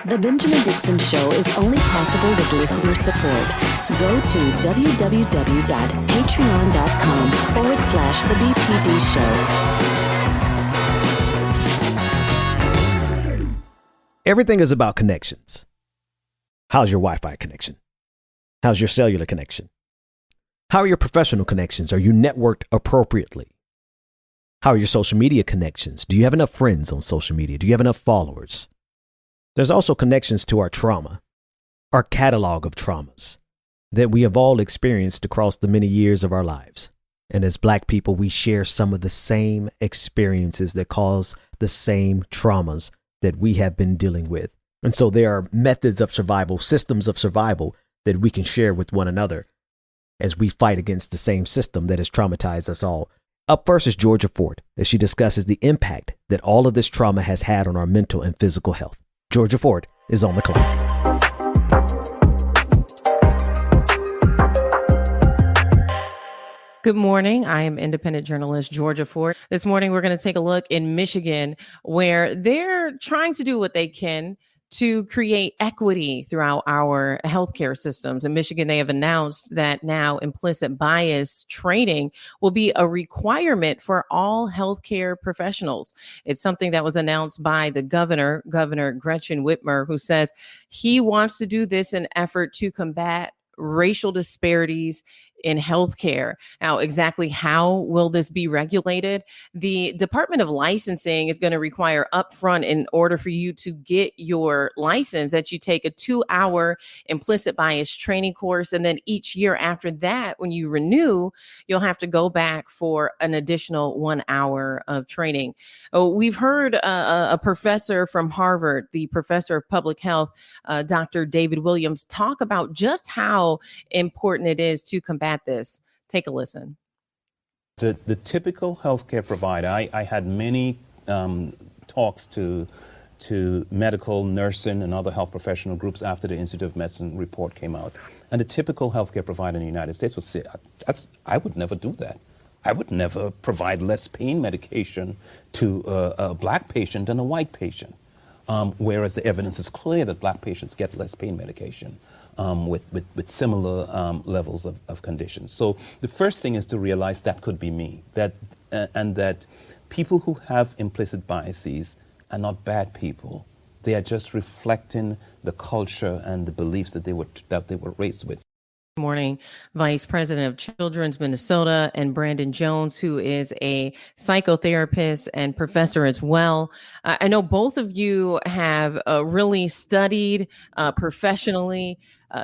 The Benjamin Dixon Show is only possible with listener support. Go to www.patreon.com/The BPD Show. Everything is about connections. How's your Wi-Fi connection? How's your cellular connection? How are your professional connections? Are you networked appropriately? How are your social media connections? Do you have enough friends on social media? Do you have enough followers? There's also connections to our trauma, our catalog of traumas that we have all experienced across the many years of our lives. And as Black people, we share some of the same experiences that cause the same traumas that we have been dealing with. And so there are methods of survival, systems of survival that we can share with one another as we fight against the same system that has traumatized us all. Up first is Georgia Ford, as she discusses the impact that all of this trauma has had on our mental and physical health. Georgia Ford is on the call. Good morning. I am independent journalist Georgia Ford. This morning, we're going to take a look in Michigan, where they're trying to do what they can to create equity throughout our healthcare systems. In Michigan, they have announced that now implicit bias training will be a requirement for all healthcare professionals. It's something that was announced by the Governor Gretchen Whitmer, who says he wants to do this in effort to combat racial disparities in healthcare. Now, exactly how will this be regulated? The Department of Licensing is going to require upfront, in order for you to get your license, that you take a 2-hour implicit bias training course. And then each year after that, when you renew, you'll have to go back for an additional 1 hour of training. Oh, we've heard a professor from Harvard, the professor of public health, Dr. David Williams, talk about just how important it is to combat this. Take a listen. The typical healthcare provider, I had many talks to medical, nursing, and other health professional groups after the Institute of Medicine report came out. And the typical healthcare provider in the United States would say, I would never do that. I would never provide less pain medication to a Black patient than a white patient. Whereas the evidence is clear that Black patients get less pain medication with similar levels of conditions. So the first thing is to realize that could be me, and that people who have implicit biases are not bad people. They are just reflecting the culture and the beliefs that they were raised with. Morning, Vice President of Children's Minnesota, and Brandon Jones, who is a psychotherapist and professor as well. I know both of you have really studied professionally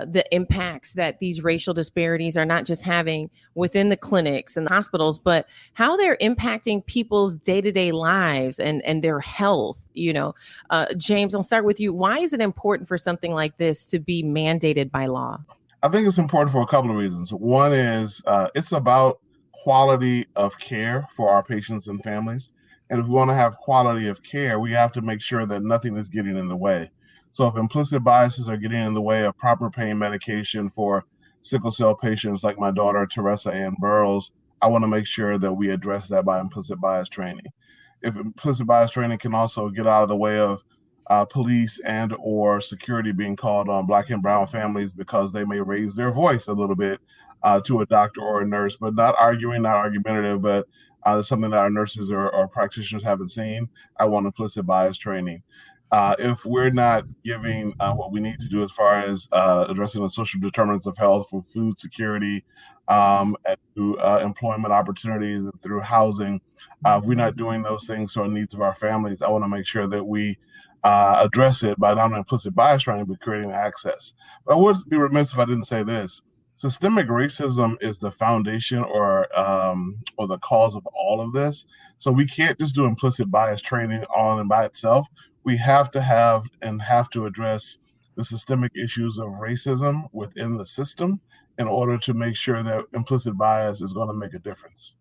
the impacts that these racial disparities are not just having within the clinics and the hospitals, but how they're impacting people's day-to-day lives and their health. James, I'll start with you. Why is it important for something like this to be mandated by law? I think it's important for a couple of reasons. One is it's about quality of care for our patients and families. And if we want to have quality of care, we have to make sure that nothing is getting in the way. So if implicit biases are getting in the way of proper pain medication for sickle cell patients like my daughter, Teresa Ann Burrows, I want to make sure that we address that by implicit bias training. If implicit bias training can also get out of the way of police and or security being called on Black and brown families because they may raise their voice a little bit to a doctor or a nurse, but not arguing, not argumentative, but something that our nurses or practitioners haven't seen. I want implicit bias training. If we're not giving what we need to do as far as addressing the social determinants of health from food security through employment opportunities and through housing, if we're not doing those things to our needs of our families, I want to make sure that we address it by not only implicit bias training, but creating access. But I would be remiss if I didn't say this. Systemic racism is the foundation or the cause of all of this. So we can't just do implicit bias training on and by itself. We have to have to address the systemic issues of racism within the system in order to make sure that implicit bias is going to make a difference.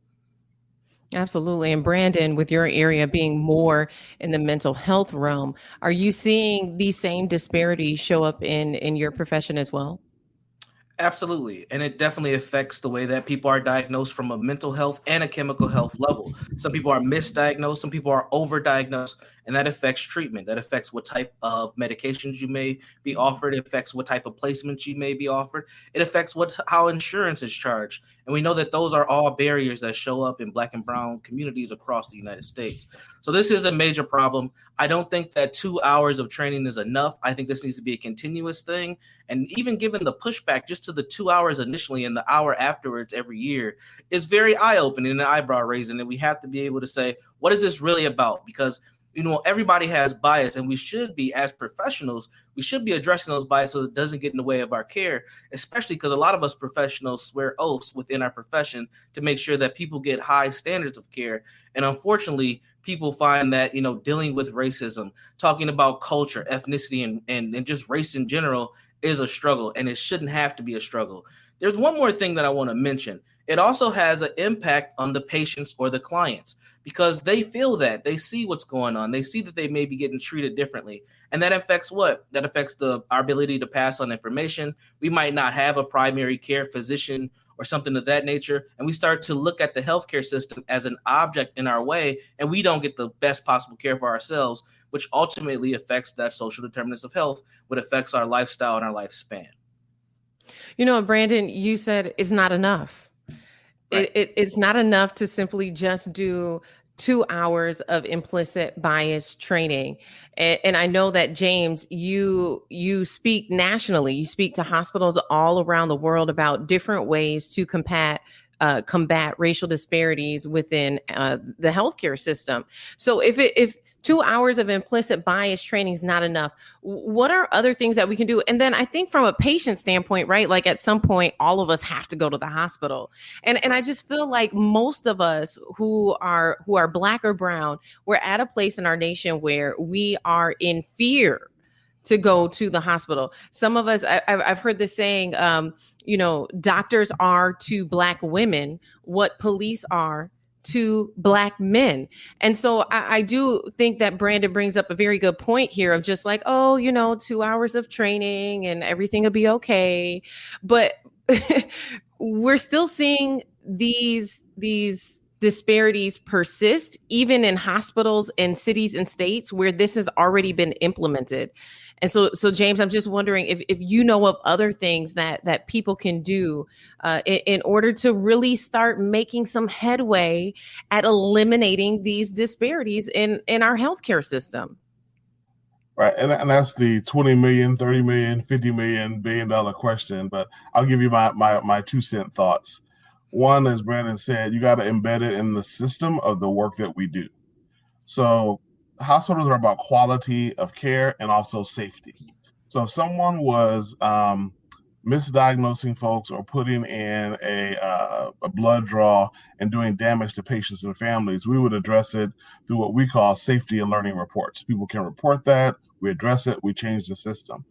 Absolutely. And Brandon, with your area being more in the mental health realm, are you seeing these same disparities show up in your profession as well? Absolutely. And it definitely affects the way that people are diagnosed from a mental health and a chemical health level. Some people are misdiagnosed, some people are overdiagnosed, and that affects treatment. That affects what type of medications you may be offered. It affects what type of placements you may be offered. It affects how insurance is charged. And we know that those are all barriers that show up in Black and brown communities across the United States. So this is a major problem. I don't think that 2 hours of training is enough. I think this needs to be a continuous thing. And even given the pushback just to the 2 hours initially and the hour afterwards every year is very eye-opening and eyebrow raising. And we have to be able to say, what is this really about? Because everybody has bias, and we should be, as professionals, we should be addressing those biases so it doesn't get in the way of our care, especially because a lot of us professionals swear oaths within our profession to make sure that people get high standards of care. And unfortunately, people find that, dealing with racism, talking about culture, ethnicity, and just race in general is a struggle, and it shouldn't have to be a struggle. There's one more thing that I want to mention. It also has an impact on the patients or the clients, because they feel that, they see what's going on. They see that they may be getting treated differently. And that affects what? That affects our ability to pass on information. We might not have a primary care physician or something of that nature. And we start to look at the healthcare system as an object in our way, and we don't get the best possible care for ourselves, which ultimately affects that social determinants of health, which affects our lifestyle and our lifespan. Brandon, you said it's not enough. Right. It's not enough to simply just do 2 hours of implicit bias training. And I know that, James, you speak nationally. You speak to hospitals all around the world about different ways to combat racial disparities within the healthcare system. So if 2 hours of implicit bias training is not enough, what are other things that we can do? And then I think from a patient standpoint, right, like at some point, all of us have to go to the hospital. And I just feel like most of us who are Black or brown, we're at a place in our nation where we are in fear to go to the hospital. Some of us, I've heard this saying, doctors are to Black women what police are to Black men. And so I do think that Brandon brings up a very good point here of just like, 2 hours of training and everything will be okay. But we're still seeing these disparities persist, even in hospitals in cities and states where this has already been implemented. And so James, I'm just wondering if you know of other things that people can do in order to really start making some headway at eliminating these disparities in our healthcare system. Right. And that's the 20 million, 30 million, 50 million, $1 billion question. But I'll give you my 2 cent thoughts. One, as Brandon said, you got to embed it in the system of the work that we do. So hospitals are about quality of care and also safety. So if someone was misdiagnosing folks or putting in a blood draw and doing damage to patients and families, we would address it through what we call safety and learning reports. People can report that, we address it, we change the system.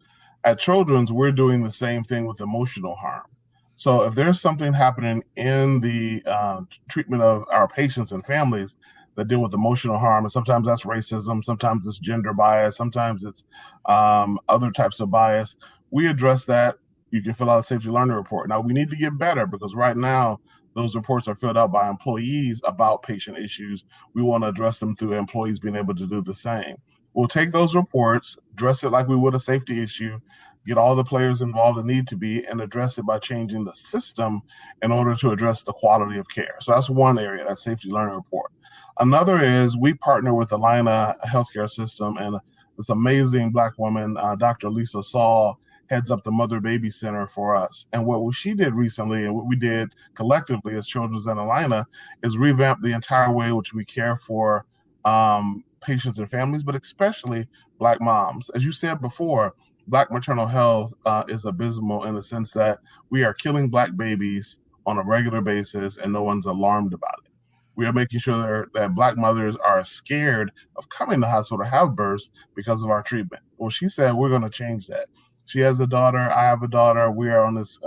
At Children's, we're doing the same thing with emotional harm. So if there's something happening in the treatment of our patients and families that deal with emotional harm, and sometimes that's racism, sometimes it's gender bias, sometimes it's other types of bias, we address that. You can fill out a safety learning report. Now, we need to get better because right now, those reports are filled out by employees about patient issues. We want to address them through employees being able to do the same. We'll take those reports, address it like we would a safety issue, get all the players involved that need to be, and address it by changing the system in order to address the quality of care. So that's one area, that safety learning report. Another is we partner with the Alina healthcare system, and this amazing Black woman, Dr. Lisa Saul, heads up the Mother-Baby Center for us. And what she did recently, and what we did collectively as Children's and Alina, is revamp the entire way in which we care for patients and families, but especially Black moms. As you said before, Black maternal health is abysmal in the sense that we are killing Black babies on a regular basis and no one's alarmed about it. We are making sure that Black mothers are scared of coming to hospital to have births because of our treatment. Well, she said, we're going to change that. She has a daughter, I have a daughter. We are on this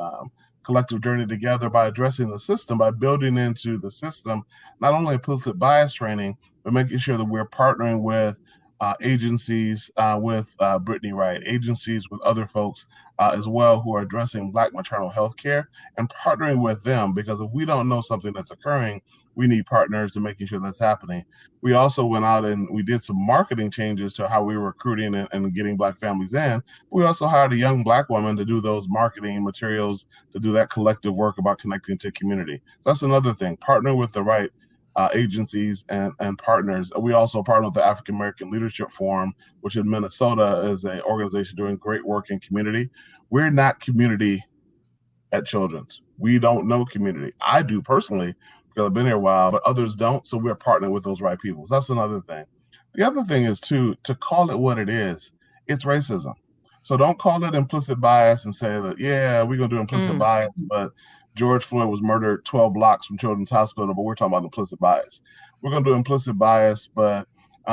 collective journey together by addressing the system, by building into the system, not only implicit bias training, but making sure that we're partnering with agencies, with Brittany Wright, agencies with other folks as well who are addressing Black maternal health care, and partnering with them, because if we don't know something that's occurring, we need partners to making sure that's happening. We also went out and we did some marketing changes to how we were recruiting and getting Black families in. We also hired a young Black woman to do those marketing materials, to do that collective work about connecting to community. So that's another thing, partner with the right agencies and partners. We also partner with the African American Leadership Forum, which in Minnesota is an organization doing great work in community. We're not community at Children's. We don't know community. I do personally, because I've been here a while, but others don't. So we're partnering with those right people. So that's another thing. The other thing is to call it what it is. It's racism. So don't call it implicit bias and say that, yeah, we're going to do implicit bias, but George Floyd was murdered 12 blocks from Children's Hospital, but we're talking about implicit bias. We're going to do implicit bias, but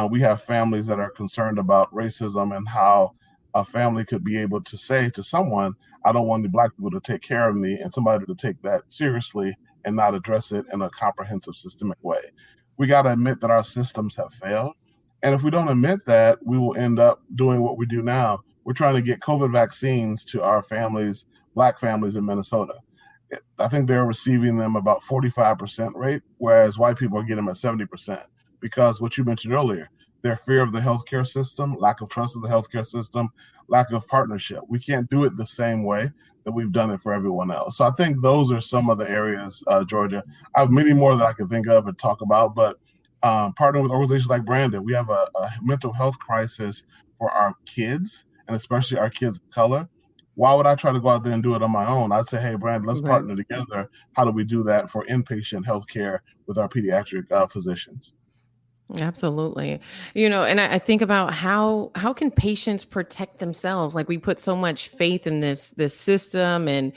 we have families that are concerned about racism and how a family could be able to say to someone, I don't want the Black people to take care of me, and somebody to take that seriously and not address it in a comprehensive, systemic way. We got to admit that our systems have failed. And if we don't admit that, we will end up doing what we do now. We're trying to get COVID vaccines to our families, Black families in Minnesota. I think they're receiving them about 45% rate, whereas white people are getting them at 70%. Because what you mentioned earlier, their fear of the healthcare system, lack of trust of the healthcare system, lack of partnership. We can't do it the same way that we've done it for everyone else. So I think those are some of the areas, Georgia. I have many more that I can think of and talk about, but partnering with organizations like Brandon, we have a mental health crisis for our kids, and especially our kids of color. Why would I try to go out there and do it on my own? I'd say, hey, Brandon, let's partner together. How do we do that for inpatient healthcare with our pediatric physicians? Absolutely. And I think about how can patients protect themselves? Like, we put so much faith in this system and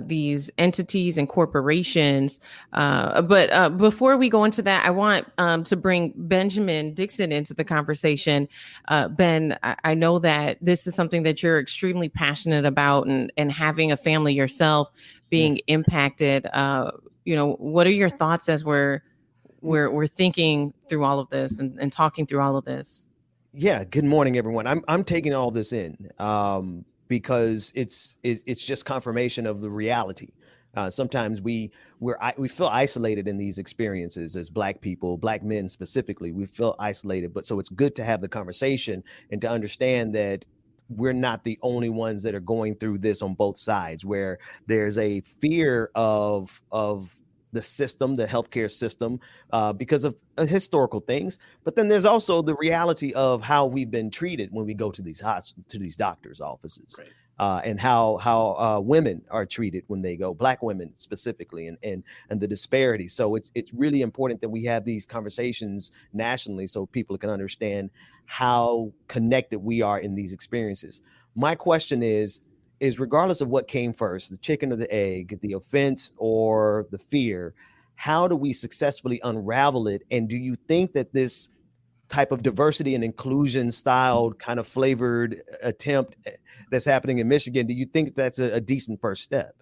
these entities and corporations. But before we go into that, I want to bring Benjamin Dixon into the conversation. Ben, I know that this is something that you're extremely passionate about, and having a family yourself being impacted. What are your thoughts as we're thinking through all of this and talking through all of this? Yeah. Good morning, everyone. I'm taking all this in because it's just confirmation of the reality. Sometimes we feel isolated in these experiences as Black people, Black men specifically. We feel isolated, but so it's good to have the conversation and to understand that we're not the only ones that are going through this on both sides, where there's a fear of the system, the healthcare system, because of historical things. But then there's also the reality of how we've been treated when we go to these doctors' offices, and how women are treated when they go, Black women specifically, and the disparities. So it's really important that we have these conversations nationally so people can understand how connected we are in these experiences. My question is regardless of what came first, the chicken or the egg, the offense or the fear, how do we successfully unravel it? And do you think that this type of diversity and inclusion styled kind of flavored attempt that's happening in Michigan, do you think that's a decent first step?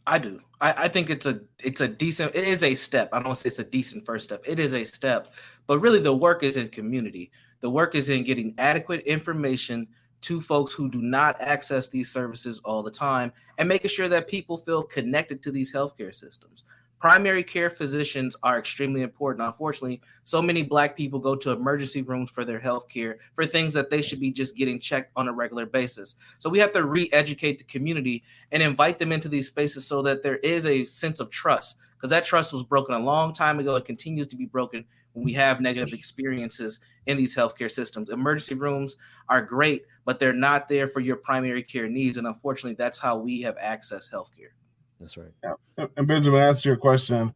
I do. I think it is a step. I don't want to say it's a decent first step. It is a step, but really the work is in community. The work is in getting adequate information to folks who do not access these services all the time, and making sure that people feel connected to these healthcare systems. Primary care physicians are extremely important. Unfortunately, so many Black people go to emergency rooms for their healthcare for things that they should be just getting checked on a regular basis. So we have to re-educate the community and invite them into these spaces so that there is a sense of trust, because that trust was broken a long time ago. It continues to be broken when we have negative experiences in these healthcare systems. Emergency rooms are great, but they're not there for your primary care needs. And unfortunately, that's how we have accessed healthcare. That's right. Yeah. And Benjamin, to answer your question,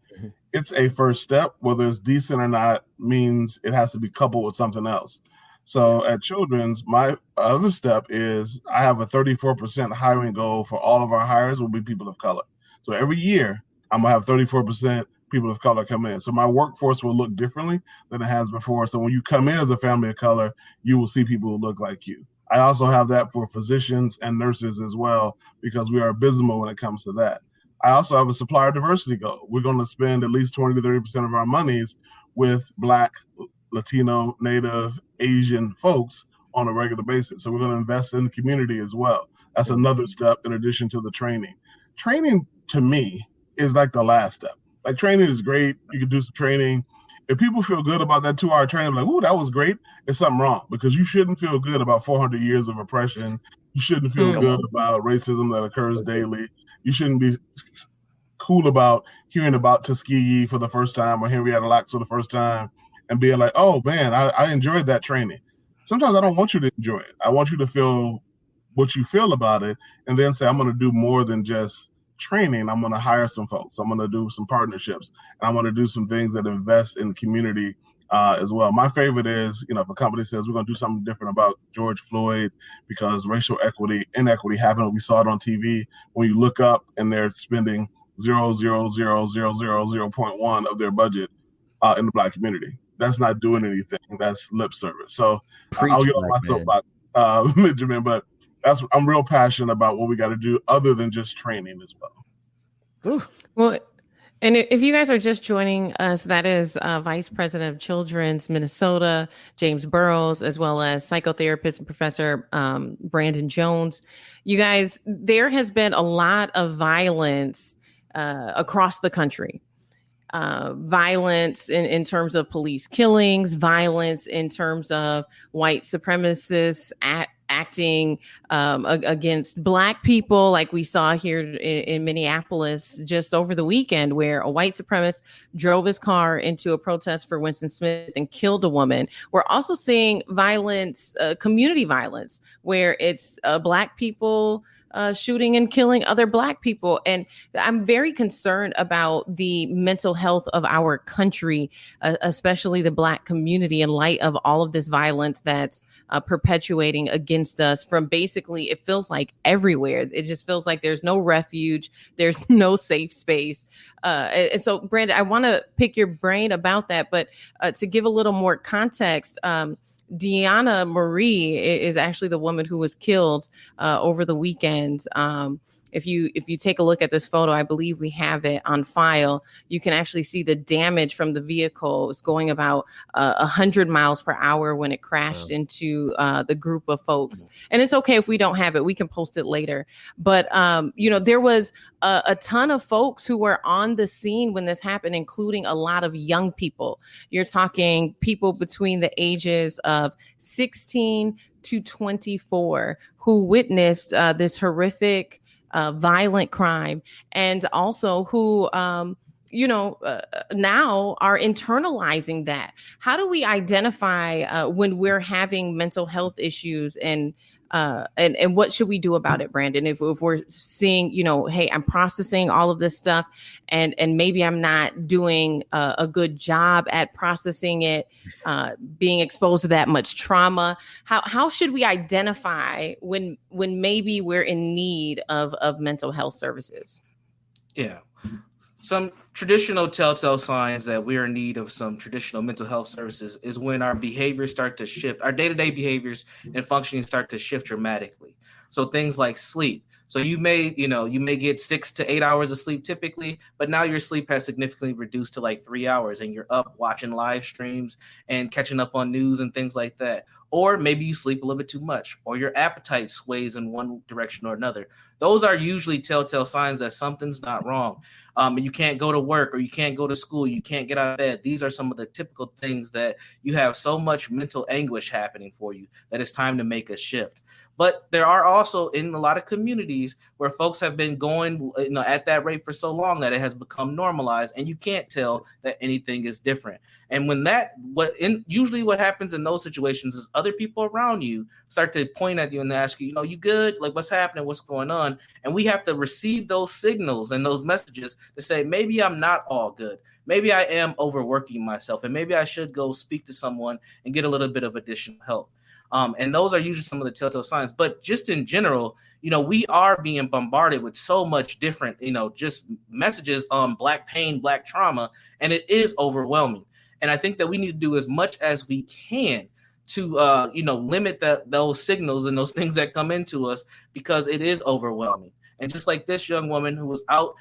it's a first step. Whether it's decent or not means it has to be coupled with something else. So at Children's, my other step is I have a 34% hiring goal for all of our hires will be people of color. So every year, I'm going to have 34% people of color come in. So my workforce will look differently than it has before. So when you come in as a family of color, you will see people who look like you. I also have that for physicians and nurses as well, because we are abysmal when it comes to that. I also have a supplier diversity goal. We're going to spend at least 20 to 30% of our monies with Black, Latino, Native, Asian folks on a regular basis. So we're going to invest in the community as well. That's another step in addition to the training. Training, to me, is like the last step. Like training is great. You can do some training. If people feel good about that 2-hour training, like, "Ooh, that was great," it's something wrong, because you shouldn't feel good about 400 years of oppression. You shouldn't feel good about racism that occurs daily. You shouldn't be cool about hearing about Tuskegee for the first time or Henrietta Lacks for the first time and being like, "Oh man, I enjoyed that training." Sometimes I don't want you to enjoy it. I want you to feel what you feel about it, and then say, "I'm going to do more than just training. I'm going to hire some folks. I'm going to do some partnerships, and I'm going to do some things that invest in the community as well." My favorite is, if a company says we're going to do something different about George Floyd because racial inequity happened. We saw it on TV. When you look up and they're spending 0.1 of their budget in the Black community. That's not doing anything. That's lip service. So I'll get on my soapbox, Benjamin, but I'm real passionate about what we got to do other than just training as well. Ooh. Well, and if you guys are just joining us, that is Vice President of Children's Minnesota, James Burrows, as well as psychotherapist and Professor Brandon Jones. You guys, there has been a lot of violence across the country. Violence in terms of police killings, violence in terms of white supremacists acting against Black people, like we saw here in Minneapolis just over the weekend, where a white supremacist drove his car into a protest for Winston Smith and killed a woman. We're also seeing violence, community violence, where it's Black people shooting and killing other Black people. And I'm very concerned about the mental health of our country, especially the Black community, in light of all of this violence that's perpetuating against us from basically, it feels like everywhere. It just feels like there's no refuge. There's no safe space. And so, Brandon, I want to pick your brain about that. But to give a little more context, Deanna Marie is actually the woman who was killed over the weekend. If you take a look at this photo, I believe we have it on file. You can actually see the damage from the vehicle. It's going about 100 miles per hour when it crashed into the group of folks. And it's okay if we don't have it. We can post it later. But, there was a ton of folks who were on the scene when this happened, including a lot of young people. You're talking people between the ages of 16 to 24 who witnessed this horrific violent crime, and also who, now are internalizing that. How do we identify when we're having mental health issues, and what should we do about it, Brandon? If we're seeing, hey, I'm processing all of this stuff, and maybe I'm not doing a good job at processing it, being exposed to that much trauma. How should we identify when maybe we're in need of mental health services? Yeah. Some traditional telltale signs that we're in need of some traditional mental health services is when our behaviors start to shift, our day-to-day behaviors and functioning start to shift dramatically. So things like sleep. So you may get 6 to 8 hours of sleep typically, but now your sleep has significantly reduced to like 3 hours, and you're up watching live streams and catching up on news and things like that. Or maybe you sleep a little bit too much, or your appetite sways in one direction or another. Those are usually telltale signs that something's not wrong. And you can't go to work, or you can't go to school, you can't get out of bed. These are some of the typical things that you have so much mental anguish happening for you that it's time to make a shift. But there are also in a lot of communities where folks have been going at that rate for so long that it has become normalized, and you can't tell that anything is different. And when usually what happens in those situations is other people around you start to point at you and ask you, you good? Like, what's happening? What's going on? And we have to receive those signals and those messages to say, maybe I'm not all good. Maybe I am overworking myself, and maybe I should go speak to someone and get a little bit of additional help. And those are usually some of the telltale signs. But just in general, we are being bombarded with so much different, just messages on Black pain, Black trauma, and it is overwhelming. And I think that we need to do as much as we can to, limit those signals and those things that come into us, because it is overwhelming. And just like this young woman who was out,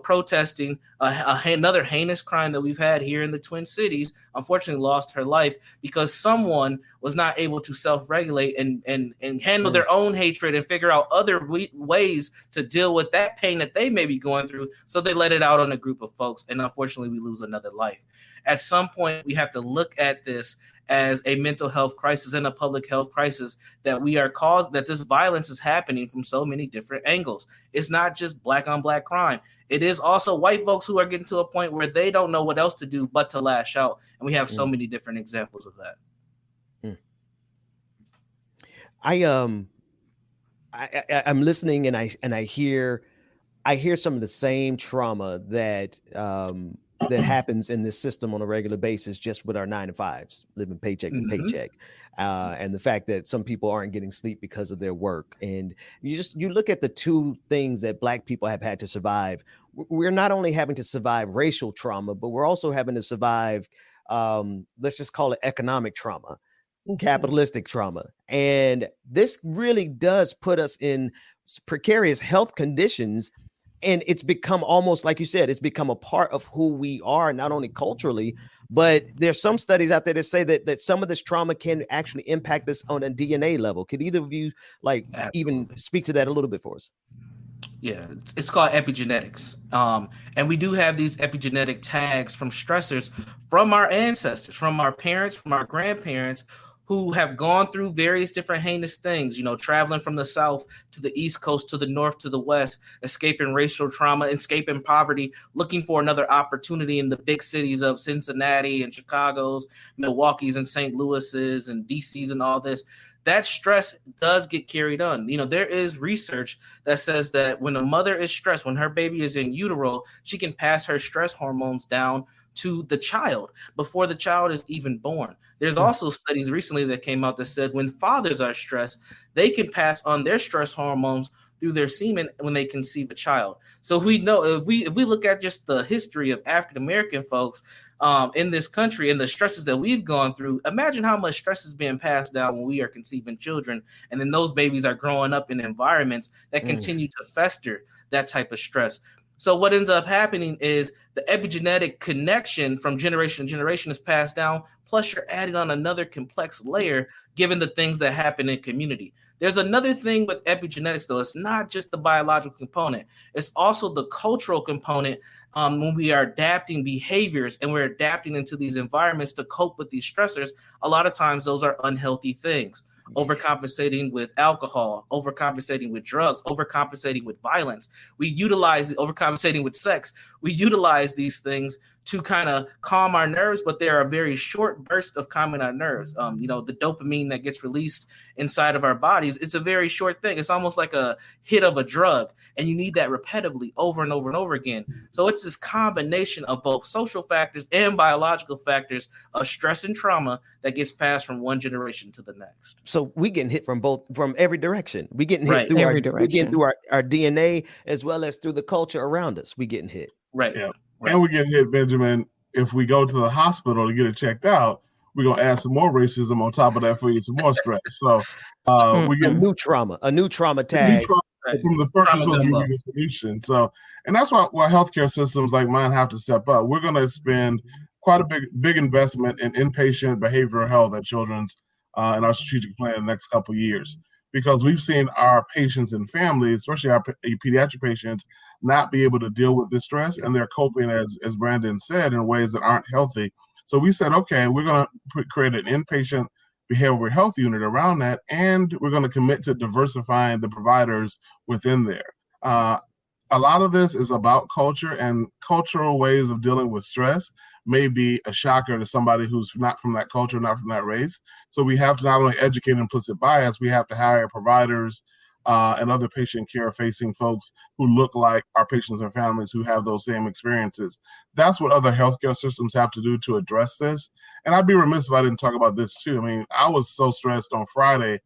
protesting another heinous crime that we've had here in the Twin Cities, unfortunately lost her life because someone was not able to self-regulate and handle their own hatred and figure out other ways to deal with that pain that they may be going through. So they let it out on a group of folks. And unfortunately, we lose another life. At some point, we have to look at this as a mental health crisis and a public health crisis that that this violence is happening from so many different angles. It's not just black on black crime. It is also white folks who are getting to a point where they don't know what else to do but to lash out. And we have so many different examples of that. I'm listening and I hear some of the same trauma that that happens in this system on a regular basis, just with our 9-to-5s, living paycheck to paycheck, and the fact that some people aren't getting sleep because of their work. And you look at the two things that Black people have had to survive. We're not only having to survive racial trauma, but we're also having to survive, let's just call it economic trauma, capitalistic trauma. And this really does put us in precarious health conditions. And it's become almost, like you said, it's become a part of who we are, not only culturally, but there's some studies out there that say that some of this trauma can actually impact us on a DNA level. Could either of you even speak to that a little bit for us? Yeah, it's called epigenetics. And we do have these epigenetic tags from stressors from our ancestors, from our parents, from our grandparents, who have gone through various different heinous things, traveling from the South to the East Coast, to the North, to the West, escaping racial trauma, escaping poverty, looking for another opportunity in the big cities of Cincinnati and Chicago's, Milwaukee's and St. Louis's and DC's and all this. That stress does get carried on. There is research that says that when a mother is stressed, when her baby is in utero, she can pass her stress hormones down to the child before the child is even born. There's also studies recently that came out that said when fathers are stressed, they can pass on their stress hormones through their semen when they conceive a child. So we know if we look at just the history of African American folks in this country and the stresses that we've gone through, imagine how much stress is being passed down when we are conceiving children, and then those babies are growing up in environments that continue to fester that type of stress. So what ends up happening is the epigenetic connection from generation to generation is passed down, plus you're adding on another complex layer given the things that happen in community. There's another thing with epigenetics, though. It's not just the biological component. It's also the cultural component when we are adapting behaviors and we're adapting into these environments to cope with these stressors. A lot of times those are unhealthy things. Overcompensating with alcohol, overcompensating with drugs, overcompensating with violence. We utilize overcompensating with sex. We utilize these things to kind of calm our nerves, but there are a very short burst of calming our nerves. The dopamine that gets released inside of our bodies, it's a very short thing. It's almost like a hit of a drug, and you need that repetitively over and over and over again. So it's this combination of both social factors and biological factors of stress and trauma that gets passed from one generation to the next. So we getting hit from every direction. We getting hit through we getting through our DNA as well as through the culture around us. We getting hit. Right. Yeah. Right. And we get hit, Benjamin. If we go to the hospital to get it checked out, we're gonna add some more racism on top of that for you, some more stress. So we get a new trauma tag from the person who's giving the solution. So, and that's why healthcare systems like mine have to step up. We're gonna spend quite a big investment in inpatient behavioral health at Children's in our strategic plan in the next couple of years, because we've seen our patients and families, especially our pediatric patients, not be able to deal with this stress, and they're coping, as Brandon said, in ways that aren't healthy. So we said, okay, we're going to create an inpatient behavioral health unit around that, and we're going to commit to diversifying the providers within there. A lot of this is about culture, and cultural ways of dealing with stress may be a shocker to somebody who's not from that culture, not from that race. So we have to not only educate implicit bias, we have to hire providers and other patient care facing folks who look like our patients and families who have those same experiences. That's what other healthcare systems have to do to address this. And I'd be remiss if I didn't talk about this too. I mean, I was so stressed on Friday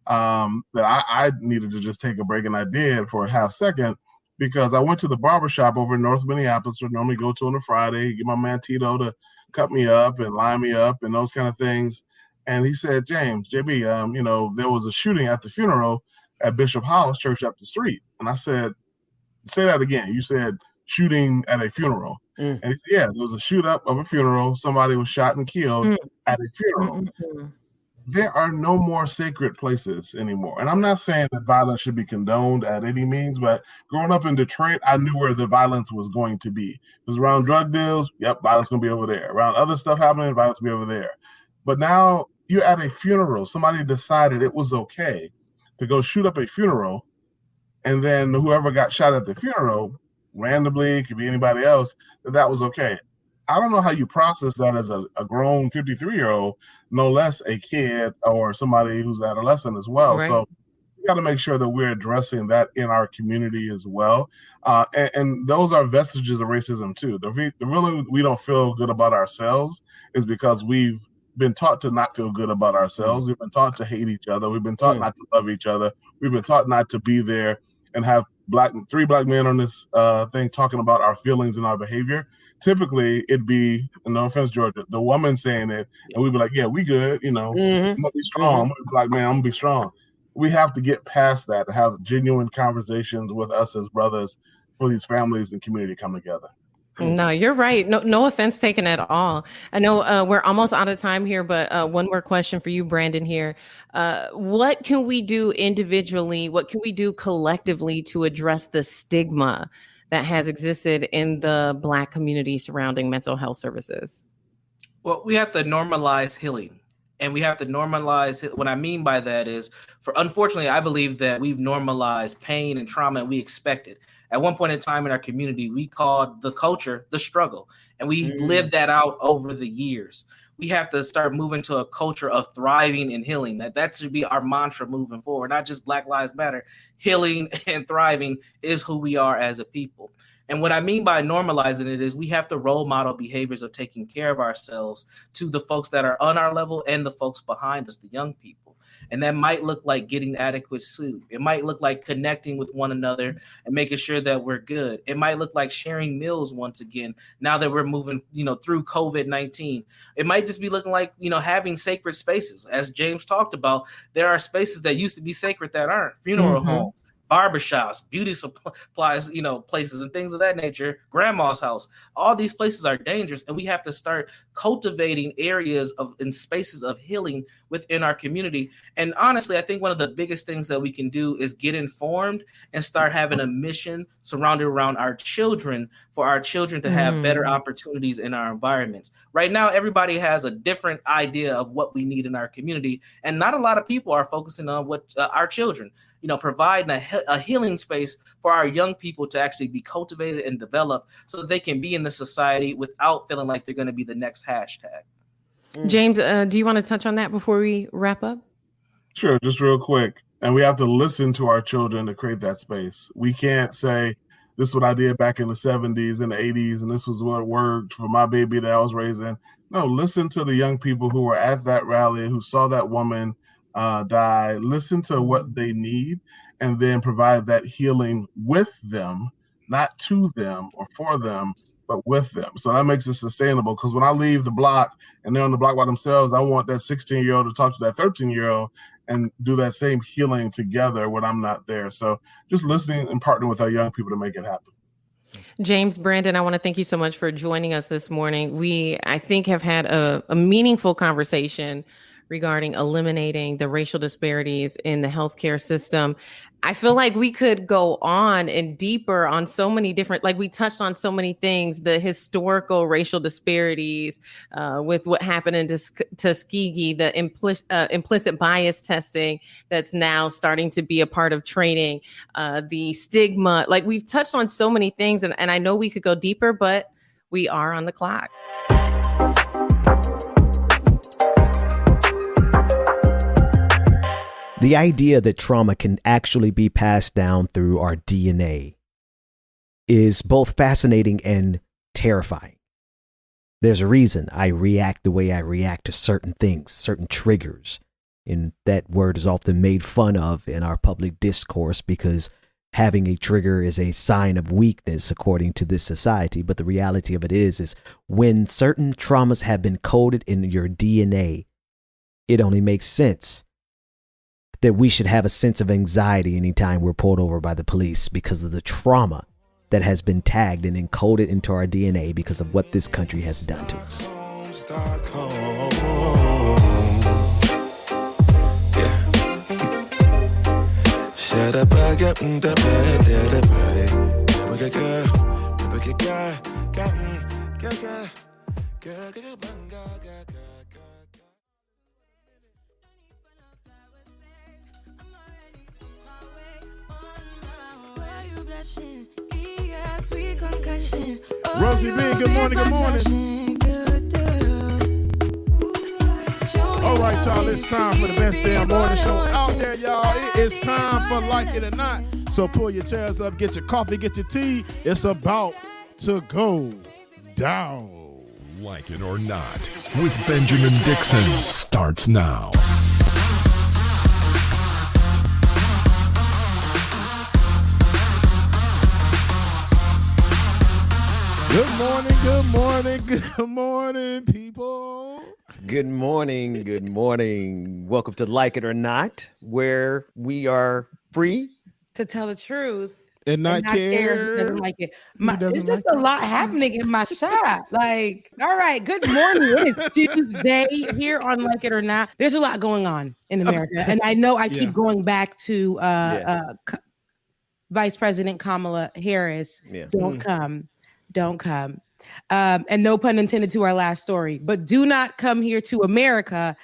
that I needed to just take a break, and I did for a half second, because I went to the barbershop over in North Minneapolis, where I normally go to on a Friday, get my man Tito to cut me up and line me up and those kind of things. And he said, James, JB, there was a shooting at the funeral at Bishop Hollis Church up the street. And I said, say that again. You said shooting at a funeral. And he said, yeah, there was a shoot up of a funeral. Somebody was shot and killed at a funeral. There are no more sacred places anymore. And I'm not saying that violence should be condoned at any means, but growing up in Detroit, I knew where the violence was going to be. It was around drug deals. Yep, violence going to be over there. Around other stuff happening, violence will be over there. But now you're at a funeral. Somebody decided it was okay to go shoot up a funeral. And then whoever got shot at the funeral, randomly, it could be anybody else, that was okay. I don't know how you process that as a grown 53-year-old, no less a kid or somebody who's adolescent as well. Right. So we got to make sure that we're addressing that in our community as well. And those are vestiges of racism too. The reason we don't feel good about ourselves is because we've been taught to not feel good about ourselves. We've been taught to hate each other. We've been taught not to love each other. We've been taught not to be there and have three black men on this thing talking about our feelings and our behavior. Typically, it'd be, no offense, Georgia, the woman saying it, and we'd be like, yeah, we good, I'm gonna be strong. I'm gonna be black man, I'm gonna be strong. We have to get past that and have genuine conversations with us as brothers for these families and community to come together. No, you're right. No offense taken at all. I know we're almost out of time here, but one more question for you, Brandon, here. What can we do individually? What can we do collectively to address the stigma that has existed in the Black community surrounding mental health services? Well, we have to normalize healing. And we have to normalize, what I mean by that is, unfortunately, I believe that we've normalized pain and trauma, and we expect it. At one point in time in our community, we called the culture the struggle, and we've lived that out over the years. We have to start moving to a culture of thriving and healing. That should be our mantra moving forward, not just Black Lives Matter. Healing and thriving is who we are as a people. And what I mean by normalizing it is we have to role model behaviors of taking care of ourselves to the folks that are on our level and the folks behind us, the young people. And that might look like getting adequate sleep. It might look like connecting with one another and making sure that we're good. It might look like sharing meals once again, now that we're moving, through COVID-19. It might just be looking like, having sacred spaces. As James talked about, there are spaces that used to be sacred that aren't. Funeral homes, barbershops, beauty supplies, places and things of that nature, grandma's house. All these places are dangerous, and we have to start cultivating areas and spaces of healing within our community. And honestly, I think one of the biggest things that we can do is get informed and start having a mission surrounded around our children, for our children to have better opportunities in our environments. Right now, everybody has a different idea of what we need in our community, and not a lot of people are focusing on what our children, providing a healing space for our young people to actually be cultivated and developed so that they can be in the society without feeling like they're going to be the next hashtag. James, do you want to touch on that before we wrap up? Sure, just real quick. And we have to listen to our children to create that space. We can't say, this is what I did back in the 70s and the 80s, and this was what worked for my baby that I was raising. No, listen to the young people who were at that rally, who saw that woman die. Listen to what they need, and then provide that healing with them, not to them or for them, but with them. So that makes it sustainable, because when I leave the block and they're on the block by themselves, I want that 16-year-old to talk to that 13-year-old and do that same healing together when I'm not there. So just listening and partnering with our young people to make it happen. James, Brandon, I want to thank you so much for joining us this morning. We, I think, have had a meaningful conversation regarding eliminating the racial disparities in the healthcare system. I feel like we could go on and deeper on so many different, like we touched on so many things, the historical racial disparities with what happened in Tuskegee, the implicit bias testing that's now starting to be a part of training, the stigma, like we've touched on so many things, and I know we could go deeper, but we are on the clock. The idea that trauma can actually be passed down through our DNA is both fascinating and terrifying. There's a reason I react the way I react to certain things, certain triggers. And that word is often made fun of in our public discourse because having a trigger is a sign of weakness according to this society. But the reality of it is when certain traumas have been coded in your DNA, it only makes sense that we should have a sense of anxiety anytime we're pulled over by the police because of the trauma that has been tagged and encoded into our DNA because of what this country has done to us. Rosie B, good morning, good morning. All right, y'all, it's time for the best damn morning show out there, y'all. It is time for Like It or Not. So pull your chairs up, get your coffee, get your tea. It's about to go down. Like It or Not with Benjamin Dixon starts now. Good morning, good morning, good morning, people. Good morning, good morning. Welcome to Like It or Not, where we are free to tell the truth and not care. Who doesn't like it. It's just a lot happening in my shop. Like, all right, good morning. It is Tuesday here on Like It or Not. There's a lot going on in America, and I know I keep going back to Vice President Kamala Harris. Don't come. And no pun intended to our last story, but do not come here to America.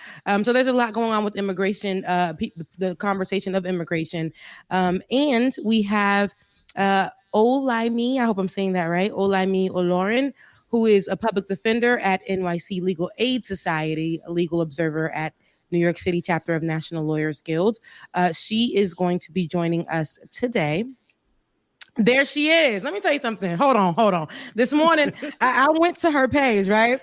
So there's a lot going on with immigration, the conversation of immigration. And we have Olaimi, I hope I'm saying that right, Olaimi Olorin, who is a public defender at NYC Legal Aid Society, a legal observer at New York City chapter of National Lawyers Guild. She is going to be joining us today. There she is. Let me tell you something. Hold on. This morning, I went to her page, right?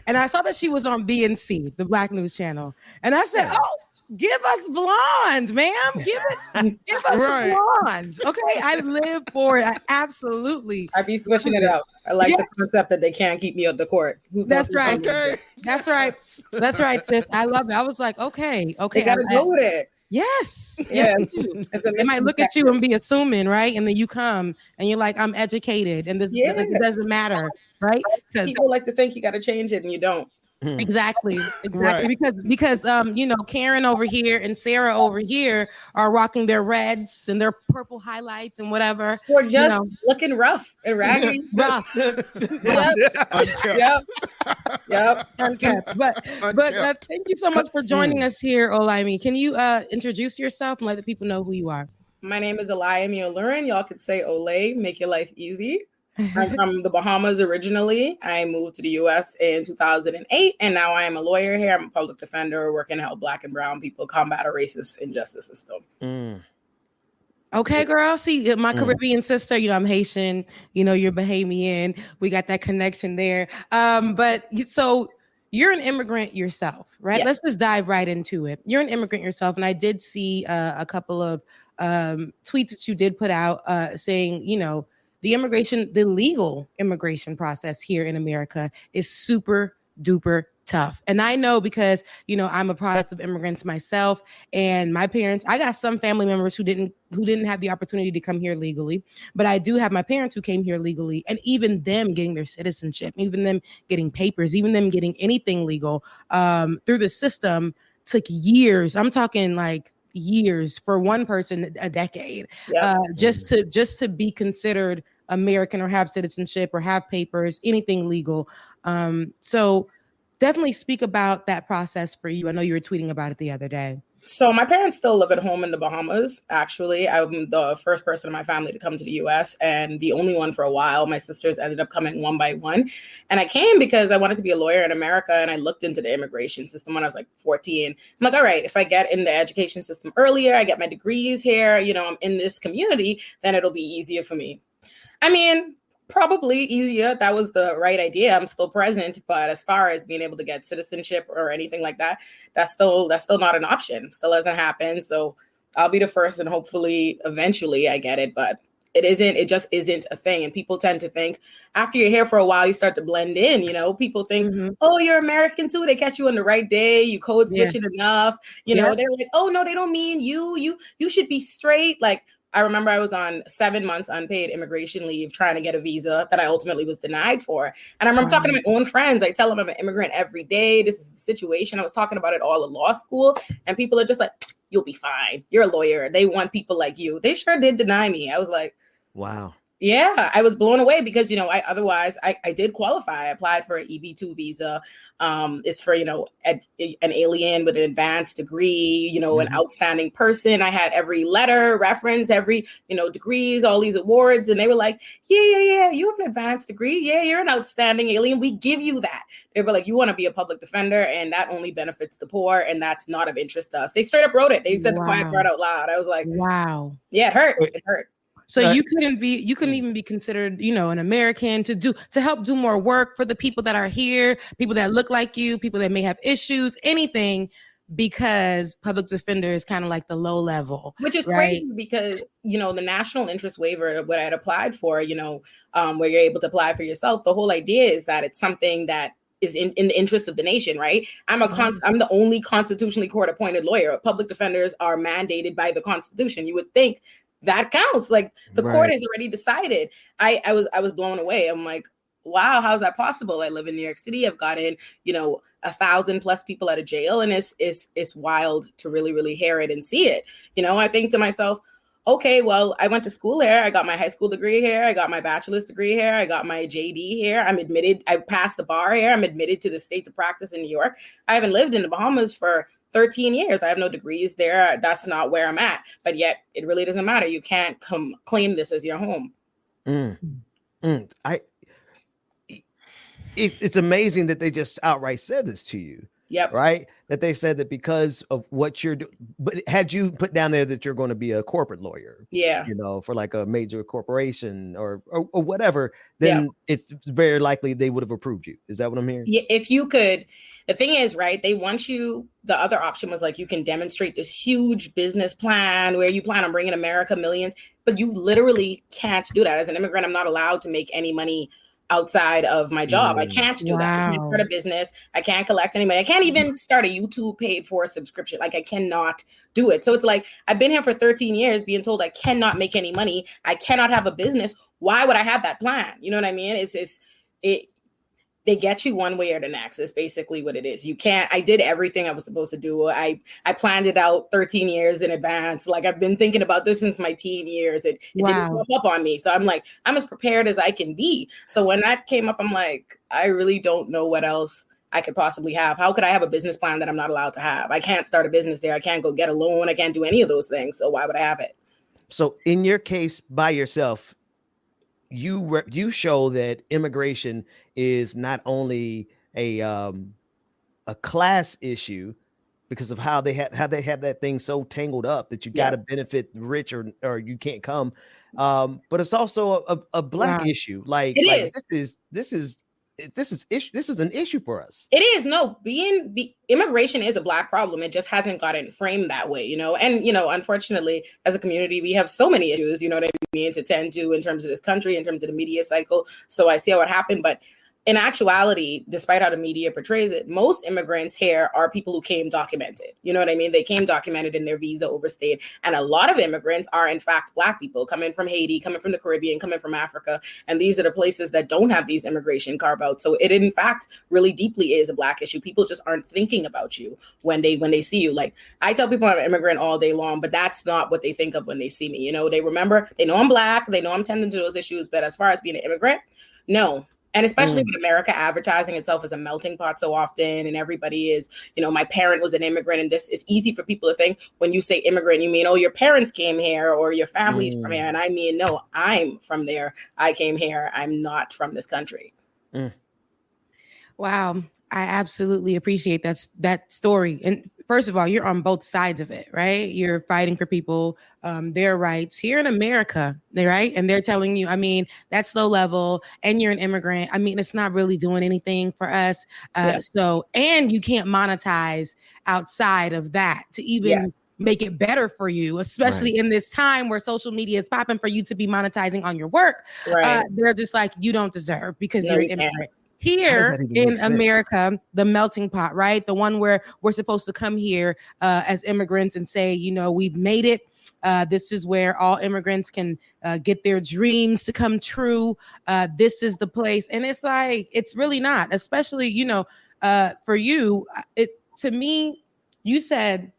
And I saw that she was on BNC, the Black News Channel. And I said, give us blonde, ma'am. Give us blonde. Okay, I live for it. I absolutely. I be switching it out. I like the concept that they can't keep me up the court. That's right. Okay. That's right, sis. I love it. I was like, okay. They got to go with it. Yes. They might look at you and be assuming, right? And then you come and you're like, I'm educated, and this it doesn't matter, right? Because people like to think you got to change it, and you don't. Exactly. Right. Because Karen over here and Sarah over here are rocking their reds and their purple highlights and whatever. We're just looking rough and raggedy. Rough. Yep. Unkept. But thank you so much for joining us here, Olaimi. Can you introduce yourself and let the people know who you are? My name is Olaimi Olorin. Y'all could say Olay, make your life easy. I'm from the Bahamas originally. I moved to the U.S. in 2008, and now I am a lawyer here. I'm a public defender working to help Black and brown people combat a racist injustice system. Okay, girl. See, my Caribbean sister, I'm Haitian, you're Bahamian. We got that connection there. But so you're an immigrant yourself, right? Yes. Let's just dive right into it. You're an immigrant yourself. And I did see a couple of tweets that you did put out saying, the legal immigration process here in America is super duper tough. And I know because, I'm a product of immigrants myself, and my parents, I got some family members who didn't have the opportunity to come here legally, but I do have my parents who came here legally, and even them getting their citizenship, even them getting papers, even them getting anything legal through the system took years. I'm talking like years, for one person, a decade, just to be considered American or have citizenship or have papers, anything legal. So definitely speak about that process for you. I know you were tweeting about it the other day. So my parents still live at home in the Bahamas. Actually, I'm the first person in my family to come to the U.S. and the only one for a while. My sisters ended up coming one by one. And I came because I wanted to be a lawyer in America, and I looked into the immigration system when I was like 14. I'm like, all right, if I get in the education system earlier, I get my degrees here, I'm in this community, then it'll be easier for me. I mean, probably easier. That was the right idea. I'm still present, but as far as being able to get citizenship or anything like that, that's still not an option. Still hasn't happened. So I'll be the first, and hopefully eventually I get it, but It just isn't a thing. And people tend to think after you're here for a while, you start to blend in. People think, oh, you're American too. They catch you on the right day. You code switch it enough. They're like, oh no, they don't mean you. You should be straight. Like, I remember I was on 7 months unpaid immigration leave trying to get a visa that I ultimately was denied for. And I remember talking to my own friends. I tell them I'm an immigrant every day. This is the situation. I was talking about it all in law school. And people are just like, you'll be fine. You're a lawyer. They want people like you. They sure did deny me. I was like, wow. Yeah, I was blown away because, I did qualify. I applied for an EB-2 visa. It's for, an alien with an advanced degree, an outstanding person. I had every letter, reference, every, degrees, all these awards. And they were like, yeah, you have an advanced degree. Yeah, you're an outstanding alien. We give you that. They were like, you want to be a public defender and that only benefits the poor. And that's not of interest to us. They straight up wrote it. They said the quiet part out loud. I was like, wow. Yeah, it hurt. It hurt. So you couldn't even be considered, an American to help do more work for the people that are here, people that look like you, people that may have issues, anything, because public defender is kind of like the low level. Which is crazy because, the national interest waiver, what I had applied for, where you're able to apply for yourself, the whole idea is that it's something that is in the interest of the nation, right? I'm the only constitutionally court appointed lawyer. Public defenders are mandated by the Constitution. You would think that counts. Like the court has already decided. I was blown away. I'm like, wow, how's that possible? I live in New York City. I've gotten, 1,000+ people out of jail, and it's wild to really, really hear it and see it. I think to myself, okay, well, I went to school here. I got my high school degree here. I got my bachelor's degree here. I got my JD here. I'm admitted. I passed the bar here. I'm admitted to the state to practice in New York. I haven't lived in the Bahamas for 13 years. I have no degrees there. That's not where I'm at. But yet it really doesn't matter. You can't claim this as your home. It's amazing that they just outright said this to you. Yep. Right. That they said that because of what you're doing, but had you put down there that you're going to be a corporate lawyer, for like a major corporation or whatever, then it's very likely they would have approved you. Is that what I'm hearing? Yeah. If you could, the thing is, right, they want you, the other option was like, you can demonstrate this huge business plan where you plan on bringing America millions, but you literally can't do that. As an immigrant, I'm not allowed to make any money outside of my job. I can't do that. I can't start a business. I can't collect any money. I can't even start a YouTube paid for subscription. Like I cannot do it. So it's like, I've been here for 13 years being told I cannot make any money. I cannot have a business. Why would I have that plan? You know what I mean? They get you one way or the next. It's basically what it is. You can't, I did everything I was supposed to do. I planned it out 13 years in advance. Like I've been thinking about this since my teen years. It didn't come up on me. So I'm like, I'm as prepared as I can be. So when that came up, I'm like, I really don't know what else I could possibly have. How could I have a business plan that I'm not allowed to have? I can't start a business there. I can't go get a loan. I can't do any of those things. So why would I have it? So in your case by yourself, you show that immigration is not only a class issue because of how they have that thing so tangled up that you got to benefit the rich or you can't come, but it's also a black issue. Like this is an issue for us. It is. No, immigration is a black problem. It just hasn't gotten framed that way, and, unfortunately, as a community, we have so many issues, what I mean, to tend to in terms of this country, in terms of the media cycle. So I see how it happened. But in actuality, despite how the media portrays it, most immigrants here are people who came documented. You know what I mean? They came documented and their visa overstayed. And a lot of immigrants are, in fact, Black people coming from Haiti, coming from the Caribbean, coming from Africa. And these are the places that don't have these immigration carve-outs. So it, in fact, really deeply is a Black issue. People just aren't thinking about you when they see you. Like, I tell people I'm an immigrant all day long, but that's not what they think of when they see me. They know I'm Black, they know I'm tending to those issues. But as far as being an immigrant, no. And especially with America advertising itself as a melting pot so often, and everybody is, my parent was an immigrant, and this is easy for people to think when you say immigrant, you mean, oh, your parents came here or your family's from here. And I mean, no, I'm from there. I came here. I'm not from this country. Wow. I absolutely appreciate that story. And first of all, you're on both sides of it, right? You're fighting for people, their rights here in America, right? And they're telling you, I mean, that's low level and you're an immigrant. I mean, it's not really doing anything for us. So, and you can't monetize outside of that to even make it better for you, especially in this time where social media is popping for you to be monetizing on your work. They're just like, you don't deserve because you're an immigrant. Here in America, the melting pot, right? The one where we're supposed to come here as immigrants and say, you know, we've made it. This is where all immigrants can get their dreams to come true. This is the place. And it's like, it's really not, especially, you know, for you, to me, you said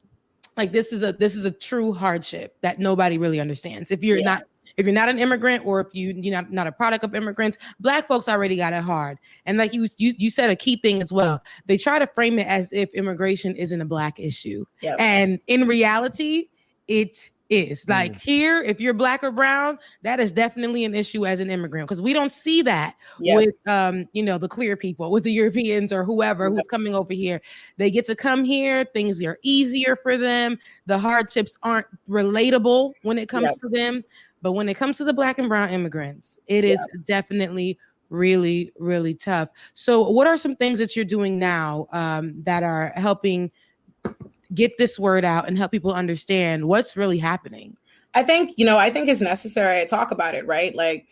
like, this is a true hardship that nobody really understands. If you're not an immigrant, or if you're not a product of immigrants, Black folks already got it hard. And like you said a key thing as well. They try to frame it as if immigration isn't a Black issue. And in reality, it is. Like here, if you're Black or brown, that is definitely an issue as an immigrant, because we don't see that with you know, the clear people, with the Europeans or whoever who's coming over here. They get to come here, things are easier for them. The hardships aren't relatable when it comes to them. But when it comes to the Black and brown immigrants, it is definitely really, really tough. So what are some things that you're doing now that are helping get this word out and help people understand what's really happening? I think it's necessary I talk about it, right? Like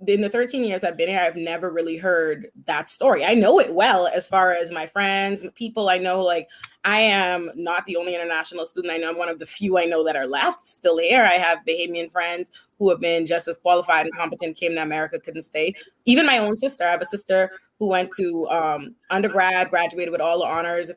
in the 13 years I've been here, I've never really heard that story. I know it well as far as my friends, people I know. Like, I am not the only international student. I know I'm one of the few I know that are left still here. I have Bahamian friends who have been just as qualified and competent, came to America, couldn't stay. Even my own sister. I have a sister who went to undergrad, graduated with all the honors,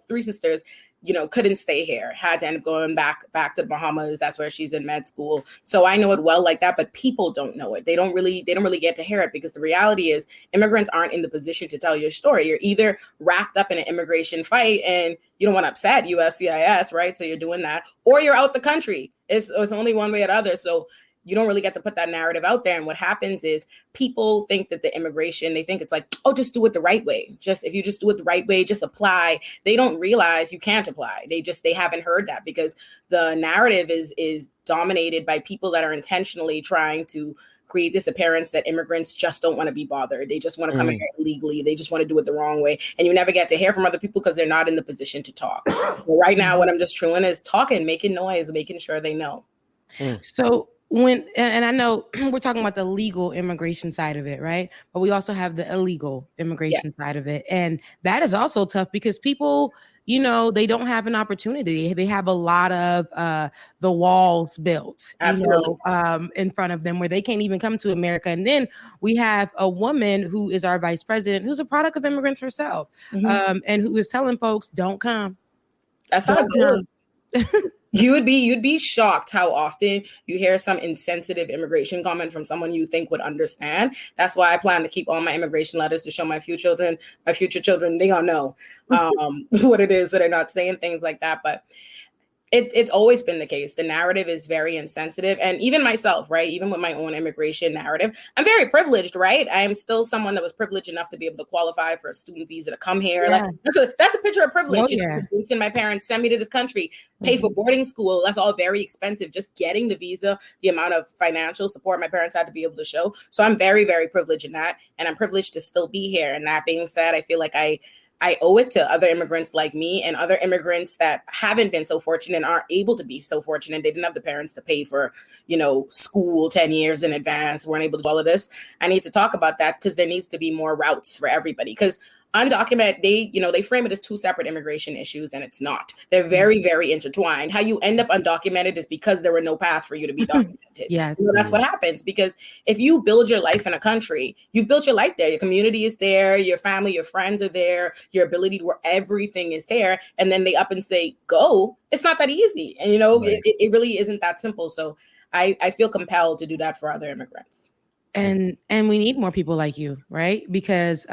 3 sisters, you know, couldn't stay here, had to end up going back to the Bahamas. That's where she's in med school. So I know it well like that, but people don't know it. They don't really get to hear it, because the reality is immigrants aren't in the position to tell your story. You're either wrapped up in an immigration fight and you don't want to upset USCIS, right? So you're doing that, or you're out the country. It's only one way or the other. So you don't really get to put that narrative out there. And what happens is people think that the immigration, they think it's like, oh, just do it the right way. If you just do it the right way, just apply. They don't realize you can't apply. They haven't heard that, because the narrative is dominated by people that are intentionally trying to create this appearance that immigrants just don't want to be bothered. They just want to come here illegally. They just want to do it the wrong way. And you never get to hear from other people because they're not in the position to talk. So right now, what I'm just doing is talking, making noise, making sure they know. So and I know we're talking about the legal immigration side of it, right? But we also have the illegal immigration side of it. And that is also tough, because people, you know, they don't have an opportunity. They have a lot of the walls built, Absolutely. You know, in front of them, where they can't even come to America. And then we have a woman who is our vice president, who's a product of immigrants herself, and who is telling folks, don't come. That's how it goes. You'd be shocked how often you hear some insensitive immigration comment from someone you think would understand. That's why I plan to keep all my immigration letters to show my future children, they don't know what it is, so they're not saying things like that. But it's always been the case. The narrative is very insensitive. And even myself, right? Even with my own immigration narrative, I'm very privileged, right? I am still someone that was privileged enough to be able to qualify for a student visa to come here. Yeah. Like that's a picture of privilege. Oh, You know, convincing my parents, send me to this country, pay for boarding school. That's all very expensive. Just getting the visa, the amount of financial support my parents had to be able to show. So I'm very, very privileged in that. And I'm privileged to still be here. And that being said, I feel like I owe it to other immigrants like me and other immigrants that haven't been so fortunate and aren't able to be so fortunate. They didn't have the parents to pay for, you know, school 10 years in advance, weren't able to do all of this. I need to talk about that, because there needs to be more routes for everybody. Because undocumented, they frame it as 2 separate immigration issues, and it's not. They're very, very intertwined. How you end up undocumented is because there were no paths for you to be documented. Yeah, you know, that's what happens. Because if you build your life in a country, you've built your life there. Your community is there. Your family, your friends are there. Your ability to work, everything is there. And then they up and say, go. It's not that easy. And, you know, it really isn't that simple. So I feel compelled to do that for other immigrants. And we need more people like you, right? Because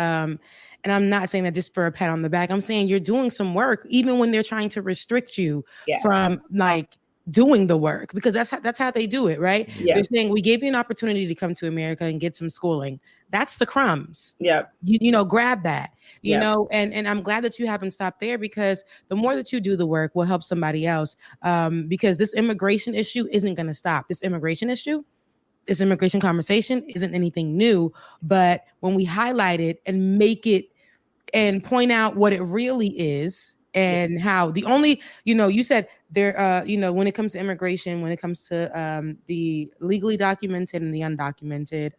and I'm not saying that just for a pat on the back. I'm saying you're doing some work, even when they're trying to restrict you from like doing the work, because that's how they do it, right? Yeah. They're saying, we gave you an opportunity to come to America and get some schooling. That's the crumbs. Yeah. You know, grab that, you know, and I'm glad that you haven't stopped there, because the more that you do the work will help somebody else. Because this immigration issue isn't going to stop. This immigration conversation isn't anything new, but when we highlight it and make it and point out what it really is, and how the only, you said there, when it comes to immigration, when it comes to the legally documented and the undocumented,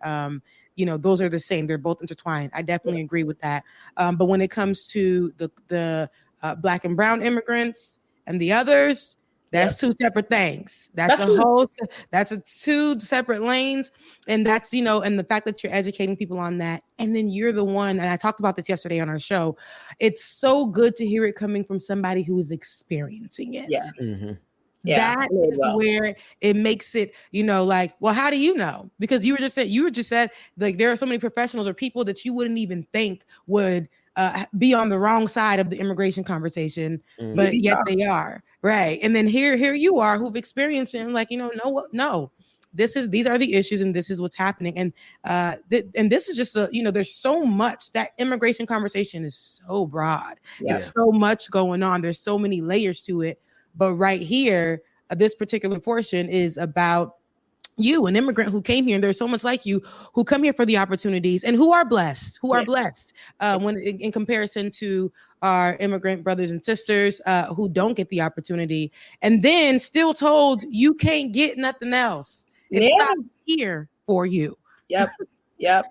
those are the same. They're both intertwined. I definitely agree with that. But when it comes to the Black and brown immigrants and the others, that's two separate things. That's two separate lanes. And that's, and the fact that you're educating people on that. And then you're the one, and I talked about this yesterday on our show. It's so good to hear it coming from somebody who is experiencing it. Yeah. Mm-hmm. Yeah, that is where it makes it, like, well, how do you know? Because you just said like there are so many professionals or people that you wouldn't even think would be on the wrong side of the immigration conversation, but yet they are, right? And then here you are who've experienced it, and like, no, these are the issues, and this is what's happening, and and this is just there's so much. That immigration conversation is so broad. It's so much going on. There's so many layers to it. But right here, this particular portion is about you, an immigrant who came here, and there's so much like you who come here for the opportunities and who are blessed, when in comparison to our immigrant brothers and sisters who don't get the opportunity, and then still told you can't get nothing else. It's not here for you. Yep.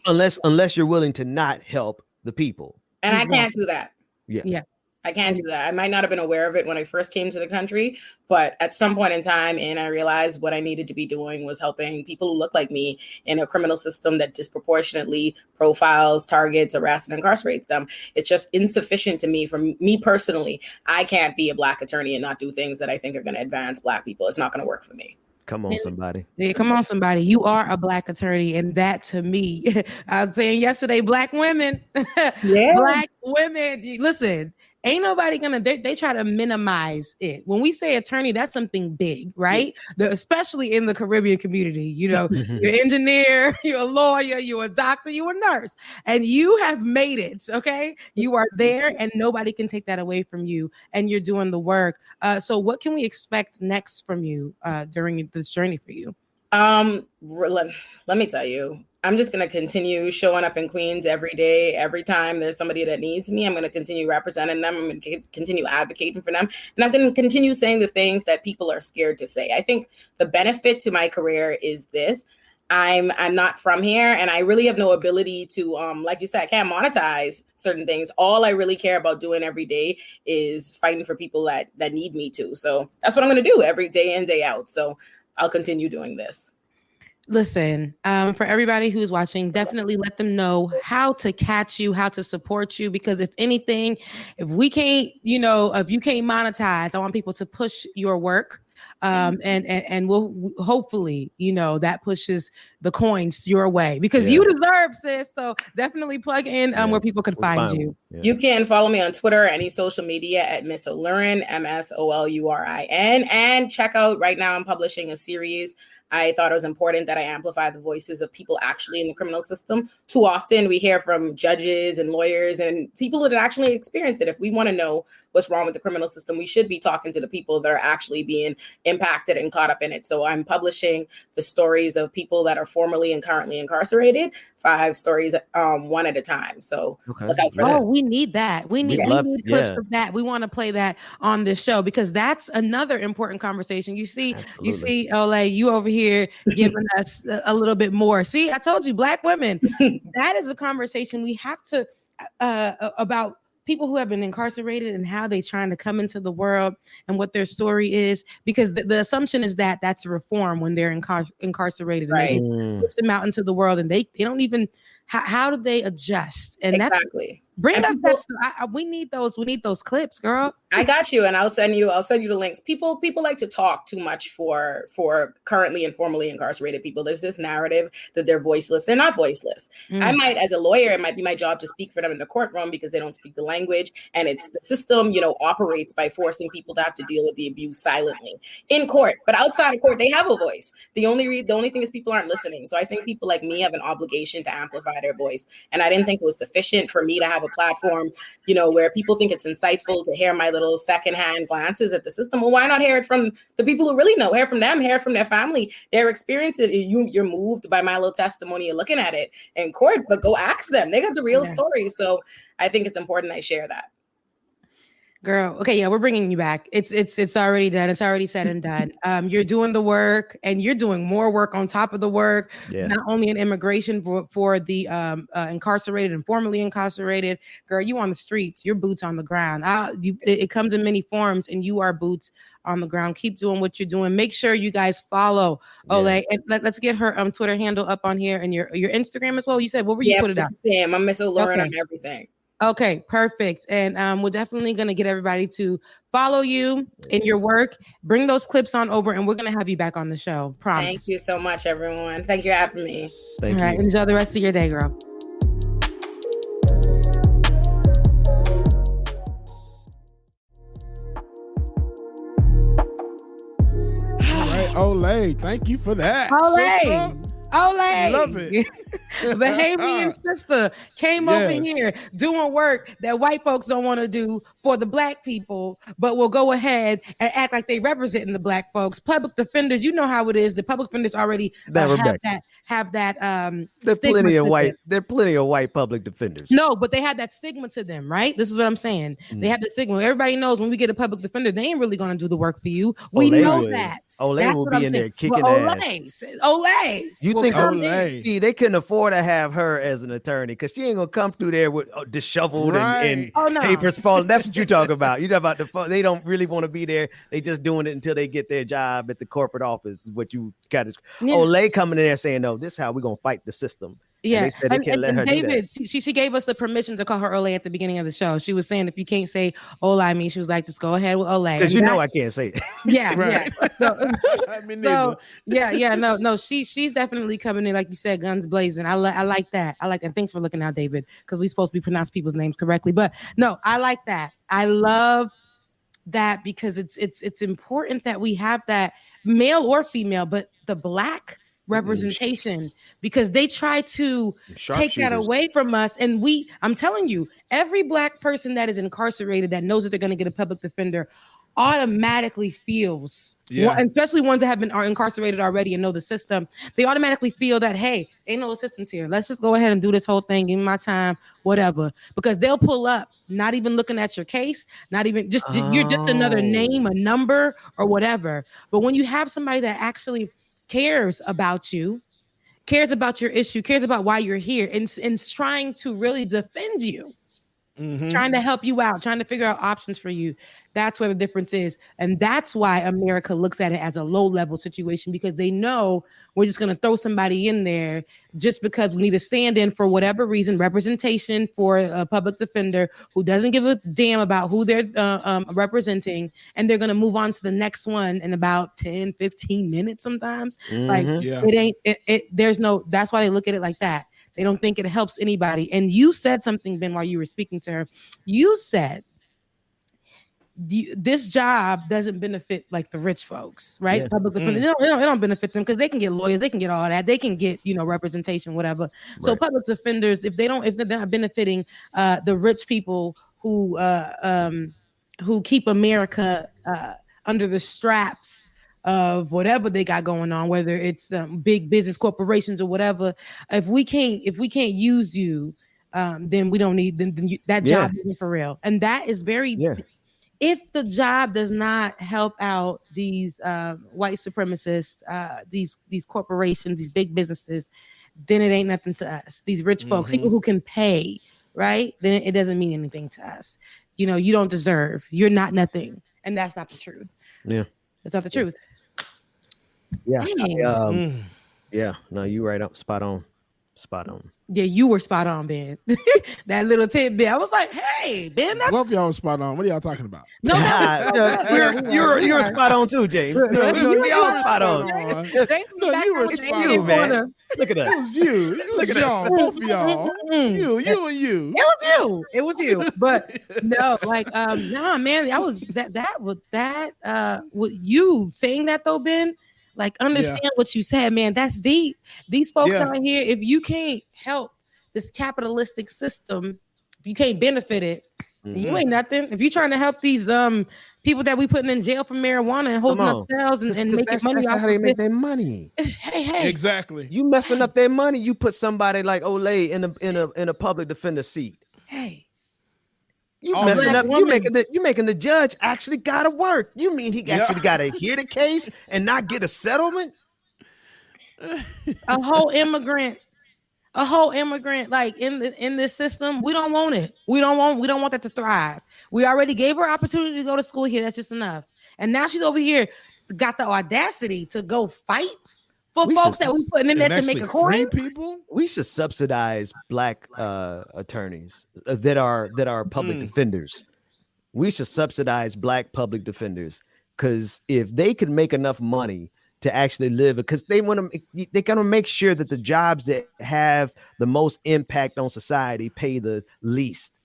Unless you're willing to not help the people. And I can't do that. Yeah. I can't do that. I might not have been aware of it when I first came to the country, but at some point in time, I realized what I needed to be doing was helping people who look like me in a criminal system that disproportionately profiles, targets, arrests, and incarcerates them. It's just insufficient to me. For me personally, I can't be a Black attorney and not do things that I think are going to advance Black people. It's not going to work for me. Come on, somebody. Yeah, come on, somebody. You are a Black attorney. And that to me, I was saying yesterday, Black women, Black women, listen, ain't nobody they try to minimize it. When we say attorney, that's something big, right? Especially in the Caribbean community, you're an engineer, you're a lawyer, you're a doctor, you're a nurse, and you have made it, okay? You are there and nobody can take that away from you, and you're doing the work. So what can we expect next from you during this journey for you? Let me tell you, I'm just going to continue showing up in Queens every day. Every time there's somebody that needs me, I'm going to continue representing them. I'm going to continue advocating for them. And I'm going to continue saying the things that people are scared to say. I think the benefit to my career is this. I'm not from here, and I really have no ability to, like you said, I can't monetize certain things. All I really care about doing every day is fighting for people that need me to. So that's what I'm going to do every day in, day out. So I'll continue doing this. Listen, for everybody who's watching, definitely let them know how to catch you, how to support you, because if anything, if we can't, if you can't monetize, I want people to push your work. And we'll hopefully, that pushes the coins your way, because you deserve, sis. So definitely plug in where people can find you. Yeah. You can follow me on Twitter, any social media at Miss Olurin, MSOLURIN, and check out right now. I'm publishing a series. I thought it was important that I amplify the voices of people actually in the criminal system. Too often we hear from judges and lawyers and people that actually experience it. If we want to know what's wrong with the criminal system, we should be talking to the people that are actually being impacted and caught up in it. So I'm publishing the stories of people that are formerly and currently incarcerated, 5 stories, one at a time. So look out for that. Oh, we need that. We need clips of that. We want to play that on this show, because that's another important conversation. You see, Ole, you over here giving us a little bit more. See, I told you, Black women, that is a conversation we have to about people who have been incarcerated and how they trying to come into the world and what their story is, because the assumption is that that's reform when they're incarcerated, right? And they push them out into the world, and they don't even how do they adjust? And exactly. Bring us that. We need those. We need those clips, girl. I got you, and I'll send you the links. People like to talk too much for currently and formerly incarcerated people. There's this narrative that they're voiceless. They're not voiceless. I might, as a lawyer, it might be my job to speak for them in the courtroom because they don't speak the language, and it's the system, operates by forcing people to have to deal with the abuse silently in court. But outside of court, they have a voice. The only thing is people aren't listening. So I think people like me have an obligation to amplify their voice, and I didn't think it was sufficient for me to have a platform, where people think it's insightful to hear my little secondhand glances at the system. Well, why not hear it from the people who really know? Hear from them, hear from their family, their experiences. You're moved by my little testimony and looking at it in court, but go ask them. They got the real story. So I think it's important I share that. Girl, okay, yeah, we're bringing you back. It's already done. It's already said and done. You're doing the work, and you're doing more work on top of the work. Yeah. Not only in immigration for the incarcerated and formerly incarcerated. Girl, you on the streets. Your boots on the ground. It comes in many forms, and you are boots on the ground. Keep doing what you're doing. Make sure you guys follow Olay. And let's get her Twitter handle up on here and your Instagram as well. You said what were you put it out? Sam, I'm Miss O'Laurin on everything. Okay, perfect. And we're definitely going to get everybody to follow you in your work. Bring those clips on over, and we're going to have you back on the show. Promise. Thank you so much, everyone. Thank you for having me. Thank you. All right, enjoy the rest of your day, girl. All right, Olay, thank you for that. Olay. Love it. Bahamian sister came over here doing work that white folks don't want to do for the black people, but will go ahead and act like they representing the black folks. Public defenders, you know how it is. The public defenders already have that There's plenty of white. There are plenty of white public defenders. No, but they have that stigma to them, right? This is what I'm saying. They have the stigma. Everybody knows when we get a public defender, they ain't really going to do the work for you. We know that. Olay will be in there kicking ass. Olay. You think Olay? See, they couldn't afford to have her as an attorney because she ain't gonna come through there with disheveled and papers falling. That's what you talk about. You talk about they don't really want to be there. They just doing it until they get their job at the corporate office. Is what you got is Olay coming in there saying, "No, this is how we're gonna fight the system." Yeah, and they said they can't let her David, do that. She gave us the permission to call her Olay at the beginning of the show. She was saying if you can't say Olay, she was like, just go ahead with Olay. Because you know I can't say it. Yeah, right. No. She's definitely coming in, like you said, guns blazing. I like that. And thanks for looking out, David, because we're supposed to be pronouncing people's names correctly. But no, I like that. I love that because it's important that we have that, male or female, but the black representation, because they try to take that away from us. And I'm telling you, every black person that is incarcerated that knows that they're going to get a public defender automatically feels, especially ones that are incarcerated already and know the system, they automatically feel that, hey, ain't no assistance here. Let's just go ahead and do this whole thing, give me my time, whatever. Because they'll pull up, not even looking at your case, not even you're just another name, a number, or whatever. But when you have somebody that actually cares about you, cares about your issue, cares about why you're here, and trying to really defend you, trying to help you out, trying to figure out options for you. That's where the difference is. And that's why America looks at it as a low-level situation, because they know we're just going to throw somebody in there just because we need to stand in for whatever reason, representation for a public defender who doesn't give a damn about who they're representing, and they're going to move on to the next one in about 10, 15 minutes sometimes. That's why they look at it like that. They don't think it helps anybody. And you said something, Ben, while you were speaking to her. You said this job doesn't benefit like the rich folks, right? Public defenders, it don't benefit them because they can get lawyers, they can get all that, they can get representation, whatever. So public defenders, if they're not benefiting the rich people who keep America under the straps of whatever they got going on, whether it's big business corporations or whatever, if we can't use you, then we don't need that job isn't for real. And that is very. If the job does not help out these white supremacists, these corporations, these big businesses, then it ain't nothing to us. These rich folks, people who can pay, right? Then it doesn't mean anything to us. You don't deserve. You're not nothing, and that's not the truth. Yeah, that's not the truth. Yeah. No, you right up, spot on. Yeah, you were spot on, Ben. That little tidbit. I was like, hey, Ben, that's both y'all spot on. What are y'all talking about? No, you were spot on too, James. You all spot on. James, you were spot on, man. Look at us. It was you. It was y'all, both of y'all. You and you. It was you. But no, nah, man, I was with you saying that though, Ben. Like, understand what you said, man. That's deep. These folks out here, if you can't help this capitalistic system, if you can't benefit it, you ain't nothing. If you're trying to help these people that we putting in jail for marijuana and holding up sales and making money, that's how they make their money. Hey, exactly. You messing up their money. You put somebody like Olay in a public defender seat. Hey, You All messing the- up. You making the judge actually gotta work. You mean he actually gotta hear the case and not get a settlement? A whole immigrant like in this system. We don't want it. We don't want that to thrive. We already gave her opportunity to go to school here. That's just enough. And now she's over here, got the audacity to go fight for folks that we putting in there to make a coin. People. We should subsidize black attorneys that are public defenders. We should subsidize black public defenders, because if they could make enough money to actually live, because they gotta make sure that the jobs that have the most impact on society pay the least.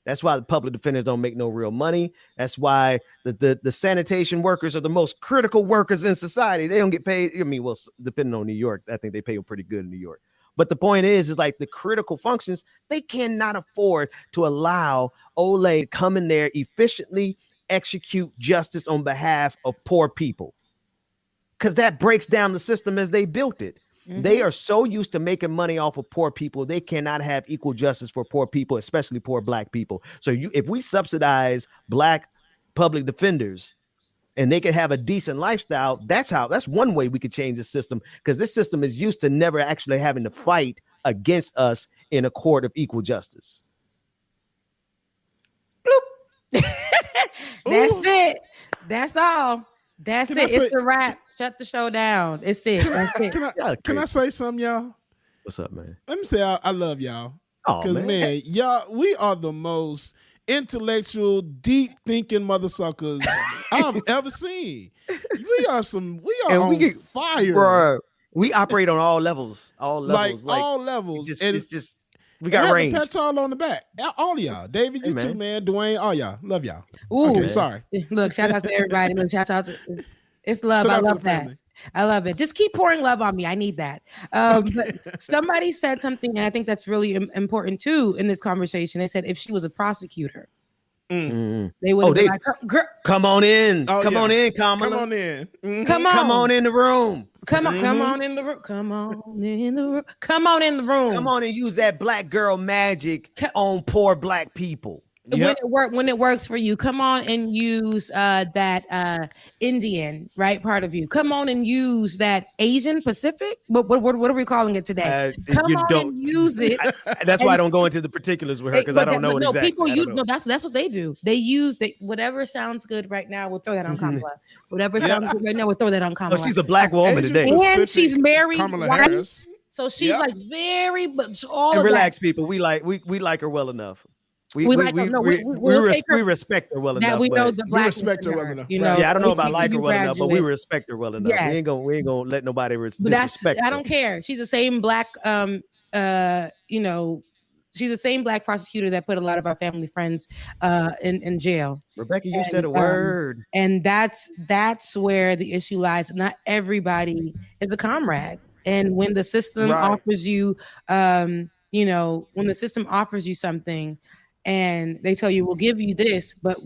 That's why the public defenders don't make no real money. That's why the sanitation workers are the most critical workers in society. They don't get paid. I mean, well, depending on New York, I think they pay them pretty good in New York. But the point is like the critical functions, they cannot afford to allow Ole to come in there, efficiently execute justice on behalf of poor people, because that breaks down the system as they built it. Mm-hmm. They are so used to making money off of poor people, they cannot have equal justice for poor people, especially poor black people. So if we subsidize black public defenders and they can have a decent lifestyle, that's one way we could change the system, because this system is used to never actually having to fight against us in a court of equal justice. That's it. That's all. That's it. It's a wrap. Shut the show down. It's it. Can I say something, y'all? What's up, man? Let me say I love y'all. Because man, y'all, we are the most intellectual, deep thinking mother suckers I've ever seen. We are on fire. Bro, we operate on all levels. All levels. Like all levels. It's just we got range. Pat y'all on the back. All of y'all. David, you too, man. Dwayne, all y'all. Love y'all. Ooh, okay, sorry. Look, shout out to everybody. Look, shout out to it's love. I love that. I love it. Just keep pouring love on me. I need that. But somebody said something, and I think that's really important too in this conversation. They said if she was a prosecutor, they would be like, come on in. Come on in, Kamala. Come on in. Mm-hmm. Come on in the room. Come on in the room. Come on in the room. Come on in the room. Come on and use that black girl magic on poor black people. Yep. When it works for you, come on and use that Indian part of you. Come on and use that Asian Pacific. What are we calling it today? Come on and use it. That's why I don't go into the particulars with her, because I don't know exactly. That's what they do. They use whatever sounds good right now. We'll throw that on Kamala. Whatever sounds good right now, we'll throw that on Kamala. Oh, she's a black woman today, and she's married. Kamala Harris. So she's like very much all. And of relax, that. people. We like her well enough. We respect her well enough. We know the we respect her well enough. You know, I don't know about like her well enough, but we respect her well enough. Yes. We ain't gonna let nobody disrespect her. I don't care. She's the same black she's the same black prosecutor that put a lot of our family friends in jail. Rebecca, you said a word. And that's where the issue lies. Not everybody is a comrade. And when the system offers you when the system offers you something and they tell you, we'll give you this, but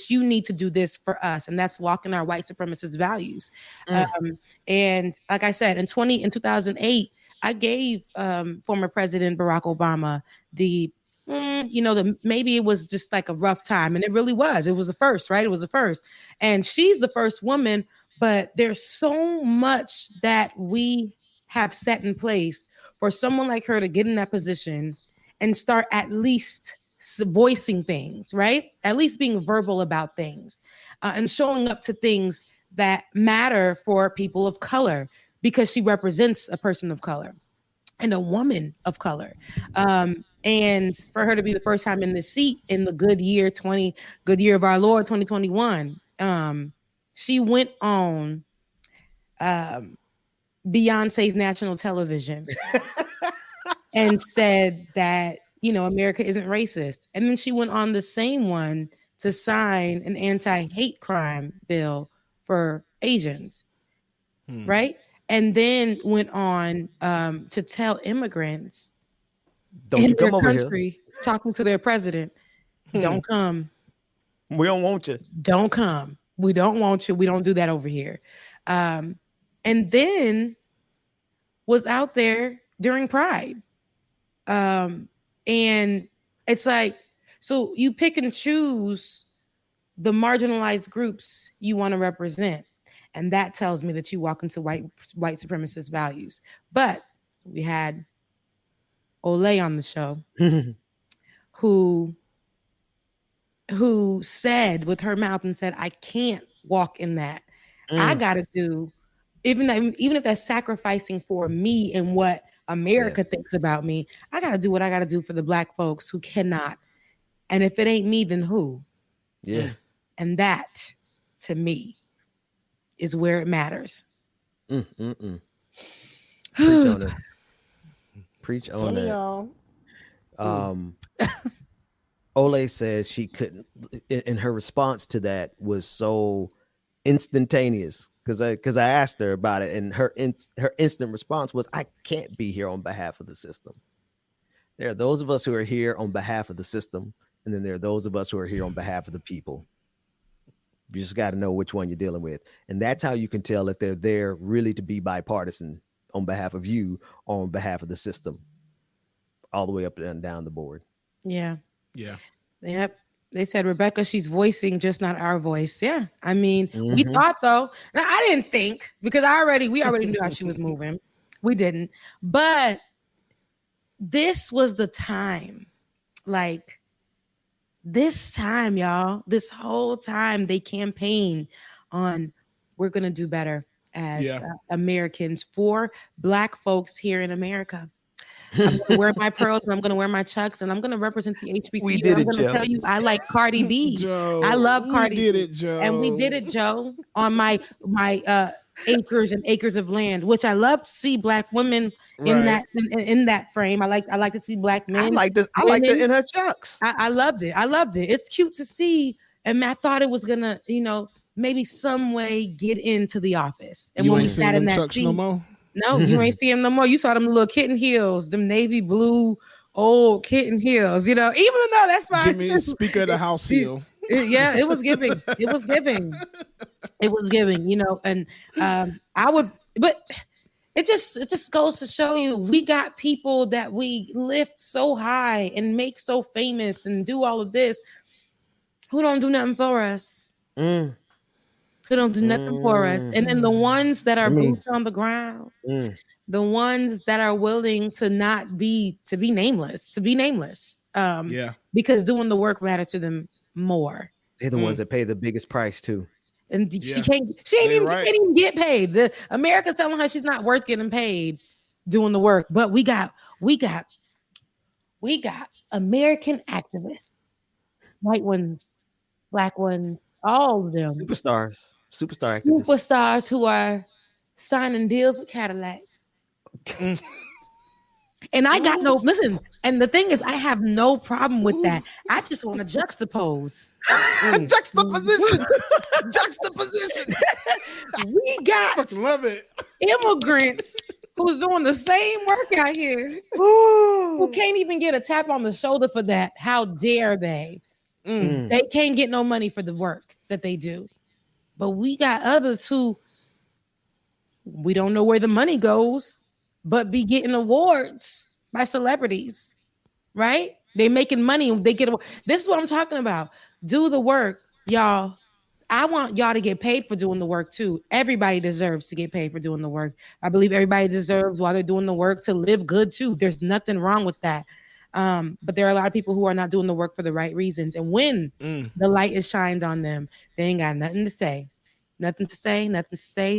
you need to do this for us. And that's walking our white supremacist values. And like I said, in 2008, I gave former President Barack Obama maybe it was just like a rough time. And it really was. It was the first, right? It was the first. And she's the first woman, but there's so much that we have set in place for someone like her to get in that position and start at least voicing things, right? At least being verbal about things and showing up to things that matter for people of color, because she represents a person of color and a woman of color. And for her to be the first time in the seat in the good year of our Lord 2021, she went on Beyonce's national television and said that, America isn't racist. And then she went on the same one to sign an anti-hate crime bill for Asians, right? And then went on to tell immigrants in their country, talking to their president, don't come. We don't want you. Don't come. We don't want you. We don't do that over here. And then was out there during Pride. And it's like, So you pick and choose the marginalized groups you want to represent. And that tells me that you walk into white supremacist values. But we had Olay on the show who said with her mouth and said, I can't walk in that. I got to do, even if that's sacrificing for me and what America thinks about me, I got to do what I got to do for the Black folks who cannot. And if it ain't me, then who? Yeah. And that, to me, is where it matters. Preach on it. Preach on it. Ole says she couldn't, and her response to that was so instantaneous because I asked her about it, and her instant response was, I can't be here on behalf of the system. There are those of us who are here on behalf of the system, and then there are those of us who are here on behalf of the people. You just got to know which one you're dealing with. And that's how you can tell if they're there really to be bipartisan on behalf of you or on behalf of the system, all the way up and down the board. Yeah. Yep. They said, Rebecca, she's voicing just not our voice. Yeah. I mean, we thought though. Now, I didn't think because we already knew how she was moving. We didn't. But this was the time. Like this time, y'all, this whole time they campaign on we're going to do better as Americans for Black folks here in America. I'm going to wear my pearls and I'm going to wear my chucks and I'm going to represent the HBCU. I'm going to tell you I like Cardi B. Joe, I love Cardi B. B. It, Joe. And we did it, Joe, on my acres and acres of land, which I love to see Black women in that frame. I like to see Black men. I like this in her chucks. I loved it. It's cute to see. And I thought it was gonna, maybe some way get into the office. And you when ain't we sat seen in them that chucks seat, no more? no, you ain't see them no more. You saw them little kitten heels, them navy blue old kitten heels. Even though that's my Give me Speaker of the House heel. Yeah, it was giving. It was giving. And I would, but it just goes to show you we got people that we lift so high and make so famous and do all of this who don't do nothing for us. Who don't do nothing for us. And then the ones that are boots on the ground, the ones that are willing to be nameless, because doing the work matters to them more. They're the ones that pay the biggest price too. And she can't even get paid. The America's telling her she's not worth getting paid doing the work. But we got American activists, white ones, Black ones, all of them. Superstars who are signing deals with Cadillac. And I got listen. And the thing is, I have no problem with that. I just want to juxtapose. Juxtaposition. We got love it. Immigrants who's doing the same work out here who can't even get a tap on the shoulder for that. How dare they? They can't get no money for the work that they do. But we got others who we don't know where the money goes, but be getting awards by celebrities, right? They making money and they get. This is what I'm talking about. Do the work, y'all. I want y'all to get paid for doing the work too. Everybody deserves to get paid for doing the work. I believe everybody deserves while they're doing the work to live good too. There's nothing wrong with that. But there are a lot of people who are not doing the work for the right reasons. And when the light is shined on them, they ain't got nothing to say. Nothing to say.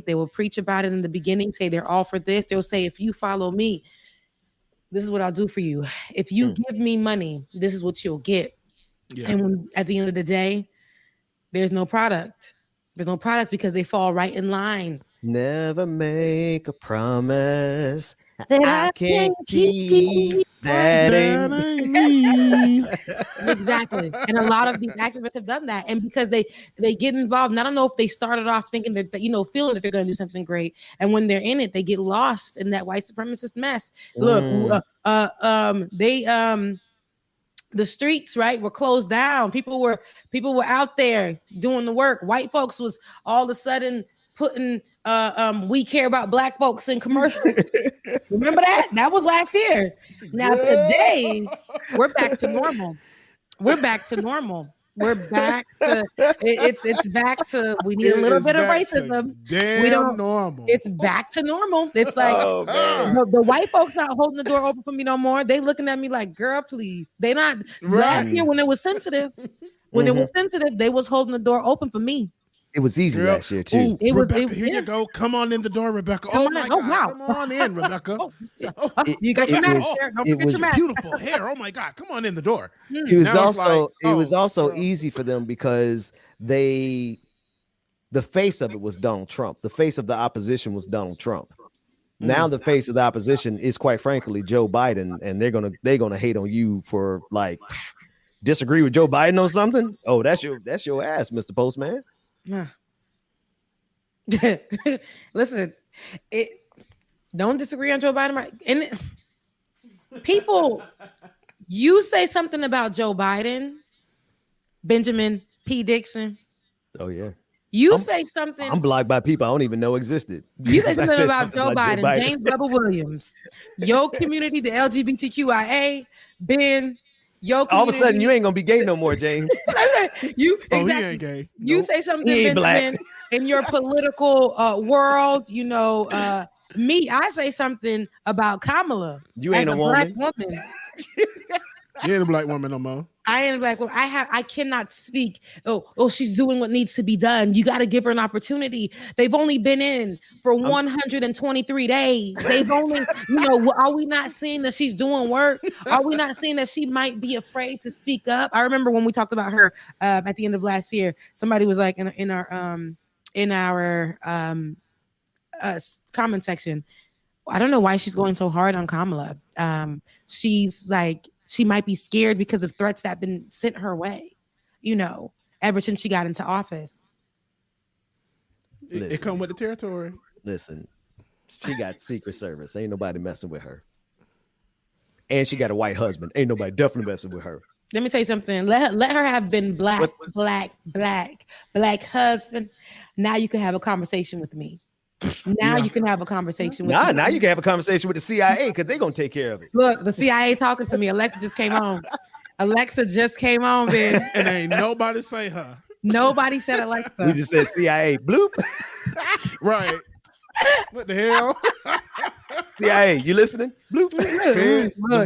They will preach about it in the beginning, say they're all for this. They'll say, if you follow me, this is what I'll do for you. If you give me money, this is what you'll get. Yeah. And at the end of the day, there's no product. There's no product because they fall right in line. Never make a promise that I can't keep. That ain't me. Exactly. And a lot of these activists have done that. And because they get involved, and I don't know if they started off thinking that, feeling that they're going to do something great. And when they're in it, they get lost in that white supremacist mess. Look, the streets, right, were closed down. People were out there doing the work. White folks was all of a sudden putting we care about Black folks in commercials. Remember that? That was last year. Now today we're back to normal. We're back to normal. We're back to it's back to we need a little bit of racism. We don't normal. It's back to normal. It's like the white folks not holding the door open for me no more. They looking at me like, girl, please. They not last year when it was sensitive. When it was sensitive, they was holding the door open for me. It was easy last year too. Rebecca, here you go. Come on in the door, Rebecca. Oh my God. Wow. Come on in, Rebecca. You got your mask. Don't forget your mask. Beautiful hair. Oh my God. Come on in the door. It was also easy for them because the face of it was Donald Trump. The face of the opposition was Donald Trump. Now the face of the opposition is, quite frankly, Joe Biden, and they're gonna hate on you for like disagree with Joe Biden on something. Oh, that's your ass, Mr. Postman. Listen, don't disagree on Joe Biden, right? And people, you say something about Joe Biden, Benjamin P. Dixon. Oh yeah. You say something. I'm blocked by people I don't even know existed. You say something about Joe Biden, James Bubba Williams, your community, the LGBTQIA, Ben. All of a sudden, you ain't gonna be gay no more, James. He ain't gay. You say something, Benjamin, in your political world. You know, me. I say something about Kamala. You ain't a woman. Black woman. You ain't a black woman no more. I ain't a black woman. I cannot speak. Oh, she's doing what needs to be done. You got to give her an opportunity. They've only been in for 123 days. They've only, are we not seeing that she's doing work? Are we not seeing that she might be afraid to speak up? I remember when we talked about her at the end of last year, somebody was like in our comment section, I don't know why she's going so hard on Kamala. She's like, she might be scared because of threats that have been sent her way, ever since she got into office. It come with the territory. Listen, she got Secret Service. Ain't nobody messing with her. And she got a white husband. Ain't nobody definitely messing with her. Let me tell you something. Let her have been black husband. Now you can have a conversation with me. Now you can have a conversation with me. Now you can have a conversation with the CIA because they're gonna take care of it. Look, the CIA talking to me. Alexa just came on. Ben. And ain't nobody say her. Nobody said Alexa. We just said CIA. Bloop. Right. What the hell? CIA, you listening? Bloop.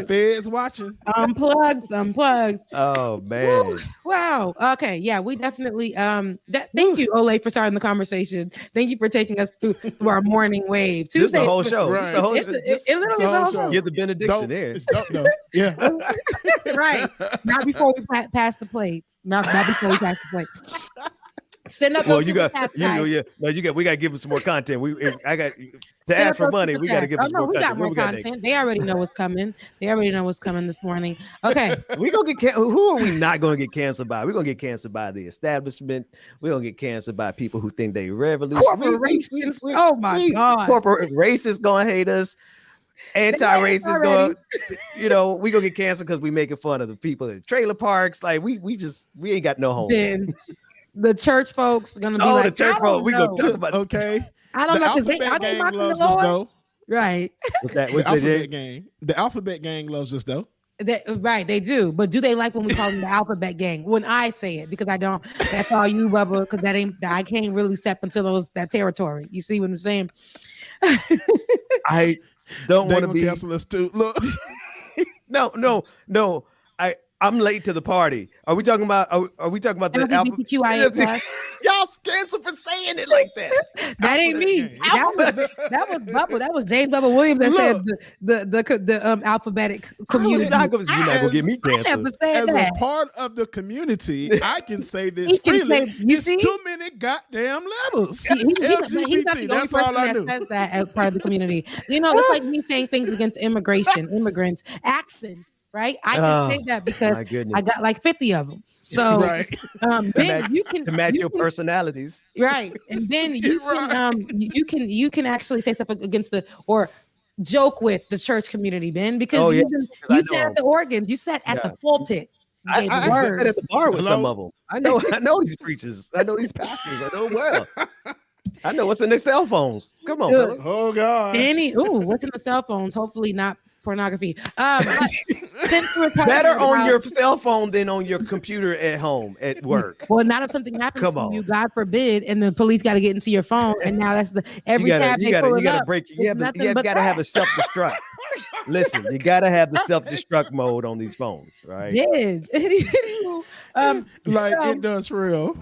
Feds watching. Unplugs. Oh man. Woo. Wow. Okay. Yeah, we definitely thank you, Ole, for starting the conversation. Thank you for taking us through our morning wave. Tuesday. This is the whole show. Right. It literally is the whole show. Give the benediction there. It's dope though. Yeah. Right. Not before we pass the plates. Not before we pass the plates. Send up those super chats, guys. We got to give them some more content. I got to ask for money. We got to give them some more content. We got more content. They already know what's coming. This morning. Okay. We gonna get who are we not gonna get canceled by? We're gonna get canceled by the establishment. We're gonna get canceled by people who think they revolutionary. Corporations. Oh my God. Corporate racists gonna hate us. Anti-racist going, we gonna get canceled because we making fun of the people in the trailer parks. Like we ain't got no home. The church folks gonna be like, the church folks. We gonna talk about okay. I don't know because they loves us though. Right. What's that? The alphabet gang. The alphabet gang loves us though. Right, they do. But do they like when we call them the alphabet gang? When I say it, because I don't. That's all you, Bubba. Because I can't really step into that territory. You see what I'm saying? I don't want to be cancel us too. Look. No. I'm late to the party. Are we talking about? Are we talking about the LGBTQIA+? Y'all cancel for saying it like that. That ain't me. That was Bubba. That was James Bubba Williams that said the alphabetic community. You're not gonna get me canceled. As a part of the community, I can say this freely. It's too many goddamn letters. LGBT. That's all I knew. Says that as part of the community. It's like me saying things against immigration, immigrants, accents. Right, I can say that because I got like 50 of them. So, right. Then you can to match your personalities, right? And then you can actually say stuff against or joke with the church community, Ben, because you sat at the organ, you sat at the pulpit. I sat at the bar with some of them. I know these preachers. I know these pastors. I know well. I know what's in their cell phones. Come on, fellas. Oh God. What's in the cell phones? Hopefully not pornography. Since we're talking Better on about- your cell phone than on your computer at home at work. Well, not if something happens Come to on. you, God forbid, and the police got to get into your phone, and now that's every tab they pull it up. You gotta have a self-destruct. Listen, you gotta have the self-destruct mode on these phones, right? Yeah. Like it does for real.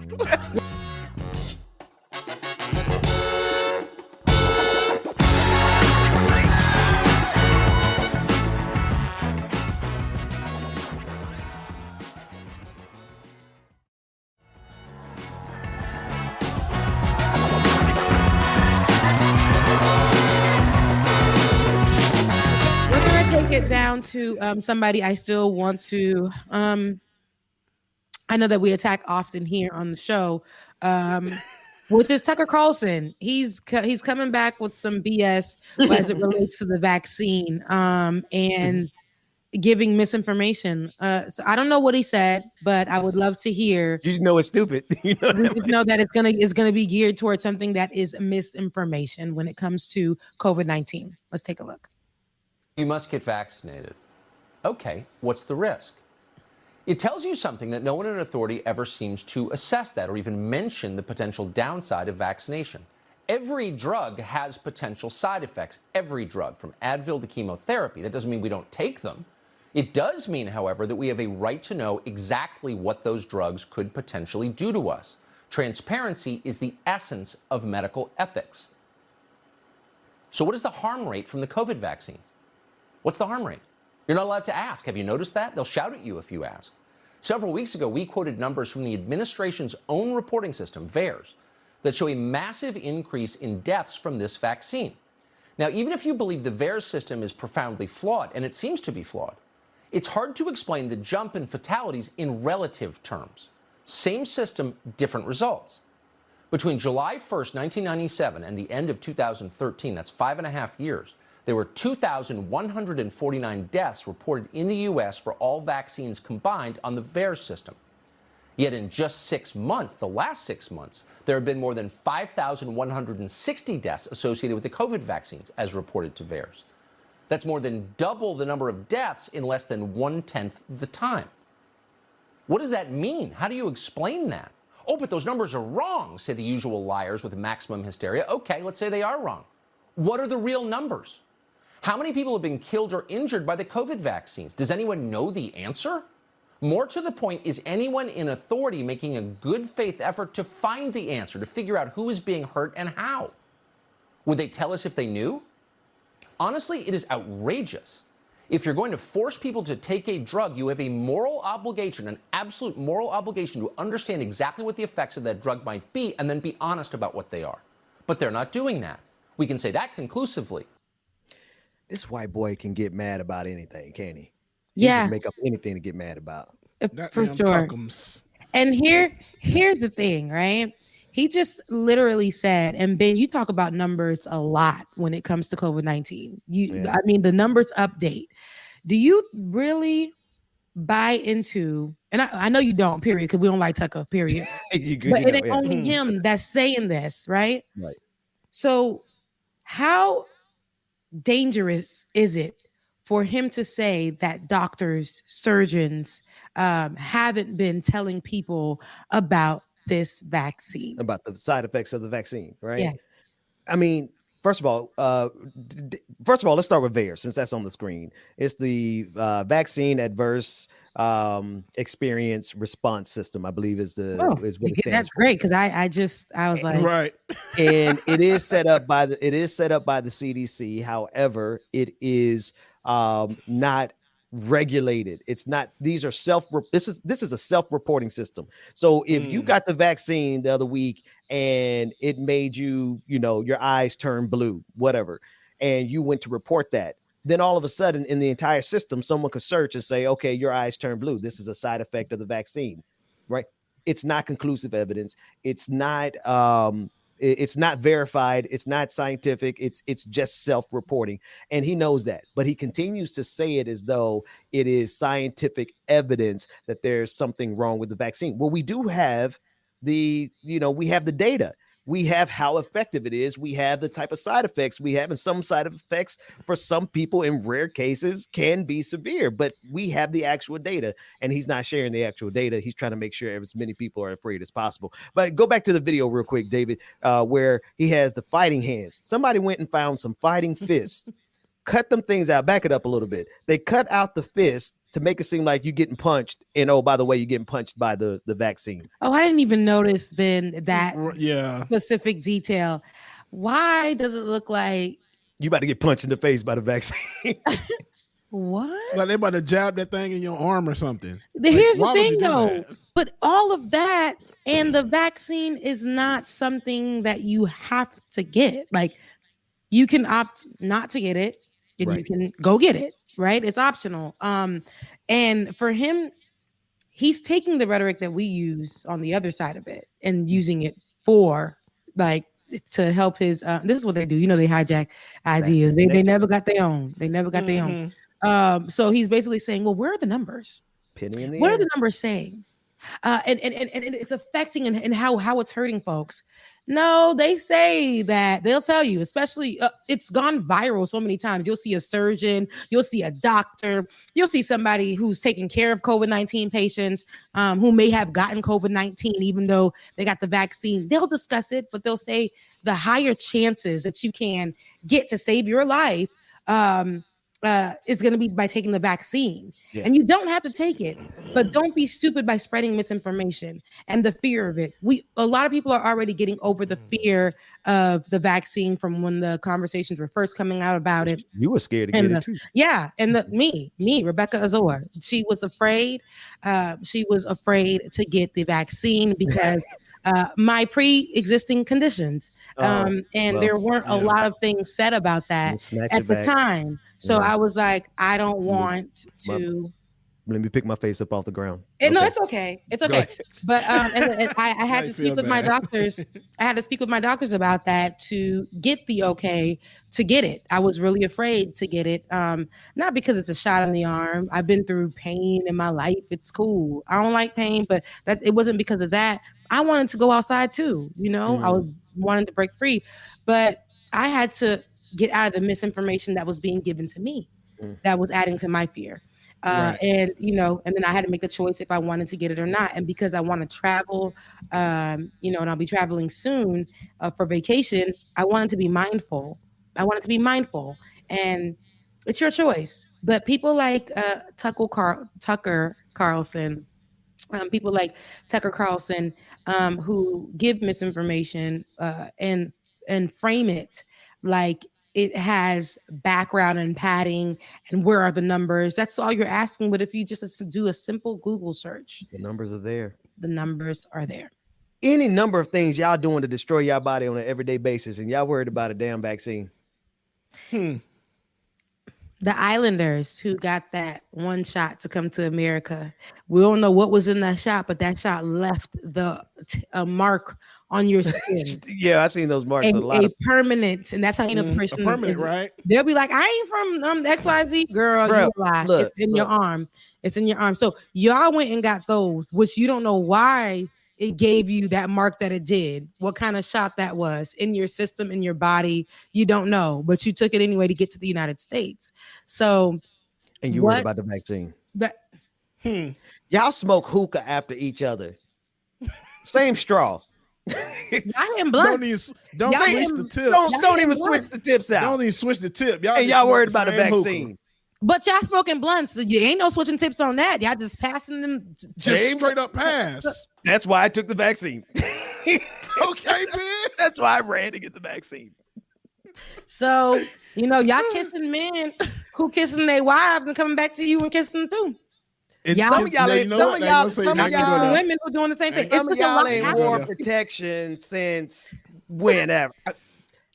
Get down to somebody I still want to I know that we attack often here on the show, which is Tucker Carlson. He's coming back with some BS as it relates to the vaccine and giving misinformation. So I don't know what he said, but I would love to hear. You know it's stupid. We just know that it's gonna be geared towards something that is misinformation when it comes to COVID-19. Let's take a look. You must get vaccinated. Okay, what's the risk? It tells you something that no one in authority ever seems to assess that or even mention the potential downside of vaccination. Every drug has potential side effects. Every drug, from Advil to chemotherapy. That doesn't mean we don't take them. It does mean, however, that we have a right to know exactly what those drugs could potentially do to us. Transparency is the essence of medical ethics. So what is the harm rate from the COVID vaccines? What's the harm rate? You're not allowed to ask. Have you noticed that? They'll shout at you if you ask. Several weeks ago, we quoted numbers from the administration's own reporting system, VAERS, that show a massive increase in deaths from this vaccine. Now, even if you believe the VAERS system is profoundly flawed, and it seems to be flawed, it's hard to explain the jump in fatalities in relative terms. Same system, different results. Between July 1st, 1997 and the end of 2013, that's 5.5 years, there were 2,149 deaths reported in the U.S. for all vaccines combined on the VAERS system. Yet in just 6 months, the last 6 months, there have been more than 5,160 deaths associated with the COVID vaccines, as reported to VAERS. That's more than double the number of deaths in less than 1/10 the time. What does that mean? How do you explain that? Oh, but those numbers are wrong, say the usual liars with maximum hysteria. Okay, let's say they are wrong. What are the real numbers? How many people have been killed or injured by the COVID vaccines? Does anyone know the answer? More to the point, is anyone in authority making a good faith effort to find the answer, to figure out who is being hurt and how? Would they tell us if they knew? Honestly, it is outrageous. If you're going to force people to take a drug, you have a moral obligation, an absolute moral obligation to understand exactly what the effects of that drug might be and then be honest about what they are. But they're not doing that. We can say that conclusively. This white boy can get mad about anything, can't he? Yeah. He can make up anything to get mad about. For sure. Tuckums. And here's the thing, right? He just literally said, and Ben, you talk about numbers a lot when it comes to COVID-19. I mean, the numbers update. Do you really buy into, and I know you don't, period, because we don't like Tucker, period. But it ain't only him that's saying this, right? Right. So how dangerous is it for him to say that doctors, surgeons haven't been telling people about this vaccine, about the side effects of the vaccine, right? Yeah. I mean, first of all, let's start with VAERS, since that's on the screen. It's the vaccine adverse experience response system, I believe is what it stands that's for. great, because I was like, right. And it is set up by the CDC. However, it is not regulated. It's not. These are this is a self-reporting system. So if you got the vaccine the other week and it made your eyes turn blue, whatever, and you went to report that, then all of a sudden in the entire system, someone could search and say, okay, your eyes turn blue. This is a side effect of the vaccine, right? It's not conclusive evidence. It's not verified. It's not scientific. It's just self-reporting. And he knows that, but he continues to say it as though it is scientific evidence that there's something wrong with the vaccine. Well, we do have we have the data. We have how effective it is. We have the type of side effects we have, and some side effects for some people in rare cases can be severe, but we have the actual data, and he's not sharing the actual data. He's trying to make sure as many people are afraid as possible. But go back to the video real quick, David, where he has the fighting hands. Somebody went and found some fighting fists, cut them things out. Back it up a little bit. They cut out the fist to make it seem like you're getting punched. And oh, by the way, you're getting punched by the vaccine. Oh, I didn't even notice, Ben, that specific detail. Why does it look like you about to get punched in the face by the vaccine? What? Like they about to jab that thing in your arm or something. Here's the thing, though. But all of that and the vaccine is not something that you have to get. Like, you can opt not to get it, and you can go get it. Right? It's optional. And for him, he's taking the rhetoric that we use on the other side of it and using it for like to help his. This is what they do. You know, they hijack ideas. They never got their own. They never got their own. So he's basically saying, well, where are the numbers? Penny in the what air. are the numbers saying? And it's affecting and how it's hurting folks. No, they say that they'll tell you, especially it's gone viral so many times. You'll see a surgeon, you'll see a doctor, you'll see somebody who's taking care of COVID-19 patients who may have gotten COVID-19, even though they got the vaccine. They'll discuss it, but they'll say the higher chances that you can get to save your life is going to be by taking the vaccine. And you don't have to take it, but don't be stupid by spreading misinformation and the fear of it. A lot of people are already getting over the fear of the vaccine from when the conversations were first coming out about it. You were scared to get it too. Yeah. And me, Rebecca Azor, she was afraid. She was afraid to get the vaccine because my pre-existing conditions. And there weren't a lot of things said about that at the time. So I was like, I don't want to. Let me pick my face up off the ground. No, it's okay. It's okay. But and I had to speak with my doctors. I had to speak with my doctors about that to get the okay to get it. I was really afraid to get it. Not because it's a shot in the arm. I've been through pain in my life. It's cool. I don't like pain, but that it wasn't because of that. I wanted to go outside too. You know, I was wanting to break free, but I had to get out of the misinformation that was being given to me. That was adding to my fear. And, you know, and then I had to make a choice if I wanted to get it or not. And because I want to travel, you know, and I'll be traveling soon for vacation, I wanted to be mindful. And it's your choice. But people like Tucker Carlson, who give misinformation and frame it like it has background and padding and where are the numbers? That's all you're asking. But if you just do a simple Google search, the numbers are there. The numbers are there. Any number of things y'all doing to destroy y'all body on an everyday basis, and y'all worried about a damn vaccine. The Islanders who got that one shot to come to America. We don't know what was in that shot, but that shot left a mark on your skin. Yeah, I've seen those marks a lot. Permanent, and that's how you know person. A permanent, right? They'll be like, I ain't from XYZ, girl. You lie. It's in your arm. It's in your arm. So y'all went and got those, which you don't know why it gave you that mark that it did. What kind of shot that was in your system, in your body, you don't know, but you took it anyway to get to the United States. So, and you worried about the vaccine. Y'all smoke hookah after each other. Same straw. Don't even switch the tip. Don't even switch the tips out. Don't even switch the tip. Y'all worried about the vaccine. Hookah. But y'all smoking blunts. So you ain't no switching tips on that. Y'all just passing them. Just straight up pass. That's why I took the vaccine. Okay, man. That's why I ran to get the vaccine. So, you know, y'all kissing men who kissing their wives and coming back to you and kissing them too. Some of y'all women who doing the same thing. Some of y'all ain't wore protection since whenever.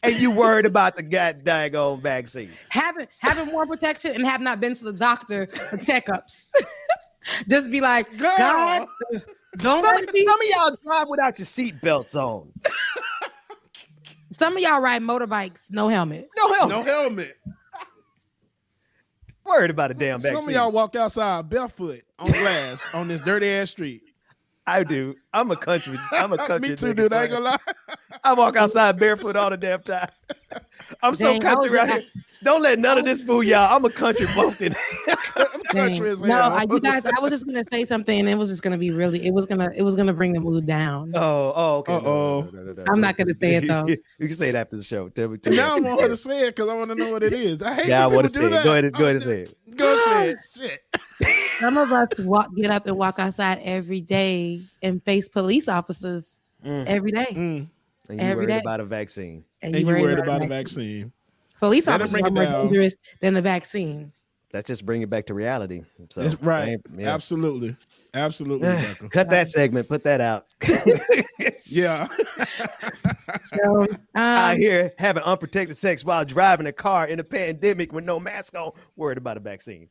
And you worried about the daggone vaccine. Haven't worn protection and have not been to the doctor for checkups. Just be like, girl, God, some of y'all drive without your seatbelts on. Some of y'all ride motorbikes, no helmet. No helmet. Worried about a damn vaccine. Some of y'all walk outside barefoot on glass on this dirty ass street. I do. I'm a country. Me too, dude. I ain't gonna lie. I walk outside barefoot all the damn time. I'm so country right here. Don't let none of this fool y'all. I'm a country bumpkin. Country as No, hell. you guys. I was just gonna say something, and it was just gonna be really. It was gonna bring the mood down. Oh, okay. Uh-oh. No. I'm not gonna say it though. You can say it after the show. Tell me. Now I want her to say it because I want to know what it is. I hate Yeah, I when want to people say do it. that. Go ahead and say it. Go say it. Shit. Some of us get up and walk outside every day and face police officers every day. And you every worried day. about a vaccine. And you worried about a vaccine. Police Let 'em officers bring are it more down. dangerous than the vaccine. That just bring it back to reality. So That's right. yeah. Absolutely. Rebecca. Cut that segment. Put that out. Yeah. So I hear having unprotected sex while driving a car in a pandemic with no mask on, worried about a vaccine.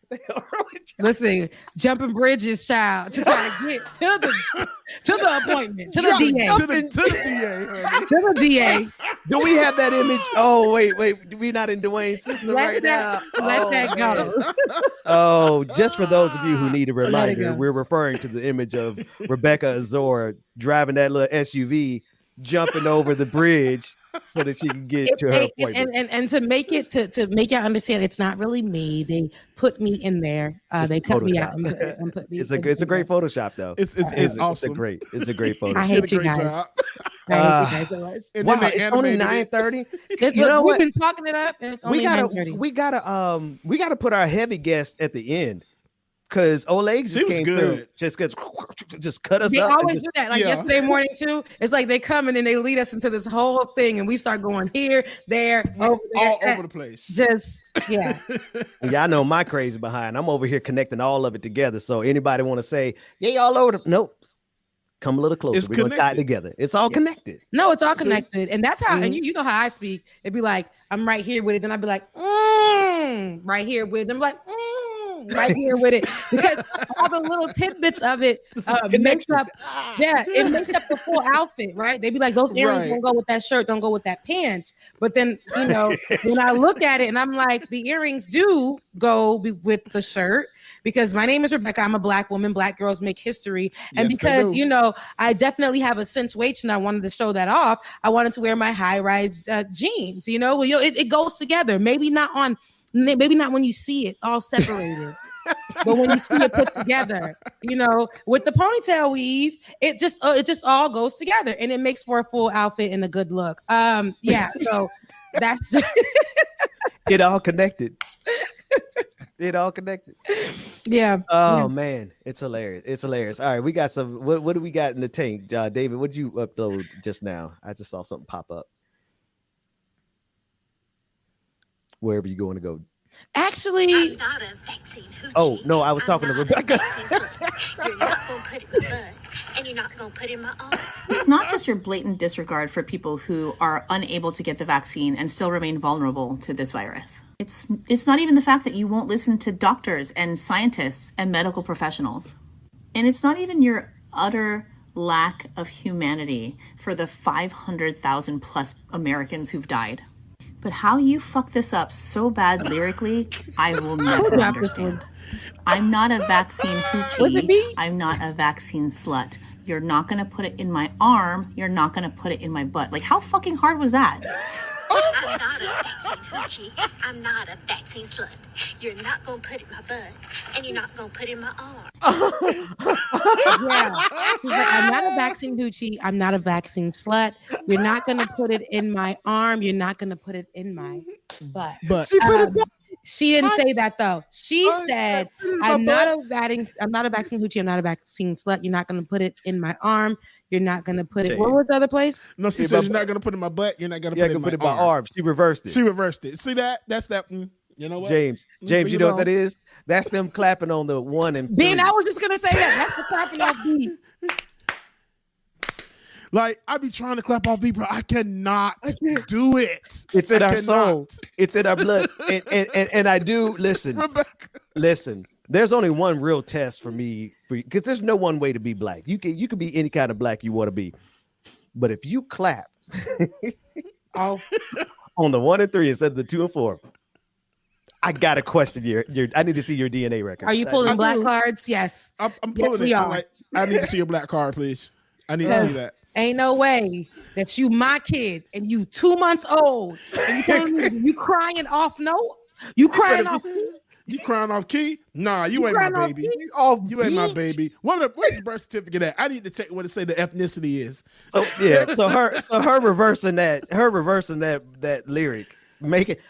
listen, jumping bridges, child, to try to get to the appointment, to the DA, To the DA, honey. to the DA. Do we have that image? Oh, wait. We're not in Dwayne's system right now. Let that go. Oh, just for those of you who need a Let it reminder, go. we're referring to the image of Rebecca Azor driving that little SUV, jumping over the bridge so that she can get to her appointment. And to make it to make y'all understand, it's not really me. They put me in there. They cut me out and put me. It's a great Photoshop though. It's awesome. It's a great Photoshop. I hate you guys. Job. I hate you guys so much. And Wow, then they it's only animated it. 9:30. You know We've what? been talking it up, and it's only 9:30. We gotta put our heavy guest at the end. Because Oleg just She was came good. through, just cut us They up. always do that. Like yesterday morning too. It's like they come and then they lead us into this whole thing, and we start going here, there, over there, all over the place. Just yeah. Y'all know my crazy behind. I'm over here connecting all of it together. So anybody want to say, yeah, all over the nope. Come a little closer. It's We're gonna tie it connected. together. It's all connected. No, it's all connected, and that's how. And you know how I speak. It'd be like I'm right here with it, then I'd be like right here with it. I'm like right here with it because all the little tidbits of it makes up. Yeah, it makes up the full outfit, right? They'd be like, those earrings don't go with that shirt, don't go with that pants. But then when I look at it and I'm like, the earrings do go with the shirt because my name is Rebecca. I'm a Black woman. Black girls make history, and because I definitely have a situation. I wanted to show that off. I wanted to wear my high-rise jeans. It goes together. Maybe not when you see it all separated, but when you see it put together, with the ponytail weave, it just all goes together and it makes for a full outfit and a good look. So that's it all connected. It all connected. Yeah. Oh man, it's hilarious. It's hilarious. All right, we got some. What do we got in the tank, David? What did you upload just now? I just saw something pop up. Wherever you're going to go. Actually, I'm not a vaccine hoochie. Oh no, I was talking to Rebecca. You're not gonna put it in my butt, and you're not gonna put it in my arm. It's not just your blatant disregard for people who are unable to get the vaccine and still remain vulnerable to this virus. It's not even the fact that you won't listen to doctors and scientists and medical professionals. And it's not even your utter lack of humanity for the 500,000 plus Americans who've died. But how you fuck this up so bad lyrically, I will never understand. I'm not a vaccine hoochie. I'm not a vaccine slut. You're not going to put it in my arm. You're not going to put it in my butt. Like, how fucking hard was that? I'm not a vaccine hoochie. I'm not a vaccine slut. You're not gonna put it in my butt, and you're not gonna put it in my arm. Yeah. I'm not a vaccine hoochie. I'm not a vaccine slut. You're not gonna put it in my arm. You're not gonna put it in my butt. But she didn't say that though. She said, I'm not a vaccine hoochie. I'm not a vaccine slut. You're not gonna put it in my arm. You're not gonna put it. What was the other place? No, she said you're not gonna put it in my butt. You're not gonna put it in my arm. She reversed it. She reversed it. See that? That's that. You know what? James, you know what that is? That's them clapping on the 1 and 3. Ben, I was just gonna say that. That's the clapping off beat. Like, I be trying to clap off beat, bro. I can't do it. It's in our soul. It's in our blood. And I do listen. Rebecca. Listen. There's only one real test for me, because there's no one way to be black. You can be any kind of black you want to be, but if you clap on the 1 and 3 instead of the 2 and 4, I gotta question your. I need to see your DNA record. Are you pulling black cards? Yes. I'm pulling it. I need to see your black card, please. I need to see that. Ain't no way that you my kid and you 2 months old and you telling me you crying off note? You crying off key? You crying off key? Nah, you ain't my baby. You ain't my baby. Where's the birth certificate at? I need to check what it say the ethnicity is. So yeah, so her reversing that lyric.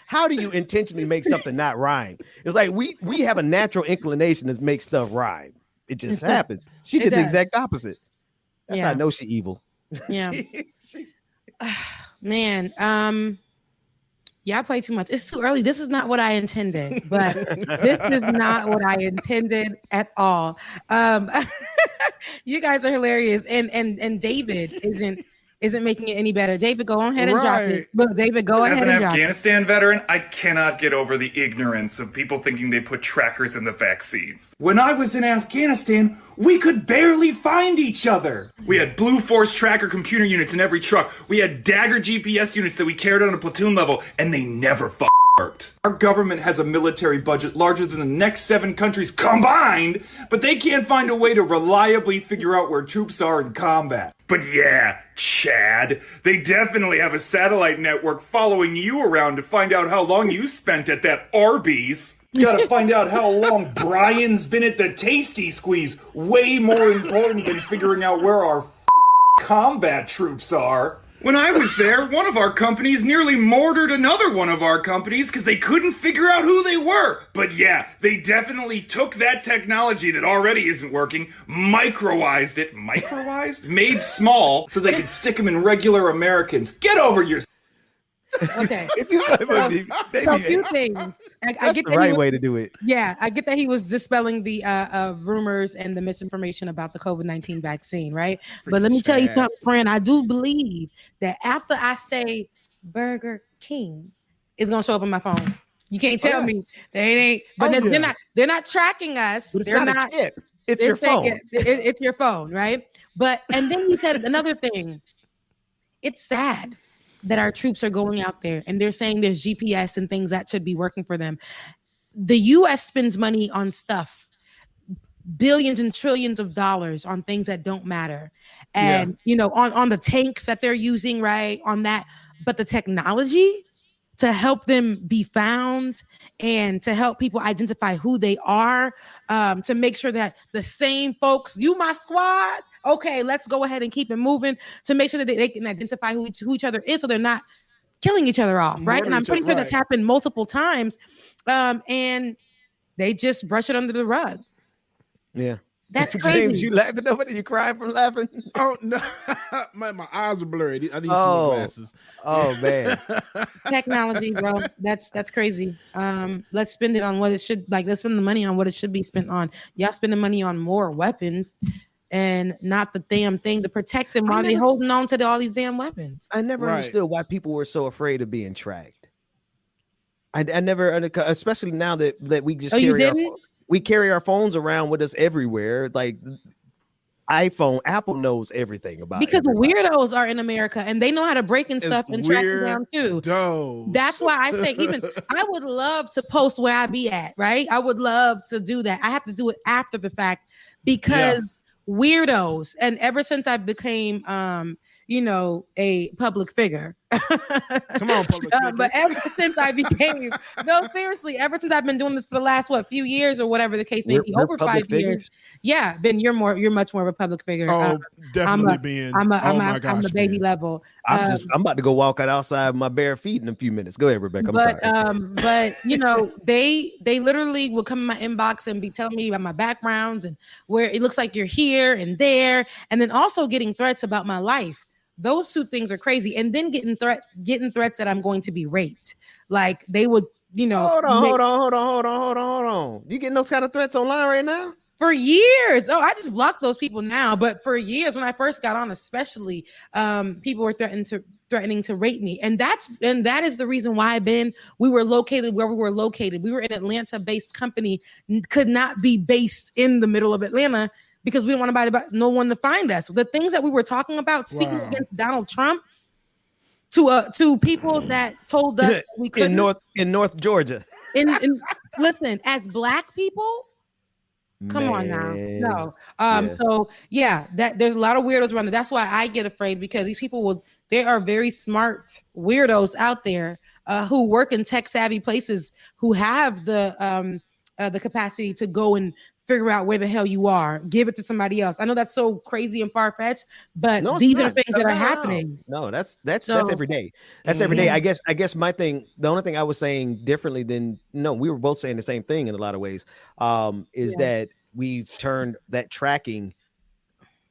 How do you intentionally make something not rhyme? It's like we have a natural inclination to make stuff rhyme. It just happens. She did the exact opposite. That's how I know she evil. Yeah. Man, yeah, I play too much. It's too early. This is not what I intended, but this is not what I intended at all. You guys are hilarious, and David isn't making it any better. David, go ahead and drop it. Look, David, go ahead and drop it. As an Afghanistan veteran, I cannot get over the ignorance of people thinking they put trackers in the vaccines. When I was in Afghanistan, we could barely find each other. We had Blue Force tracker computer units in every truck. We had Dagger GPS units that we carried on a platoon level, and they never worked. Our government has a military budget larger than the next 7 countries combined, but they can't find a way to reliably figure out where troops are in combat. But yeah, Chad, they definitely have a satellite network following you around to find out how long you spent at that Arby's. Gotta find out how long Brian's been at the Tasty Squeeze. Way more important than figuring out where our combat troops are. When I was there, one of our companies nearly mortared another one of our companies because they couldn't figure out who they were. But yeah, they definitely took that technology that already isn't working, microized it, made small so they could stick them in regular Americans. Get over yourself. Okay. So a few things. I get the right way to do it. Yeah, I get that he was dispelling the rumors and the misinformation about the COVID-19 vaccine, right? But let me tell you something, friend. I do believe that after I say Burger King, it's gonna show up on my phone. You can't tell me they ain't. But they're not tracking us. But it's they're not a chip. It's your phone. It's your phone, right? And then he said another thing. It's sad that our troops are going out there and they're saying there's GPS and things that should be working for them. The US spends money on stuff, billions and trillions of dollars on things that don't matter. And, on the tanks that they're using, right? On that. But the technology to help them be found and to help people identify who they are, to make sure that the same folks, you my squad, okay, let's go ahead and keep it moving to make sure that they can identify who each other is so they're not killing each other off, right? And I'm pretty sure that's happened multiple times, and they just brush it under the rug. Yeah. That's crazy. James, you laughing over there? You crying from laughing? Oh, no. my eyes are blurry. I need some more glasses. Oh, man. Technology, bro. That's crazy. Let's spend it on what it should, let's spend the money on what it should be spent on. Y'all spending money on more weapons and not the damn thing to protect them while they're holding on to all these damn weapons. I never understood why people were so afraid of being tracked. I never, especially now that we just carry our phones around with us everywhere. Like Apple knows everything about it. Because weirdos are in America and they know how to break in stuff and track you down too. That's why I say I would love to post where I be at, right? I would love to do that. I have to do it after the fact because weirdos. And ever since I became a public figure. Come on, public figure. But ever since I became, seriously, ever since I've been doing this for the last few years or whatever the case may be, over 5 years. Yeah, Ben, you're much more of a public figure. Oh, definitely I'm the baby level. I'm about to go walk out outside with my bare feet in a few minutes. Go ahead, Rebecca. I'm sorry. But they literally will come in my inbox and be telling me about my backgrounds and where it looks like you're here and there, and then also getting threats about my life. Those two things are crazy. And then getting threats that I'm going to be raped. Like they would, Hold on. You getting those kind of threats online right now? For years. Oh, I just blocked those people now. But for years, when I first got on, especially, people were threatening to rape me. And that is the reason why we were located where we were located. We were an Atlanta-based company, could not be based in the middle of Atlanta, because we don't want no one to find us. The things that we were talking about, speaking against Donald Trump, to people that told us that we couldn't in North Georgia. Listen, as Black people, Come on now. No. Yeah. So yeah, that there's a lot of weirdos around it. That's why I get afraid, because these people there are very smart weirdos out there who work in tech savvy places, who have the capacity to go and figure out where the hell you are, give it to somebody else. I know that's so crazy and far-fetched, but these are things that are happening. No, that's every day. That's every day. I guess my thing, the only thing I was saying differently than, no, we were both saying the same thing in a lot of ways, is that we've turned that tracking,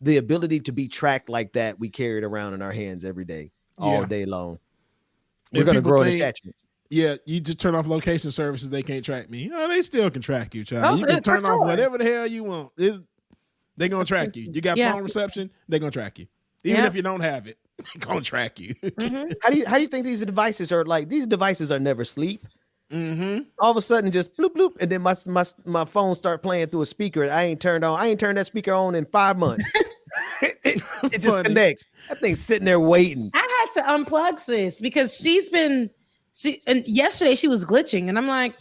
the ability to be tracked like that, we carry it around in our hands every day, all day long. We're going to grow an attachment. Yeah, you just turn off location services, they can't track me. Oh, they still can track you, child. You can turn off whatever the hell you want. They're going to track you. You got phone reception, they're going to track you. Even if you don't have it, they're going to track you. How do you think these devices are like? These devices are never sleep. All of a sudden, just bloop bloop, and then my phone start playing through a speaker. I ain't turned that speaker on in 5 months. it just connects. That thing's sitting there waiting. I had to unplug sis because and yesterday she was glitching, and I'm like,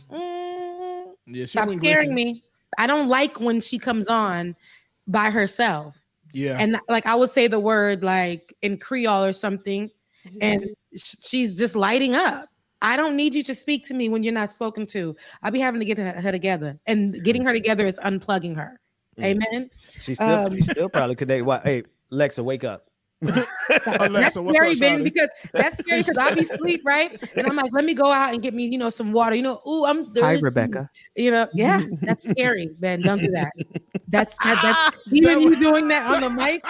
stop scaring me. I don't like when she comes on by herself. Yeah. And like I would say the word like in Creole or something, and she's just lighting up. I don't need you to speak to me when you're not spoken to. I'll be having to get her together, and getting her together is unplugging her. Amen. She's still probably connected. Hey, Alexa, wake up. That's scary, baby, because I'll be asleep, right? And I'm like, let me go out and get me, some water. I'm thirsty. Hi, Rebecca. Yeah, that's scary, man. Don't do that. That's even you doing that on the mic.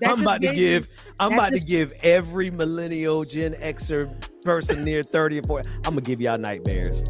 I'm about to give every millennial Gen Xer person near 30 or 40. I'm gonna give y'all nightmares.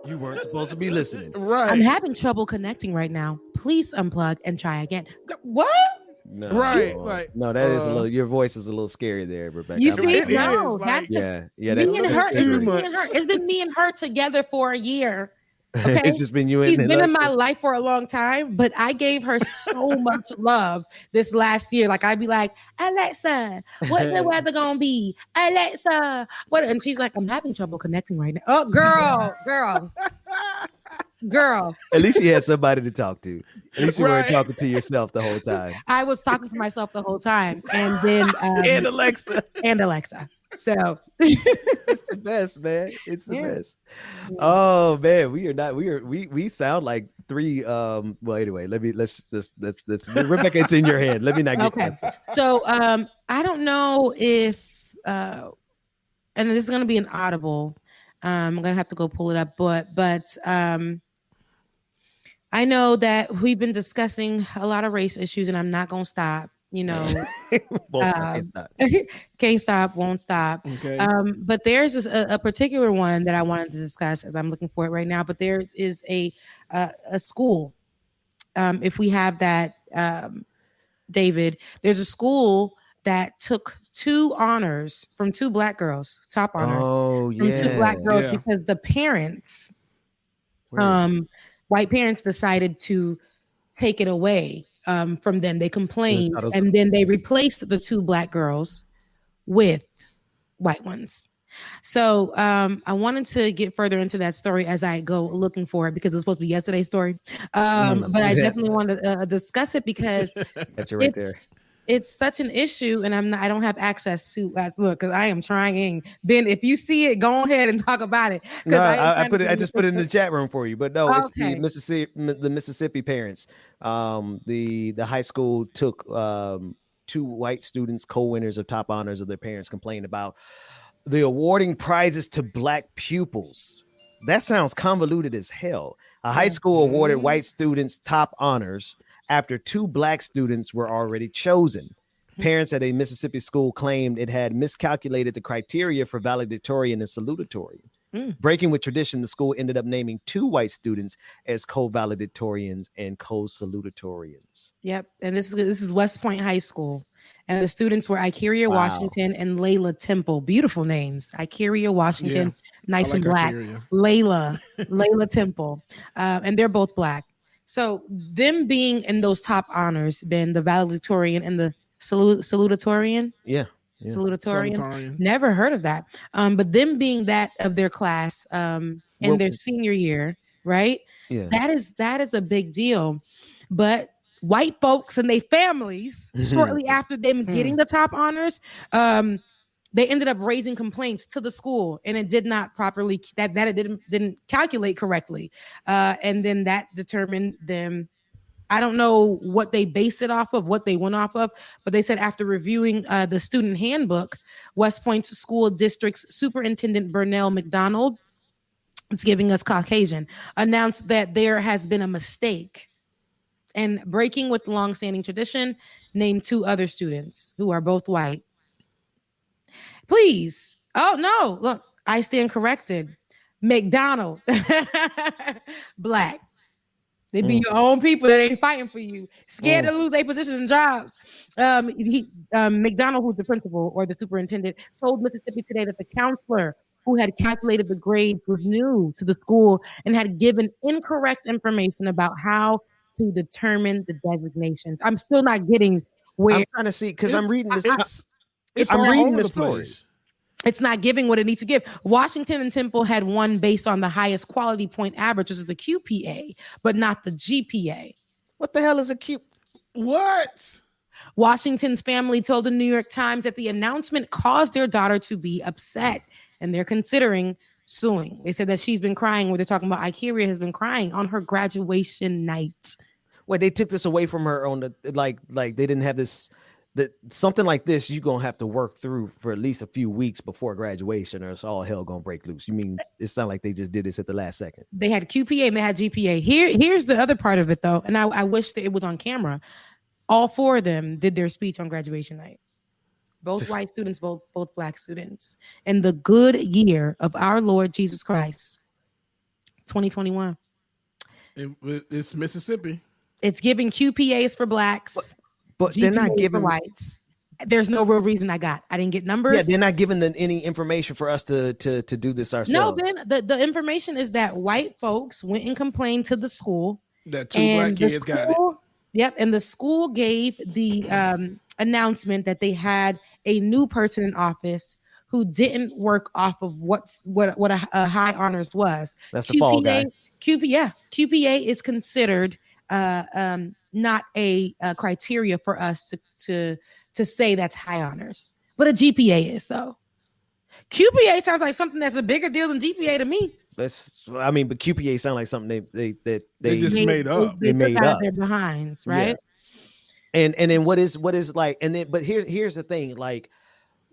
You weren't supposed to be listening. Right. I'm having trouble connecting right now. Please unplug and try again. What? No, right. No, that is a little. Your voice is a little scary there, Rebecca. You see, that's me and her. It's been me and her together for a year. Okay, it's just been you. She's been in my life for a long time, but I gave her so much love this last year. Like I'd be like, Alexa, what's the weather gonna be? Alexa, what? And she's like, I'm having trouble connecting right now. Oh, girl. At least you had somebody to talk to. At least you weren't talking to yourself the whole time. I was talking to myself the whole time, and then and Alexa. So it's the best, man. It's the best. Oh man, we sound like three. Well, anyway, let's Rebecca, it's in your head. Let me not get okay. So I don't know if and this is gonna be an audible. I'm gonna have to go pull it up, but I know that we've been discussing a lot of race issues, and I'm not gonna stop. Can't stop, won't stop. Okay. But there's a particular one that I wanted to discuss as I'm looking for it right now. But there is a school. If we have that, David, there's a school that took 2 honors from 2 Black girls, top honors from 2 Black girls because the parents, white parents, decided to take it away. From them. They complained, and then they replaced the 2 Black girls with white ones. So I wanted to get further into that story as I go looking for it, because it was supposed to be yesterday's story. But I definitely wanted to discuss it because that's right there. It's such an issue, and I don't have access to look, because I am trying. Ben, if you see it, go ahead and talk about it. No, I just put it in the chat room for you. But no, it's the Mississippi parents. The high school took 2 white students, co-winners of top honors of their parents, complained about the awarding prizes to Black pupils. That sounds convoluted as hell. A high school awarded white students top honors after 2 Black students were already chosen. Parents at a Mississippi school claimed it had miscalculated the criteria for valedictorian and salutatorian. Breaking with tradition, the school ended up naming 2 white students as co-valedictorians and co-salutatorians. Yep, and this is West Point High School. And the students were Ikeria Washington and Layla Temple. Beautiful names. Ikeria Washington, nice and black. Layla Temple. And they're both black. So them being in those top honors, been the valedictorian and the salutatorian. Salutatorian. Never heard of that. But them being that of their class in their senior year, right? Yeah. That is a big deal. But white folks and their families, shortly after them getting the top honors, they ended up raising complaints to the school, and it did not properly that it didn't calculate correctly, and then that determined them. I don't know what they based it off of, what they went off of, but they said after reviewing the student handbook, West Point's school district's superintendent Burnell McDonald, it's giving us Caucasian, announced that there has been a mistake and breaking with longstanding tradition, named 2 other students who are both white. Please. Oh, no. Look, I stand corrected. McDonald. Black. They be your own people that ain't fighting for you. Scared to lose their positions and jobs. McDonald, who's the principal or the superintendent, told Mississippi Today that the counselor who had calculated the grades was new to the school and had given incorrect information about how to determine the designations. I'm still not getting where. I'm trying to see because I'm reading this. I'm reading the story. It's not giving what it needs to give. Washington and Temple had one based on the highest quality point average, which is the QPA, but not the GPA. What the hell is a Q? What? Washington's family told the New York Times that the announcement caused their daughter to be upset, and they're considering suing. They said that she's been crying, where they're talking about Ikeria has been crying on her graduation night. Wait, they took this away from her on the like they didn't have this. That something like this you're gonna have to work through for at least a few weeks before graduation, or it's all hell gonna break loose. You mean it sounds like they just did this at the last second? They had QPA and they had GPA. Here's the other part of it though, and I wish that it was on camera. All 4 of them did their speech on graduation night. Both white students, both black students, in the good year of our Lord Jesus Christ, 2021. It's Mississippi. It's giving QPAs for blacks. But they're not giving whites. There's no real reason I didn't get numbers. Yeah, they're not giving them any information for us to do this ourselves. No, Ben, the information is that white folks went and complained to the school that 2 black kids got it. Yep, and the school gave the announcement that they had a new person in office who didn't work off of what a high honors was. That's the fall guy. QPA is considered not a criteria for us to say that's high honors, but a GPA is though. QPA sounds like something that's a bigger deal than GPA to me. But QPA sound like something they just made up. They took out of their behinds, right? Yeah. And then what is like, and then but here's the thing, like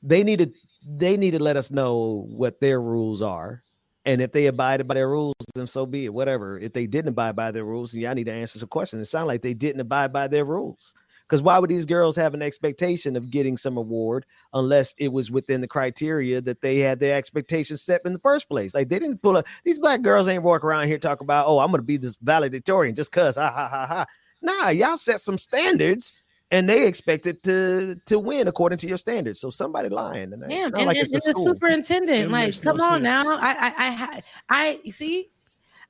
they need to let us know what their rules are. And if they abided by their rules, then so be it, whatever. If they didn't abide by their rules, I need to answer some questions. It sounds like they didn't abide by their rules. Because why would these girls have an expectation of getting some award unless it was within the criteria that they had their expectations set in the first place? Like they didn't pull up. These black girls ain't walking around here talking about, oh, I'm going to be this valedictorian just because, ha, ha, ha, ha. Nah, y'all set some standards and they expected to win according to your standards. So somebody lying. And yeah, and the superintendent, like, come on now. I see.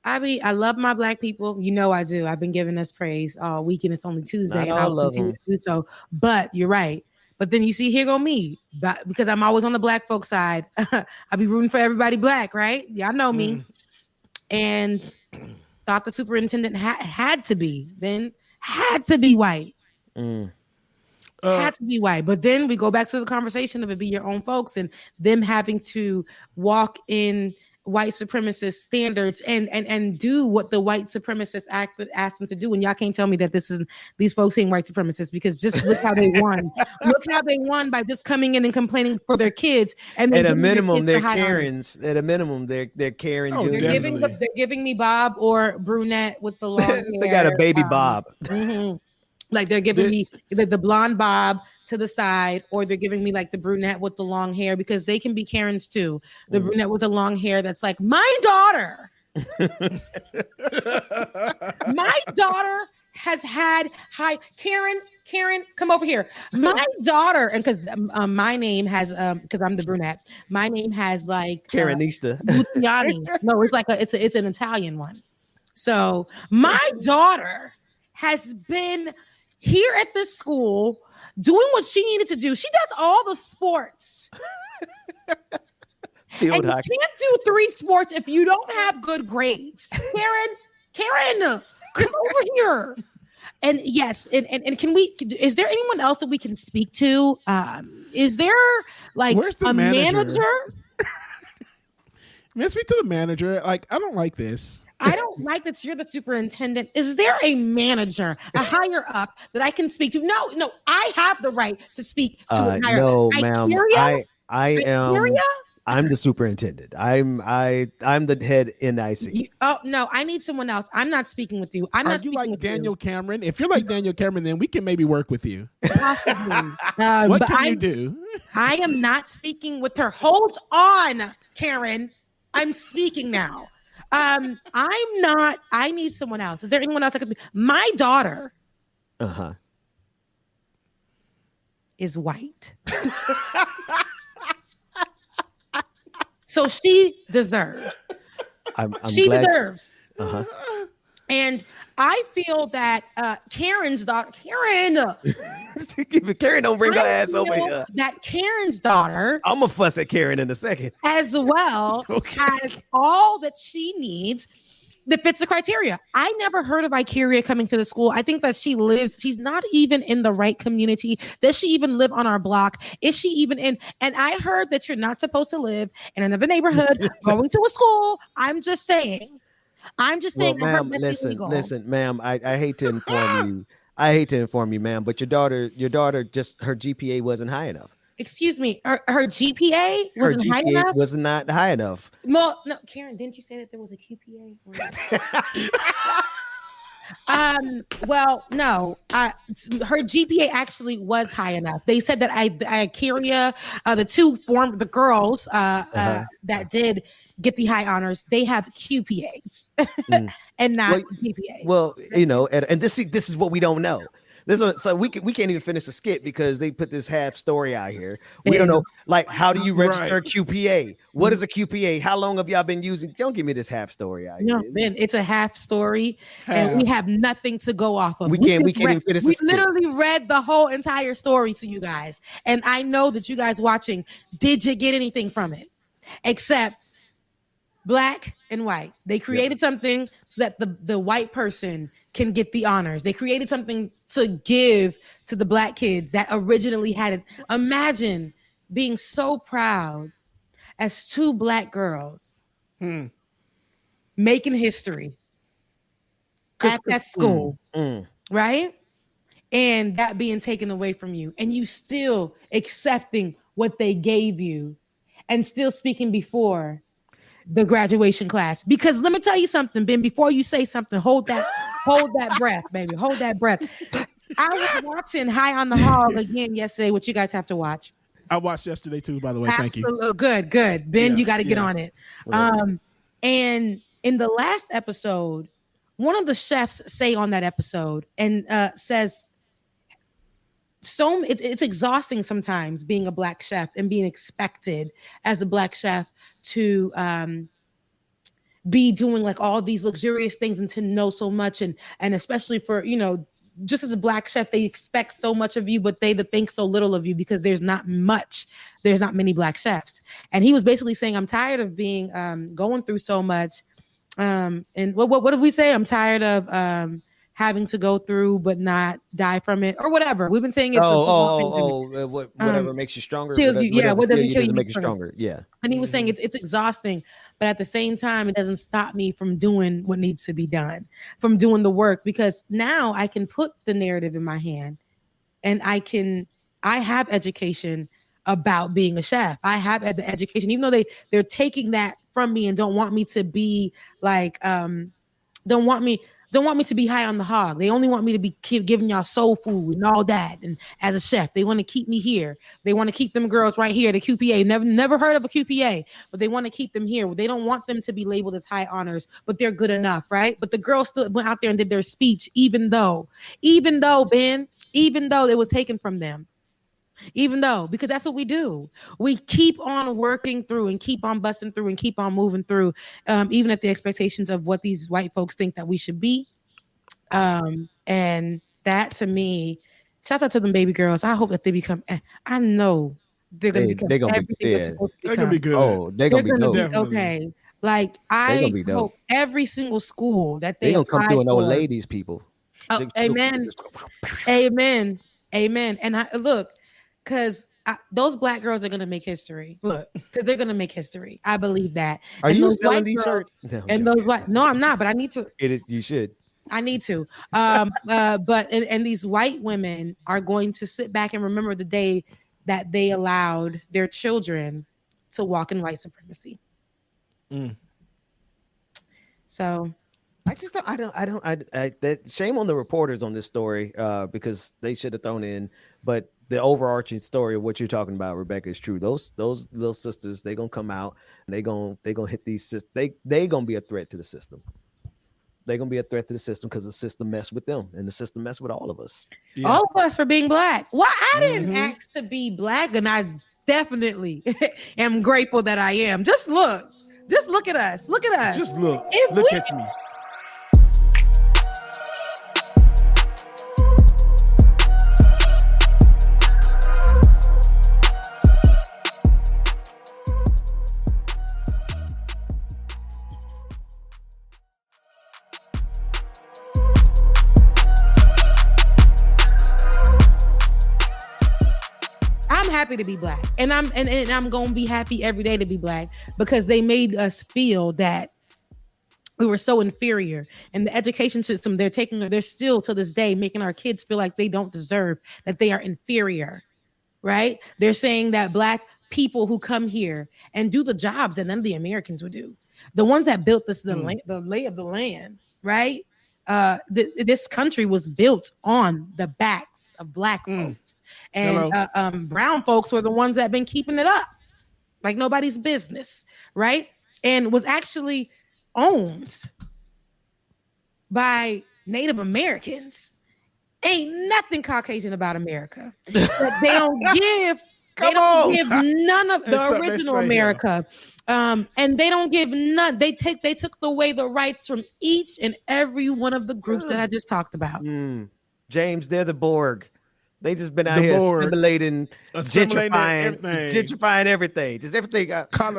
I love my black people. You know I do. I've been giving us praise all week, and it's only Tuesday, and I'll continue to do so. But you're right. But then you see, here go me, because I'm always on the black folk side. I be rooting for everybody black, right? Y'all know me. And thought the superintendent had to be white. Had to be white. But then we go back to the conversation of it be your own folks and them having to walk in white supremacist standards and do what the white supremacist act asked them to do. And y'all can't tell me that these folks ain't white supremacists, because just look how they won. Look how they won by just coming in and complaining for their kids. And at a minimum, they're Karens. At a minimum, they're Karen. Oh, they're giving me Bob or brunette with the long hair. They got a baby Bob. Like they're giving me the blonde Bob to the side, or they're giving me like the brunette with the long hair, because they can be Karens too. The brunette with the long hair that's like, my daughter has had high. Karen, come over here. My daughter, and because my name has because I'm the brunette, my name has like Karenista. Luciani. No, it's like it's an Italian one. So my daughter has been here at this school doing what she needed to do. She does all the sports. Field and hockey. You can't do 3 sports if you don't have good grades. Karen, come over here. And yes, and can we? Is there anyone else that we can speak to? Is there like Where's the a manager? manager? Speak to the manager. Like, I don't like this. I don't like that you're the superintendent. Is there a manager, a higher up that I can speak to? No, I have the right to speak to a higher up. No, ma'am. I am. Criteria? I'm the superintendent. I'm the head NIC. Oh no, I need someone else. I'm not speaking with you. I'm Are not you speaking like with Daniel Cameron? If you're like Daniel Cameron, then we can maybe work with you. Possibly. What but can you do? I am not speaking with her. Hold on, Karen. I'm speaking now. I'm not. I need someone else. Is there anyone else that could be? My daughter. Is white. So she deserves. She glad. deserves. And I feel that Karen's daughter, Karen don't bring her ass over here. That Karen's daughter, I'm gonna fuss at Karen in a second. As well, has all that she needs that fits the criteria. I never heard of Ikaria coming to the school. I think that she's not even in the right community. Does she even live on our block? Is she even in? And I heard that you're not supposed to live in another neighborhood going to a school. I'm just saying. Well, ma'am, listen, ma'am, I hate to inform you. Ma'am, but your daughter just her GPA wasn't high enough. Excuse me, her GPA wasn't high enough? Her GPA was not high enough. Well, no, Karen, didn't you say that there was a QPA? Well, no, her GPA actually was high enough. They said that Ikaria, the girls that did get the high honors, they have QPAs and not GPAs. Well, and this is what we don't know. So we can't even finish the skit because they put this half story out here. We don't know, like, how do you register a QPA? What is a QPA? How long have y'all been using? Don't give me this half story out here. No, man, it's a half story, and we have nothing to go off of. We can't even finish the skit. We literally read the whole entire story to you guys, and I know that you guys watching, did you get anything from it? Except black and white. They created something so that the white person can get the honors. They created something to give to the black kids that originally had it. Imagine being so proud as 2 black girls making history at that school, right? And that being taken away from you, and you still accepting what they gave you and still speaking before the graduation class. Because let me tell you something, Ben, before you say something, hold that breath, baby. Hold that breath. I was watching High on the Hog again yesterday, which you guys have to watch. I watched yesterday too, by the way. Thank you. Good. Ben, you got to get on it. Right. And in the last episode, one of the chefs say on that episode and says, it's exhausting sometimes being a black chef and being expected as a black chef to be doing like all these luxurious things and to know so much, and especially for, just as a black chef, they expect so much of you, but they think so little of you because there's not many black chefs. And he was basically saying, I'm tired of being going through so much, and what did we say? I'm tired of having to go through but not die from it, or whatever. We've been saying it's whatever makes you stronger. Kills you, what doesn't kill you make you stronger. Yeah. And he was saying it's exhausting, but at the same time, it doesn't stop me from doing what needs to be done, from doing the work, because now I can put the narrative in my hand, and I have education about being a chef. I have the education, even though they're taking that from me and don't want me to be like, don't want don't want me to be high on the hog. They only want me to be giving y'all soul food and all that. And as a chef, they want to keep me here. They want to keep them girls right here, the QPA. Never heard of a QPA, but they want to keep them here. They don't want them to be labeled as high honors, but they're good enough, right? But the girls still went out there and did their speech, even though it was taken from them. Because that's what we do. We keep on working through and keep on busting through and keep on moving through, even at the expectations of what these white folks think that we should be. And that, to me, shout out to them baby girls. I hope that they become, I know they're going to become everything they're supposed to become. They're going to be good. Oh, they're going to be okay. Like, I hope every single school that they're going to come through an old ladies, people. Oh, amen. Amen. And I look, because those black girls are going to make history. Look, because they're going to make history. I believe that. Are you selling these shirts? No, I'm not, but I need to. It is. You should. I need to. But these white women are going to sit back and remember the day that they allowed their children to walk in white supremacy. So I just don't. That shame on the reporters on this story, because they should have thrown in. But the overarching story of what you're talking about, Rebecca, is true. Those little sisters, they gonna come out and they gonna hit these. They gonna be a threat to the system. They're gonna be a threat to the system because the system messed with them, and the system messed with all of us. Yeah. All of us for being black. Well, I didn't ask to be black, and I definitely am grateful that I am. Just look at us. Look at us. Just look. Look at me. Happy to be black, and I'm gonna be happy every day to be black, because they made us feel that we were so inferior. And the education system they're still to this day making our kids feel like they don't deserve, that they are inferior, right? They're saying that black people who come here and do the jobs that none of the Americans would do, the ones that built the lay of the land, right? This country was built on the backs of black folks, and brown folks were the ones that been keeping it up like nobody's business, right? And was actually owned by Native Americans. Ain't nothing Caucasian about America. But they don't give none of the original America. And they don't give none. They took away the rights from each and every one of the groups that I just talked about. James, they're the Borg. They just been out here assimilating gentrifying everything. Just everything.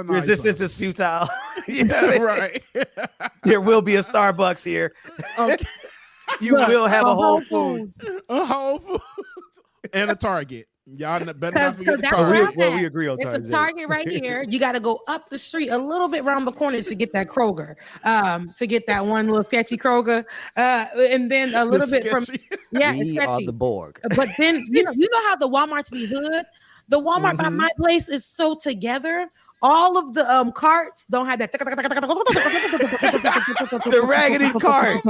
Resistance is futile. Right. There will be a Starbucks here. Okay. You will have a Whole Foods. A Whole Foods. And a Target. Y'all better not forget the Target. Well, we agree on Target. It's a Target right here. You got to go up the street a little bit around the corner to get that Kroger, to get that one little sketchy Kroger, and then a little bit from it's sketchy. Are the Borg. But then you know how the Walmarts be hood. The Walmart by my place is so together. All of the carts don't have that. The raggedy cart.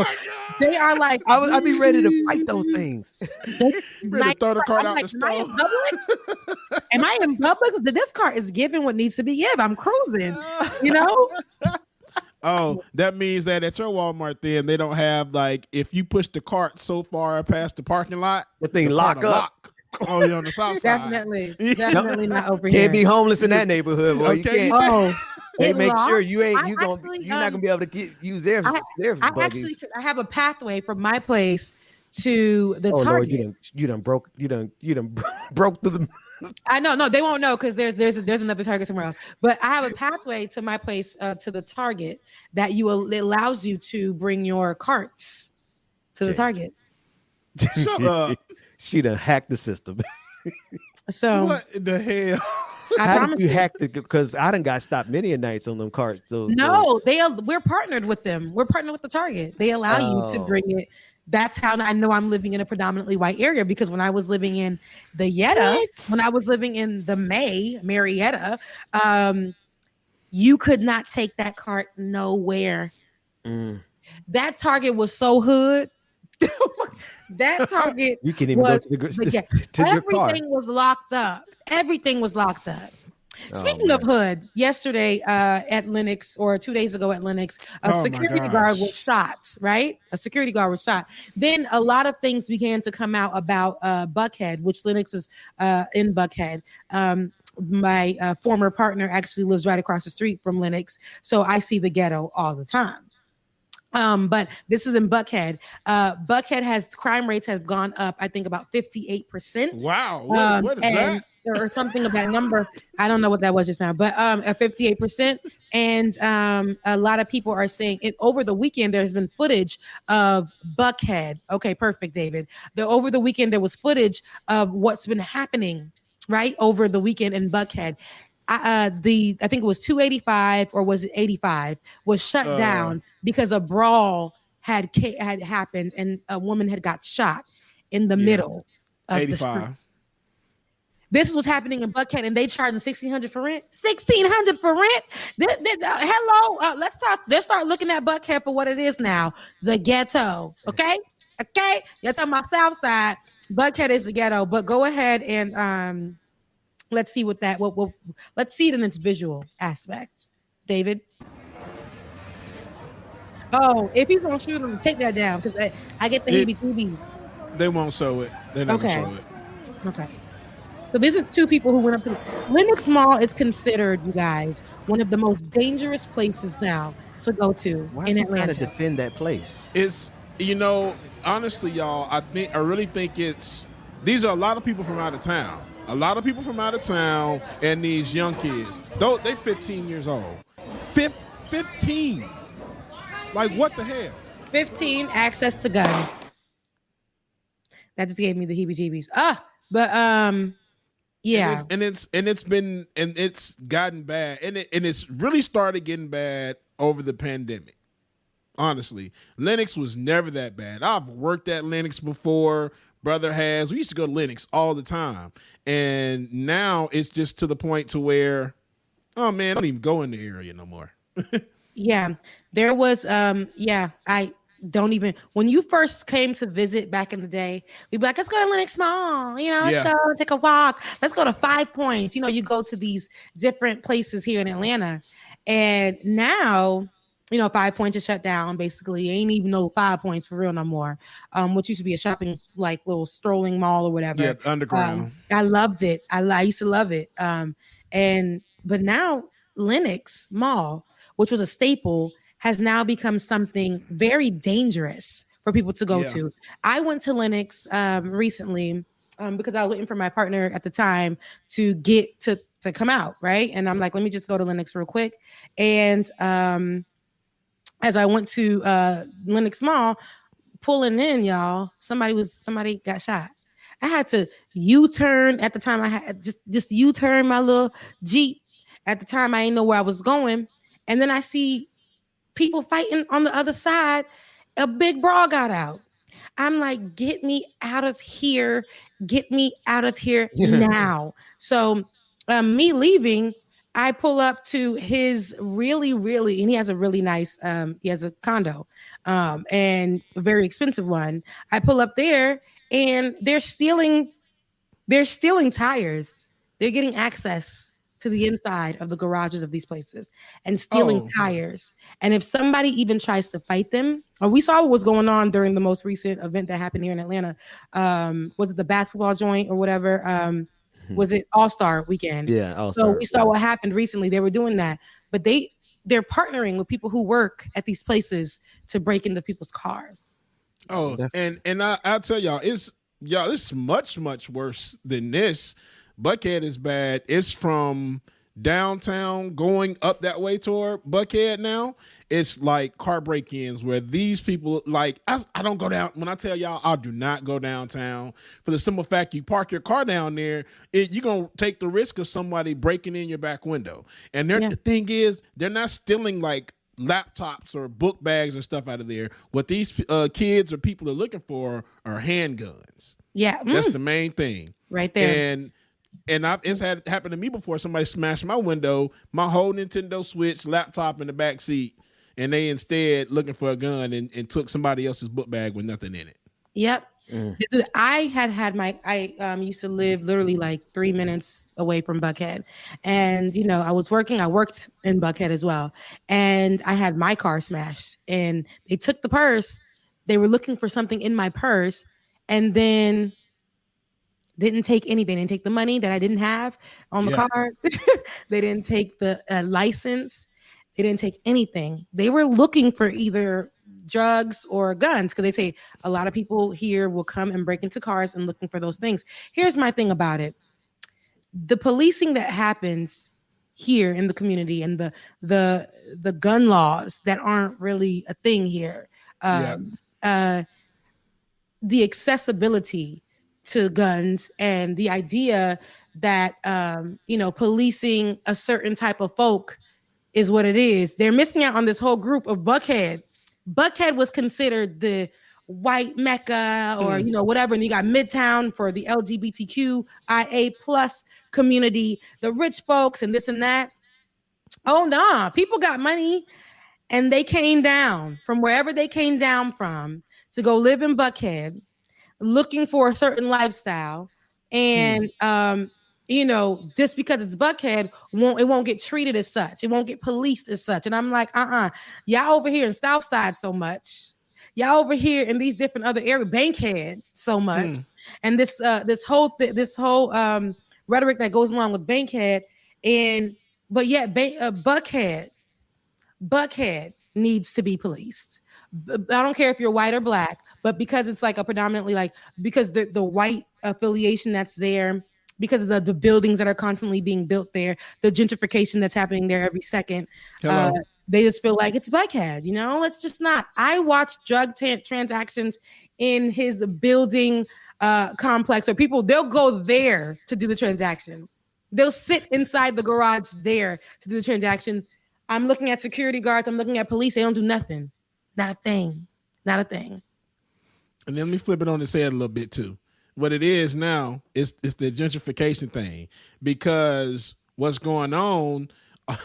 They are like, I'd be ready to fight those things. Ready to throw the cart out the store. Am I in public? This cart is giving what needs to be given. I'm cruising, you know? Oh, that means that at your Walmart then they don't have, like, if you push the cart so far past the parking lot, the thing lock up. Oh, you're on the south side. Definitely not over here. Can't be homeless in that neighborhood, boy. Okay. You can't. They make sure you're not gonna be able to use their buggies. I have a pathway from my place to the Target. Lord, you done broke through the. I know, no, they won't know because there's another Target somewhere else. But I have a pathway to my place to the Target that it allows you to bring your carts to the Target. Shut up. She done hacked the system. So what the hell? How did you hack it? Because I done got stopped many a nights on them carts. We're partnered with them. We're partnered with the Target. They allow you to bring it. That's how I know I'm living in a predominantly white area, because when I was living in the when I was living in the Marietta, you could not take that cart nowhere. That Target was so hood. That Target, you can't even go to your car. Everything was locked up. Everything was locked up. Speaking Oh, of hood, yesterday at Lenox, or 2 days ago at Lenox, a security guard was shot, right? A security guard was shot. Then a lot of things began to come out about Buckhead, which Lenox is in Buckhead. My former partner actually lives right across the street from Lenox, so I see the ghetto all the time. But this is in Buckhead. Buckhead crime rates has gone up, I think, about 58%. Wow. What is that? Or something of that number. I don't know what that was just now, but 58%. And a lot of people are saying it over the weekend. There's been footage of Buckhead. Okay, perfect, David. Over the weekend, there was footage of what's been happening right over the weekend in Buckhead. I think it was 285 or was it 85 was shut down because a brawl had happened and a woman had got shot in the middle of 85. The street. This is what's happening in Buckhead, and they charging $1,600 for rent. $1,600 for rent. Hello, let's talk. Let's start looking at Buckhead for what it is now, the ghetto. Okay. You're talking about South Side. Buckhead is the ghetto. But go ahead and let's see what that. Let's see it in its visual aspect, David. Oh, if he's gonna shoot him, take that down because I get the heebie-jeebies. They won't show it. They're not gonna show it. Okay. So this is two people who went up to Lenox Mall. Is considered, you guys, one of the most dangerous places now to go to in Atlanta. To defend that place? It's honestly, y'all. I really think these are a lot of people from out of town. A lot of people from out of town and these young kids. Though they're 15 years old. 15. Like what the hell? 15, access to guns. That just gave me the heebie-jeebies. Yeah. And it's gotten bad. And it's really started getting bad over the pandemic. Honestly. Lenox was never that bad. I've worked at Lenox before. Brother has. We used to go to Lenox all the time. And now it's just to the point to where, oh man, I don't even go in the area no more. Yeah. There was I don't even, when you first came to visit back in the day, we'd be like, let's go to Lenox Mall, let's go take a walk. Let's go to 5 Points. You go to these different places here in Atlanta. And now, 5 Points is shut down. Basically, ain't even no 5 Points for real no more. Which used to be a shopping, like little strolling mall or whatever. Yeah, underground. I loved it. I used to love it. But now Lenox Mall, which was a staple, has now become something very dangerous for people to go to. I went to Lenox recently because I was waiting for my partner at the time to get to come out, right? And I'm like, let me just go to Lenox real quick. And as I went to Lenox Mall, pulling in, y'all, somebody got shot. I had to U-turn at the time. I had just U-turn my little Jeep. At the time, I didn't know where I was going. And then I see people fighting on the other side. A big brawl got out. I'm like, get me out of here. Get me out of here now. So me leaving, I pull up to his really, and he has a really nice, he has a condo and a very expensive one. I pull up there and they're stealing tires. They're getting access to the inside of the garages of these places and stealing tires. And if somebody even tries to fight them, or we saw what was going on during the most recent event that happened here in Atlanta. Was it the basketball joint or whatever? Was it All-Star weekend? Yeah, All-Star. So we saw what happened recently. They were doing that, but they're partnering with people who work at these places to break into people's cars. Oh, and I'll tell y'all, it's much, much worse than this. Buckhead is bad. It's from downtown going up that way toward Buckhead now. It's like car break-ins where these people, like, I don't go down. When I tell y'all, I do not go downtown for the simple fact you park your car down there, you're going to take the risk of somebody breaking in your back window. And the thing is, they're not stealing like laptops or book bags and stuff out of there. What these kids or people are looking for are handguns. Yeah. That's the main thing. Right there. And it's had happened to me before. Somebody smashed my window, my whole Nintendo Switch, laptop in the back seat, and they instead looking for a gun and took somebody else's book bag with nothing in it. Yep. I used to live literally like 3 minutes away from Buckhead. And, I worked in Buckhead as well. And I had my car smashed and they took the purse. They were looking for something in my purse and then didn't take anything. They didn't take the money that I didn't have on the car. They didn't take the license. They didn't take anything. They were looking for either drugs or guns because they say a lot of people here will come and break into cars and looking for those things. Here's my thing about it. The policing that happens here in the community and the gun laws that aren't really a thing here. The accessibility to guns and the idea that policing a certain type of folk is what it is. They're missing out on this whole group of Buckhead. Buckhead was considered the white Mecca or, whatever. And you got Midtown for the LGBTQIA plus community, the rich folks and this and that. Oh, nah, people got money and they came down from wherever they came down from to go live in Buckhead looking for a certain lifestyle. And, just because it's Buckhead, it won't get treated as such. It won't get policed as such. And I'm like, y'all over here in Southside so much. Y'all over here in these different other areas, Bankhead so much. And this whole rhetoric that goes along with Bankhead. But yet Buckhead needs to be policed. I don't care if you're white or black, but because it's like a predominantly because the white affiliation that's there, because of the buildings that are constantly being built there, the gentrification that's happening there every second, they just feel like it's Buckhead, let's just not. I watched drug transactions in his building complex, or they'll go there to do the transaction. They'll sit inside the garage there to do the transaction. I'm looking at security guards. I'm looking at police. They don't do nothing. Not a thing. Not a thing. And then let me flip it on its head a little bit too. What it is now is the gentrification thing, because what's going on, I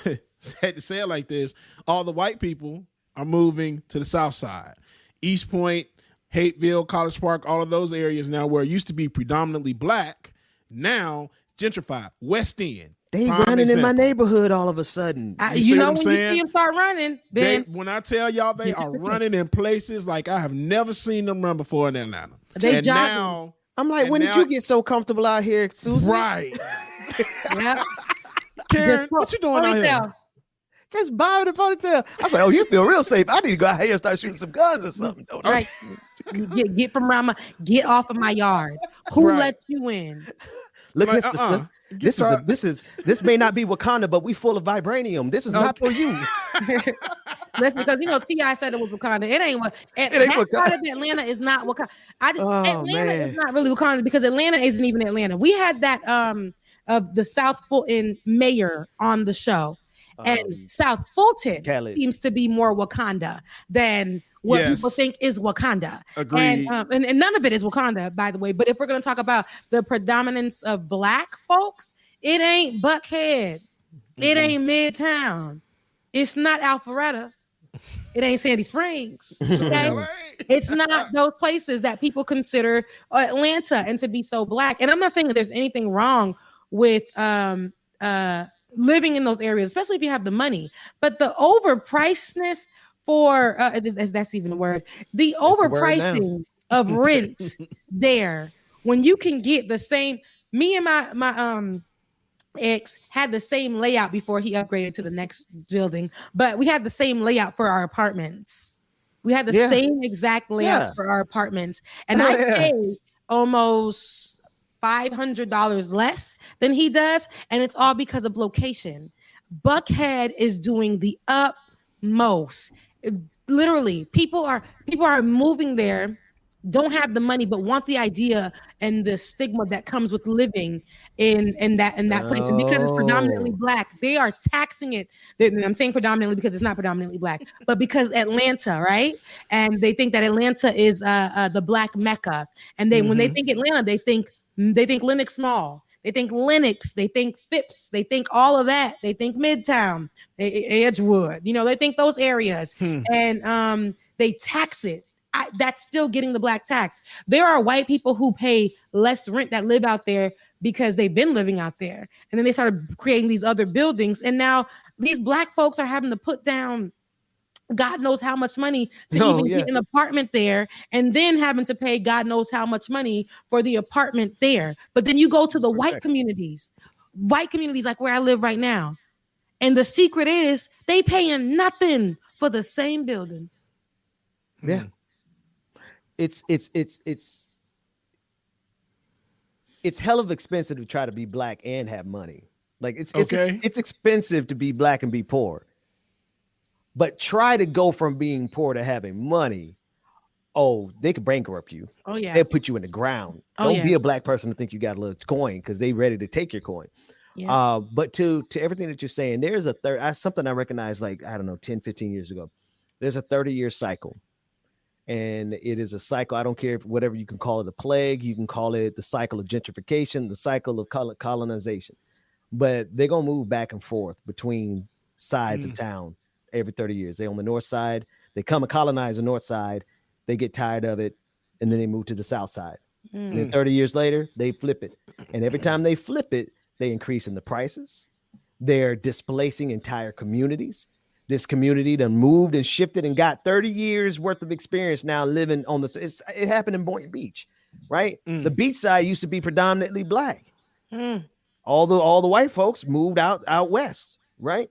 had to say it like this, all the white people are moving to the South Side. East Point, Hateville, College Park, all of those areas now where it used to be predominantly black, now gentrified. West End. They running in my neighborhood all of a sudden. When you see them start running, then when I tell y'all they are running in places like I have never seen them run before in Atlanta. And now I'm like, when did you get so comfortable out here, Susan? Right. Yeah. Karen, what you doing out here? Just bobbing the ponytail. I was like, oh, you feel real safe. I need to go out here and start shooting some guns or something. Right. Get off of my yard. Who let you in? Look, this may not be Wakanda, but we full of vibranium. This is not for you. That's because T.I. said it was Wakanda. It ain't what. That part of Atlanta is not Wakanda. Atlanta is not really Wakanda because Atlanta isn't even Atlanta. We had that of the South Fulton mayor on the show, and South Fulton seems to be more Wakanda than what people think is Wakanda. Agreed. And none of it is Wakanda, by the way. But if we're going to talk about the predominance of black folks, it ain't Buckhead. It ain't Midtown. It's not Alpharetta. It ain't Sandy Springs. Okay? It's not those places that people consider Atlanta and to be so black. And I'm not saying that there's anything wrong with living in those areas, especially if you have the money. But the overpricedness for if that's even a word, the overpricing of rent there, when you can get the same. Me and my ex had the same layout before he upgraded to the next building, but we had the same layout for our apartments. We had the same exact layouts for our apartments, and I paid almost $500 less than he does, and it's all because of location. Buckhead is doing the utmost. Literally, people are moving there, don't have the money, but want the idea and the stigma that comes with living in that place. And because it's predominantly black, they are taxing it. I'm saying predominantly because it's not predominantly black, but because Atlanta, right? And they think that Atlanta is the black Mecca. And when they think Atlanta, they think Lenox Mall. They think Lenox, they think Phipps, they think all of that. They think Midtown, Edgewood, they think those areas. And they tax it. That's still getting the black tax. There are white people who pay less rent that live out there because they've been living out there. And then they started creating these other buildings. And now these black folks are having to put down God knows how much money to get an apartment there, and then having to pay God knows how much money for the apartment there. But then you go to the white communities like where I live right now. And the secret is they paying nothing for the same building. Yeah. It's hell of expensive to try to be black and have money. Like it's expensive to be black and be poor. But try to go from being poor to having money. Oh, they could bankrupt you. Oh, yeah. They'll put you in the ground. Don't be a black person to think you got a little coin because they ready to take your coin. Yeah. But to everything that you're saying, there's something I recognized 10, 15 years ago. There's a 30-year cycle. And it is a cycle. I don't care whatever you can call it, a plague. You can call it the cycle of gentrification, the cycle of colonization. But they're going to move back and forth between sides of town. Every 30 years. They on the north side, they come and colonize the north side, they get tired of it, and then they move to the south side. And then 30 years later, they flip it. And every time they flip it, they increase in the prices. They're displacing entire communities. This community done moved and shifted and got 30 years worth of experience now living on it happened in Boynton Beach, right? The beach side used to be predominantly black. All the white folks moved out west, right?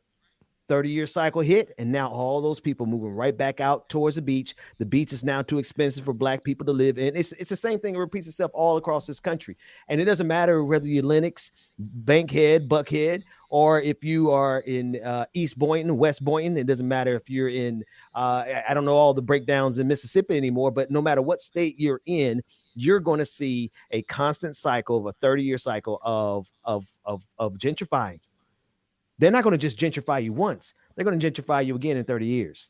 30-year cycle hit, and now all those people moving right back out towards the beach. The beach is now too expensive for black people to live in. It's the same thing that repeats itself all across this country. And it doesn't matter whether you're Lenox, Bankhead, Buckhead, or if you are in East Boynton, West Boynton. It doesn't matter if you're in, I don't know all the breakdowns in Mississippi anymore, but no matter what state you're in, you're going to see a constant cycle of a 30-year cycle of gentrifying. They're not going to just gentrify you once. They're going to gentrify you again in 30 years.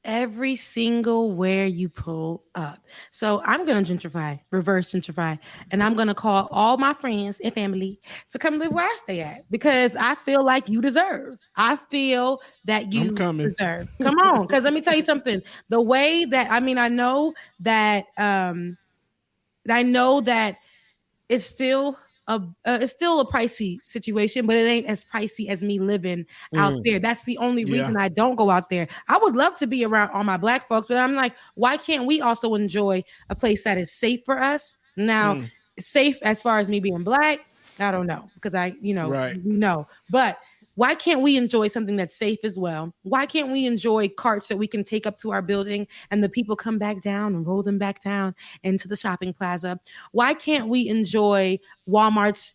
Every single where you pull up. So I'm going to reverse gentrify. And I'm going to call all my friends and family to come live where I stay at because I feel like you deserve. I feel that you deserve. Come on. Because let me tell you something. The way that, I know that it's still a pricey situation, but it ain't as pricey as me living out there. That's the only reason I don't go out there. I would love to be around all my black folks, but I'm like, why can't we also enjoy a place that is safe for us? Now, safe as far as me being black, I don't know because we know, but why can't we enjoy something that's safe as well? Why can't we enjoy carts that we can take up to our building and the people come back down and roll them back down into the shopping plaza? Why can't we enjoy Walmarts,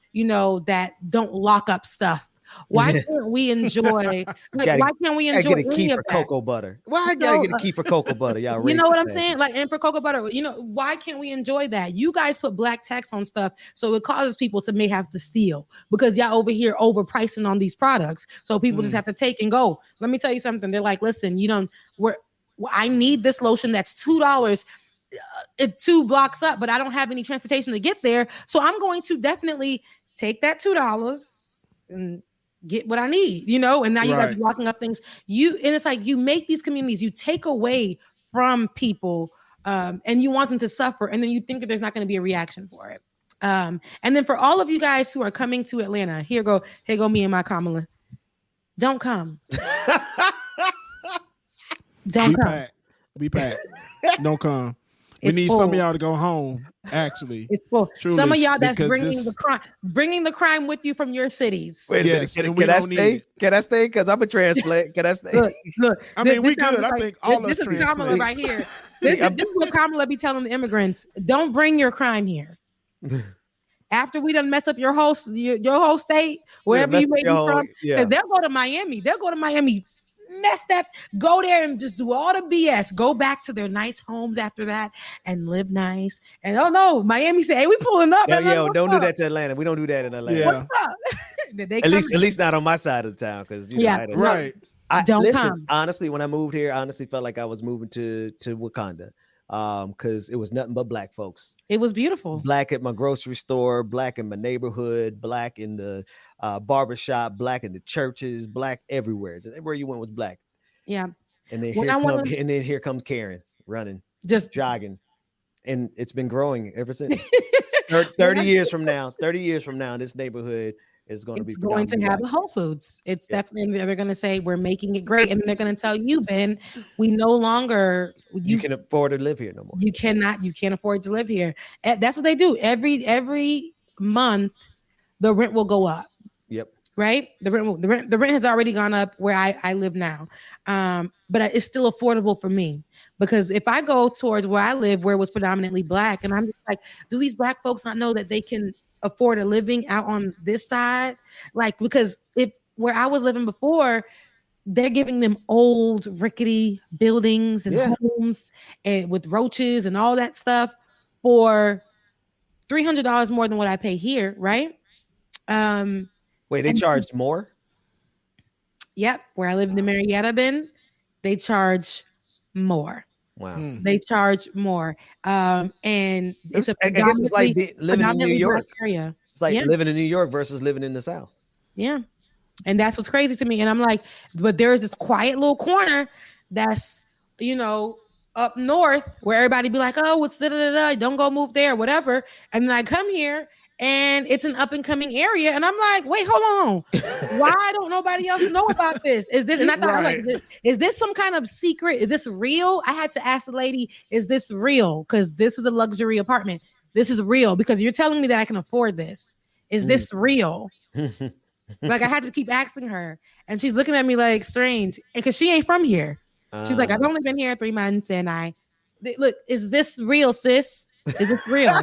that don't lock up stuff? Why can't we enjoy? Why can't we enjoy? I get a key for cocoa butter. Why I gotta get a key for cocoa butter? Y'all, you know what I'm saying? And for cocoa butter, why can't we enjoy that? You guys put black tax on stuff, so it causes people to may have to steal because y'all over here overpricing on these products, so people just have to take and go. Let me tell you something. They're like, listen, I need this lotion that's $2. It's 2 blocks up, but I don't have any transportation to get there, so I'm going to definitely take that $2 and get what I need, and now you got to be locking up things. And it's like you make these communities, you take away from people, and you want them to suffer, and then you think that there's not going to be a reaction for it. And then for all of you guys who are coming to Atlanta, here go me and my Kamala. Don't come. Don't come. Be packed. Don't come. We need some of y'all to go home. Actually, it's full. Some of y'all that's bringing the crime with you from your cities. Wait a minute. Can I stay? Can I stay? Because I'm a transplant. Can I stay? Look. I mean, we good. I think all this us is Kamala right here. This is what Kamala be telling the immigrants: don't bring your crime here. After we done mess up your whole state, wherever you may be from, because they'll go to Miami. Mess that, go there and just do all the BS. Go back to their nice homes after that and live nice. And oh no, Miami say, hey, we pulling up. Don't do that to Atlanta. We don't do that in Atlanta. Yeah. What's up? At least not on my side of the town, because Don't listen, come. Honestly, when I moved here, I honestly felt like I was moving to Wakanda. because it was nothing but black folks. It was beautiful. Black at my grocery store, black in my neighborhood, black in the barbershop, black in the churches, black everywhere. Just everywhere you went was black. Yeah. And then When here comes Karen running, just jogging. And it's been growing ever since. 30 years from now, this neighborhood is going to be going to have a Whole Foods. It's definitely, they're going to say we're making it great, and they're going to tell you, Ben, we no longer you can afford to live here no more. You can't afford to live here. That's what they do every month. The rent will go up. Yep. Right. The rent has already gone up where I live now, but it's still affordable for me, because if I go towards where I live, where it was predominantly black, and I'm just like, do these black folks not know that they can afford a living out on this side? Like, because if where I was living before, they're giving them old rickety buildings and homes and with roaches and all that stuff for $300 more than what I pay here, right? Wait, they charged more? Yep, where I live in the Marietta, Ben, they charge more. Wow. They charge more. And it's I guess it's like living in New York. Area. It's like living in New York versus living in the South. Yeah. And that's what's crazy to me. And I'm like, but there's this quiet little corner that's, up north where everybody be like, oh, what's da-da-da-da, don't go move there, whatever. And then I come here and it's an up and coming area. And I'm like, wait, hold on. Why don't nobody else know about this? Is this, and I thought, I'm like, is this some kind of secret? Is this real? I had to ask the lady, is this real? Because this is a luxury apartment. This is real because you're telling me that I can afford this. Is this real? Like, I had to keep asking her, and she's looking at me like strange because she ain't from here. She's like, I've only been here 3 months, and look, is this real, sis? Is this real?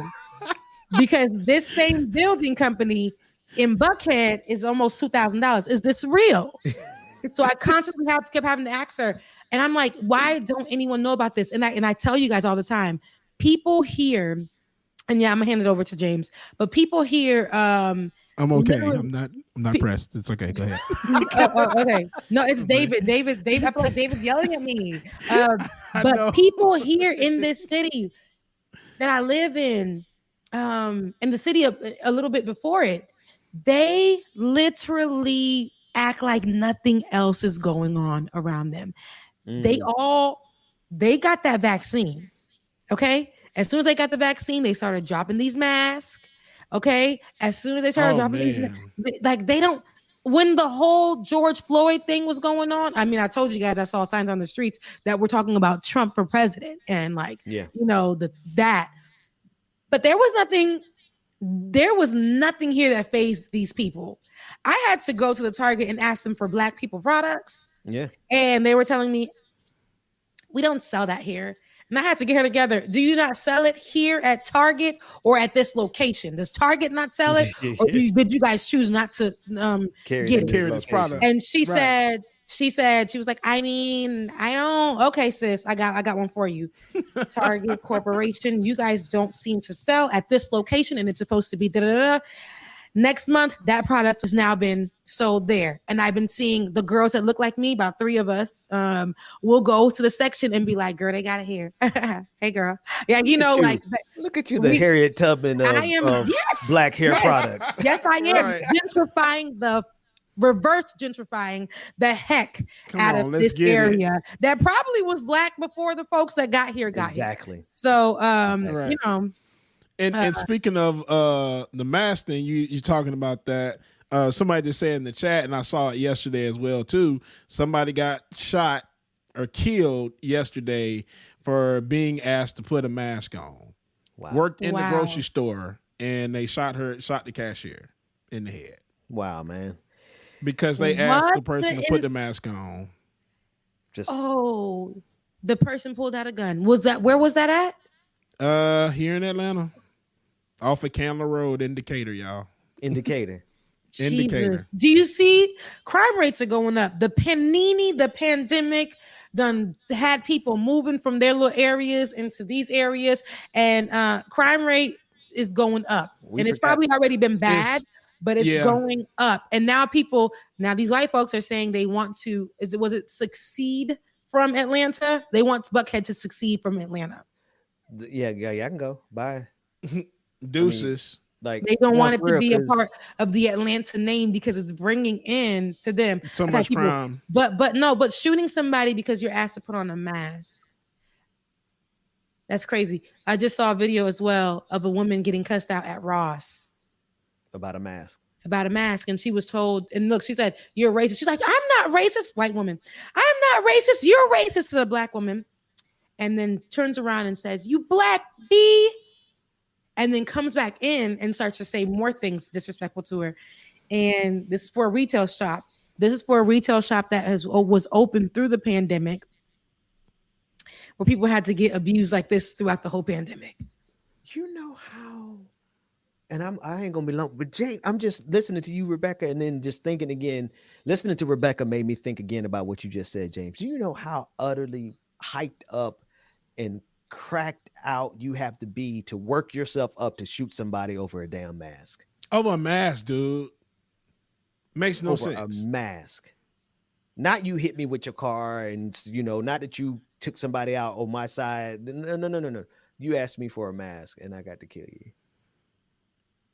Because this same building company in Buckhead is almost $2,000. Is this real? So I constantly kept having to ask her, and I'm like, why don't anyone know about this? And I tell you guys all the time, people here, and I'm gonna hand it over to James, but people here, I'm okay. I'm not pressed. It's okay. Go ahead. Okay. No, it's David. David. I feel like David's yelling at me. But people here in this city that I live in the city a little bit before it, they literally act like nothing else is going on around them. They got that vaccine. Okay. As soon as they got the vaccine, they started dropping these masks. Okay. As soon as they started dropping these, like they don't, when the whole George Floyd thing was going on, I mean, I told you guys, I saw signs on the streets that were talking about Trump for president and that, but there was nothing here that fazed these people. I had to go to the Target and ask them for Black people products. Yeah. And they were telling me, we don't sell that here. And I had to get her together. Do you not sell it here at Target or at this location? Does Target not sell it? Or did you guys choose not to carry this product? And she said, she was like, I mean, I don't. Okay, sis, I got one for you. Target Corporation, you guys don't seem to sell at this location, and it's supposed to be da-da-da. Next month, that product has now been sold there. And I've been seeing the girls that look like me, about 3 of us, will go to the section and be like, girl, they got it here. Hey, girl. Yeah, look at you, the Harriet Tubman of Black hair products. Yes, I am. Reverse gentrifying the heck out of this area that probably was Black before the folks that got here got here. So, And speaking of the mask thing, you talking about that. Somebody just said in the chat, and I saw it yesterday as well too. Somebody got shot or killed yesterday for being asked to put a mask on. Wow. Worked in the grocery store, and they shot the cashier in the head. Wow, man! Because they asked the person to put the mask on. The person pulled out a gun. Where was that at? Here in Atlanta. Off of Candler Road, Indicator, y'all. Indicator. Indicator. Do you see crime rates are going up? The pandemic done had people moving from their little areas into these areas, and crime rate is going up. It's probably already been bad, but it's going up. And now these white folks are saying they want to, succeed from Atlanta? They want Buckhead to succeed from Atlanta. Yeah, I can go. Bye. Deuces. Like they don't want it to be a 'cause- part of the Atlanta name because it's bringing in to them so much crime. But shooting somebody because you're asked to put on a mask. That's crazy. I just saw a video as well of a woman getting cussed out at Ross about a mask. And she was told, and look, she said, "You're racist." She's like, "I'm not racist." White woman, "I'm not racist. You're racist," to the black woman. And then turns around and says, "You black bee," and then comes back in and starts to say more things disrespectful to her. And this is for a retail shop. This is for a retail shop that was open through the pandemic, where people had to get abused like this throughout the whole pandemic. You know how, and I ain't gonna be long, but Jane, I'm just listening to you, Rebecca, and then just thinking again. Listening to Rebecca made me think again about what you just said, James. You know how utterly hyped up and cracked out you have to be to work yourself up to shoot somebody over a damn mask. Over a mask, dude. Makes no sense. A mask. Not you hit me with your car, and not that you took somebody out on my side. No. You asked me for a mask, and I got to kill you.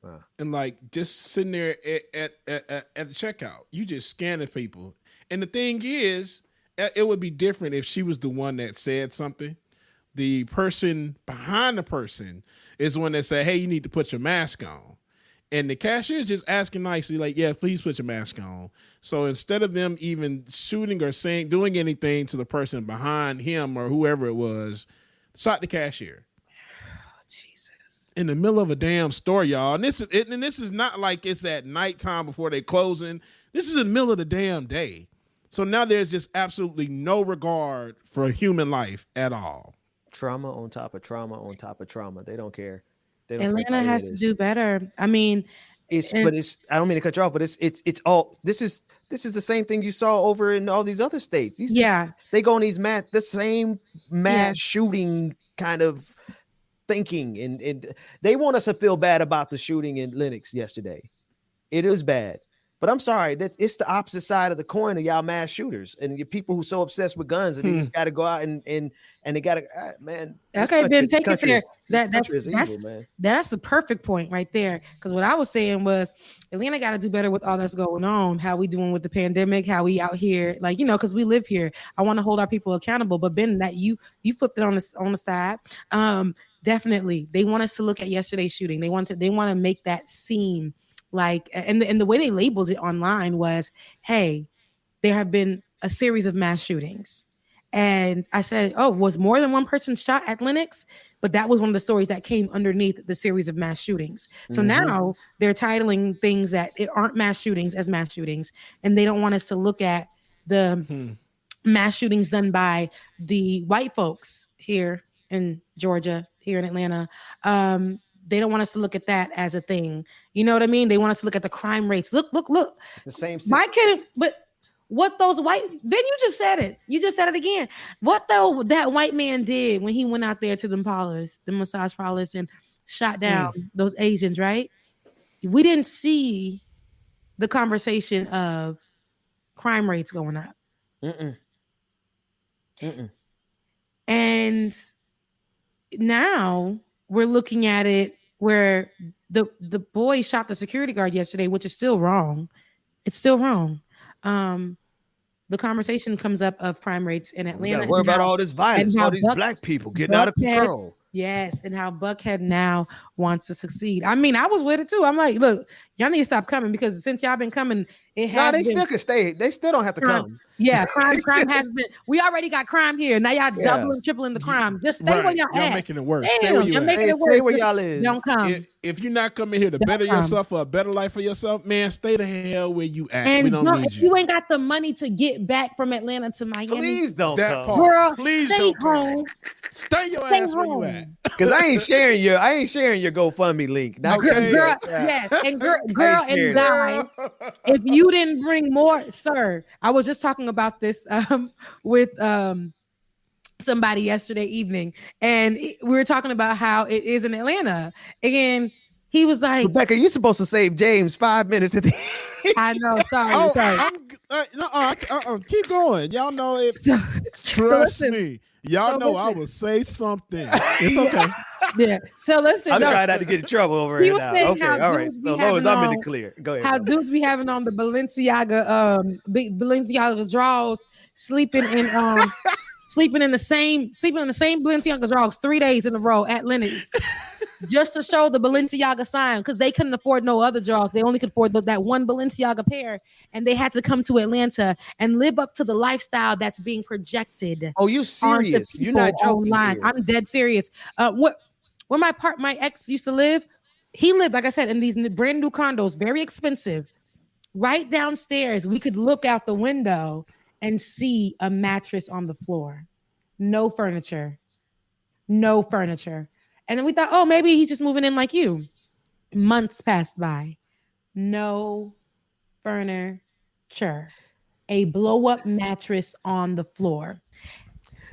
Wow. And like just sitting there at the checkout, you just scanning people. And the thing is, it would be different if she was the one that said something. The person behind the person is the one that said, "Hey, you need to put your mask on." And the cashier is just asking nicely, like, "Yeah, please put your mask on." So instead of them even shooting or doing anything to the person behind him or whoever it was, shot the cashier. Oh, Jesus. In the middle of a damn store, y'all. And this is not like it's at nighttime before they closing. This is in the middle of the damn day. So now there's just absolutely no regard for human life at all. Trauma on top of trauma on top of trauma. They don't care. Atlanta has to do better. I mean, I don't mean to cut you off, but it's all this is the same thing you saw over in all these other states. They go on these the same mass shooting kind of thinking, and they want us to feel bad about the shooting in Lenox yesterday. It is bad. But I'm sorry, that it's the opposite side of the coin of y'all mass shooters and your people who so obsessed with guns and they just got to go out and they got to, man. Okay, Ben, take it there. That's the perfect point right there. Because what I was saying was Atlanta got to do better with all that's going on. How we doing with the pandemic? How we out here, because we live here. I want to hold our people accountable. But Ben, that you flipped it on the side. Definitely, they want us to look at yesterday's shooting. They want to make that seem like, and the way they labeled it online was, "Hey, there have been a series of mass shootings." And I said, "Oh, was more than one person shot at Lenox?" But that was one of the stories that came underneath the series of mass shootings. So now they're titling things that aren't mass shootings as mass shootings. And they don't want us to look at the mass shootings done by the white folks here in Georgia, here in Atlanta. They don't want us to look at that as a thing. You know what I mean? They want us to look at the crime rates. Look. The same. But what those white, Ben, you just said it. You just said it again. What though that white man did when he went out there to the massage parlors and shot down those Asians, right? We didn't see the conversation of crime rates going up. And now we're looking at it where the boy shot the security guard yesterday, which is still wrong. It's still wrong. The conversation comes up of crime rates in Atlanta. Worry about all this violence, all these black people getting out of control. Yes, and how Buckhead now wants to succeed. I mean, I was with it too. I'm like, look, y'all need to stop coming because since y'all been coming, it has. No, they still can stay. They still don't have to come. Yeah, crime has been. We already got crime here. Now y'all doubling, tripling the crime. Just stay where y'all at. Making it worse. Damn, stay where you at. Stay where y'all is. Don't come. If you're not coming here to better yourself or a better life for yourself, man, stay the hell where you at. And we don't need you ain't got the money to get back from Atlanta to Miami. Please don't that come. part. Girl, Please stay don't home. Stay your ass where you at. Because I ain't sharing your GoFundMe link. Now, Okay. Girl, yes, and girl and guys, if you didn't bring more, sir. I was just talking about this with somebody yesterday evening, and we were talking about how it is in Atlanta. Again, he was like, Rebecca, you're supposed to save James 5 minutes at the I know, sorry. Keep going. Y'all know it. Trust me. Y'all So know I listen. will say something. It's okay. Yeah. So listen. I'm no, trying not to get in trouble over he here was now. saying Okay, how all right. dudes So be long as having I'm in the on- clear. Go ahead. How bro. dudes be having on the Balenciaga Balenciaga drawers, sleeping in the same Balenciaga drawers 3 days in a row at Lennox. Just to show the Balenciaga sign, because they couldn't afford no other drawers. They only could afford that one Balenciaga pair, and they had to come to Atlanta and live up to the lifestyle that's being projected. Oh, you onto serious? You're people not joking online. here. I'm dead serious. Where my ex used to live, he lived, like I said, in these brand new condos, very expensive. Right downstairs, we could look out the window and see a mattress on the floor. No furniture. No furniture. And then we thought, oh, maybe he's just moving in like you. Months passed by. No furniture. A blow-up mattress on the floor.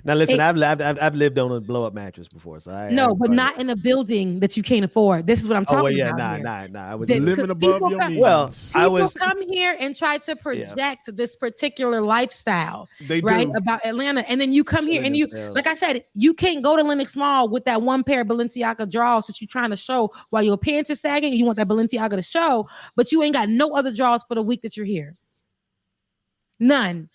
Now listen, I've lived on a blow up mattress before, so but not in a building that you can't afford. This is what I'm talking about. Nah. I was living above your means. Well, people come here and try to project this particular lifestyle, They right? do. About Atlanta, and then you come here and you, themselves. like I said, you can't go to Lenox Mall with that one pair of Balenciaga drawers that you're trying to show while your pants are sagging. And you want that Balenciaga to show, but you ain't got no other drawers for the week that you're here. None.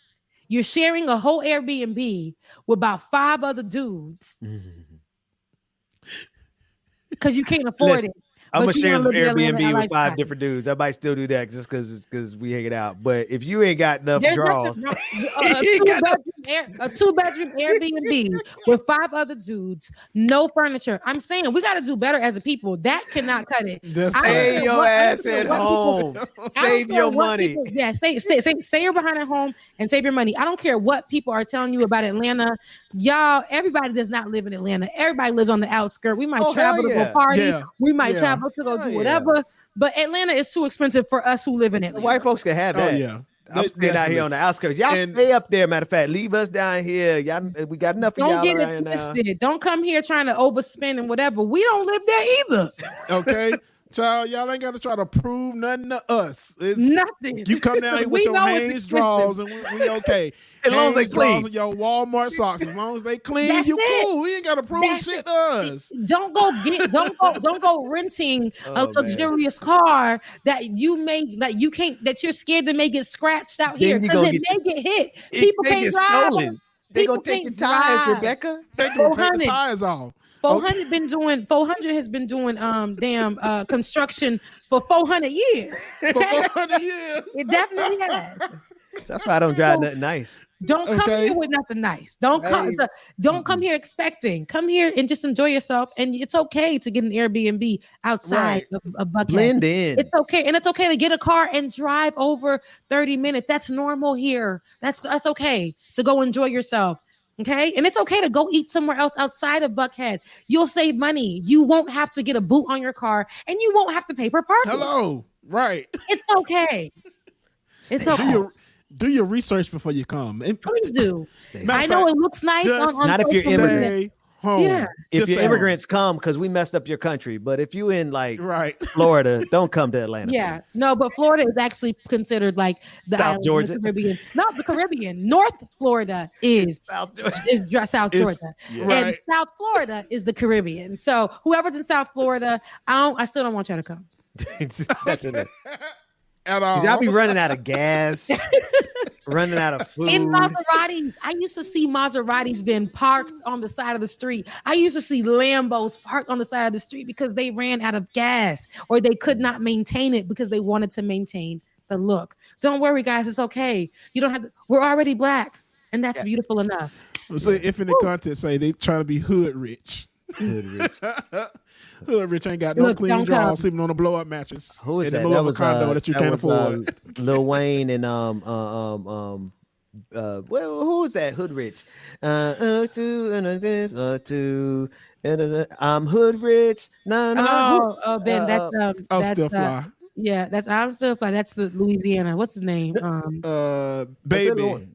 You're sharing a whole Airbnb with about 5 other dudes because you can't afford it. I'm gonna share the Airbnb with 5 different dudes. I might still do that just because we hanging out. But if you ain't got enough draws, a 2-bedroom Airbnb with 5 other dudes, no furniture. I'm saying we got to do better as a people. That cannot cut it. Stay your ass at home. Save your money. Stay your behind at home and save your money. I don't care what people are telling you about Atlanta. Y'all, everybody does not live in Atlanta. Everybody lives on the outskirts. We might travel to go party. Yeah. We might travel to go do whatever. But Atlanta is too expensive for us who live in Atlanta. White folks can have that. Oh yeah. I'm staying out here on the outskirts. Y'all stay up there. Matter of fact, leave us down here. Y'all, we got enough of y'all. Don't get it twisted. Don't come here trying to overspend and whatever. We don't live there either. Okay. Child, y'all ain't got to try to prove nothing to us. It's nothing. You come down here with your Hanes drawers and we okay. As long as they clean. And your Walmart socks, as long as they clean, you cool. We ain't got to prove shit to us. Don't go renting a luxurious car that you're scared that may get scratched out here because it may get hit. People can't drive. Stolen. They gonna take the tires, Rebecca. They gonna take the tires off. 400 has been doing construction for 400 years. For 400 years. It definitely has. That's why I don't drive nothing nice. Don't come here with nothing nice. Don't come here expecting. Come here and just enjoy yourself. And it's okay to get an Airbnb outside of Buckhead. Blend in. It's okay. And it's okay to get a car and drive over 30 minutes. That's normal here. That's okay to go enjoy yourself. Okay. And it's okay to go eat somewhere else outside of Buckhead. You'll save money. You won't have to get a boot on your car and you won't have to pay for parking. Hello. Right. It's okay. It's okay. Do your research before you come. And please do. I know it looks nice on not if you're immigrant. Home. Yeah. If your immigrants come, because we messed up your country. But if you in Florida, don't come to Atlanta. Yeah. Please. No, but Florida is actually considered like the South Georgia. The Caribbean. Not the Caribbean. North Florida is South Georgia. South Georgia. And South Florida is the Caribbean. So whoever's in South Florida, I still don't want y'all to come. That's in it. At all. Y'all be running out of gas, running out of food. In Maseratis, I used to see Maseratis being parked on the side of the street. I used to see Lambos parked on the side of the street because they ran out of gas or they could not maintain it because they wanted to maintain the look. Don't worry, guys. It's okay. You don't have to. We're already Black, and that's beautiful enough. So if in the content say they trying to be hood rich. Hood rich. Hood rich ain't got no clean drawers, sleeping on a blow up mattress. Who is that? That was condo that you can't afford. Lil Wayne and well, who is that? Hood rich. I'm hood rich. No. Ben, that's Still Fly. Yeah, that's I'm Still Fly. That's the Louisiana. What's his name? Baby.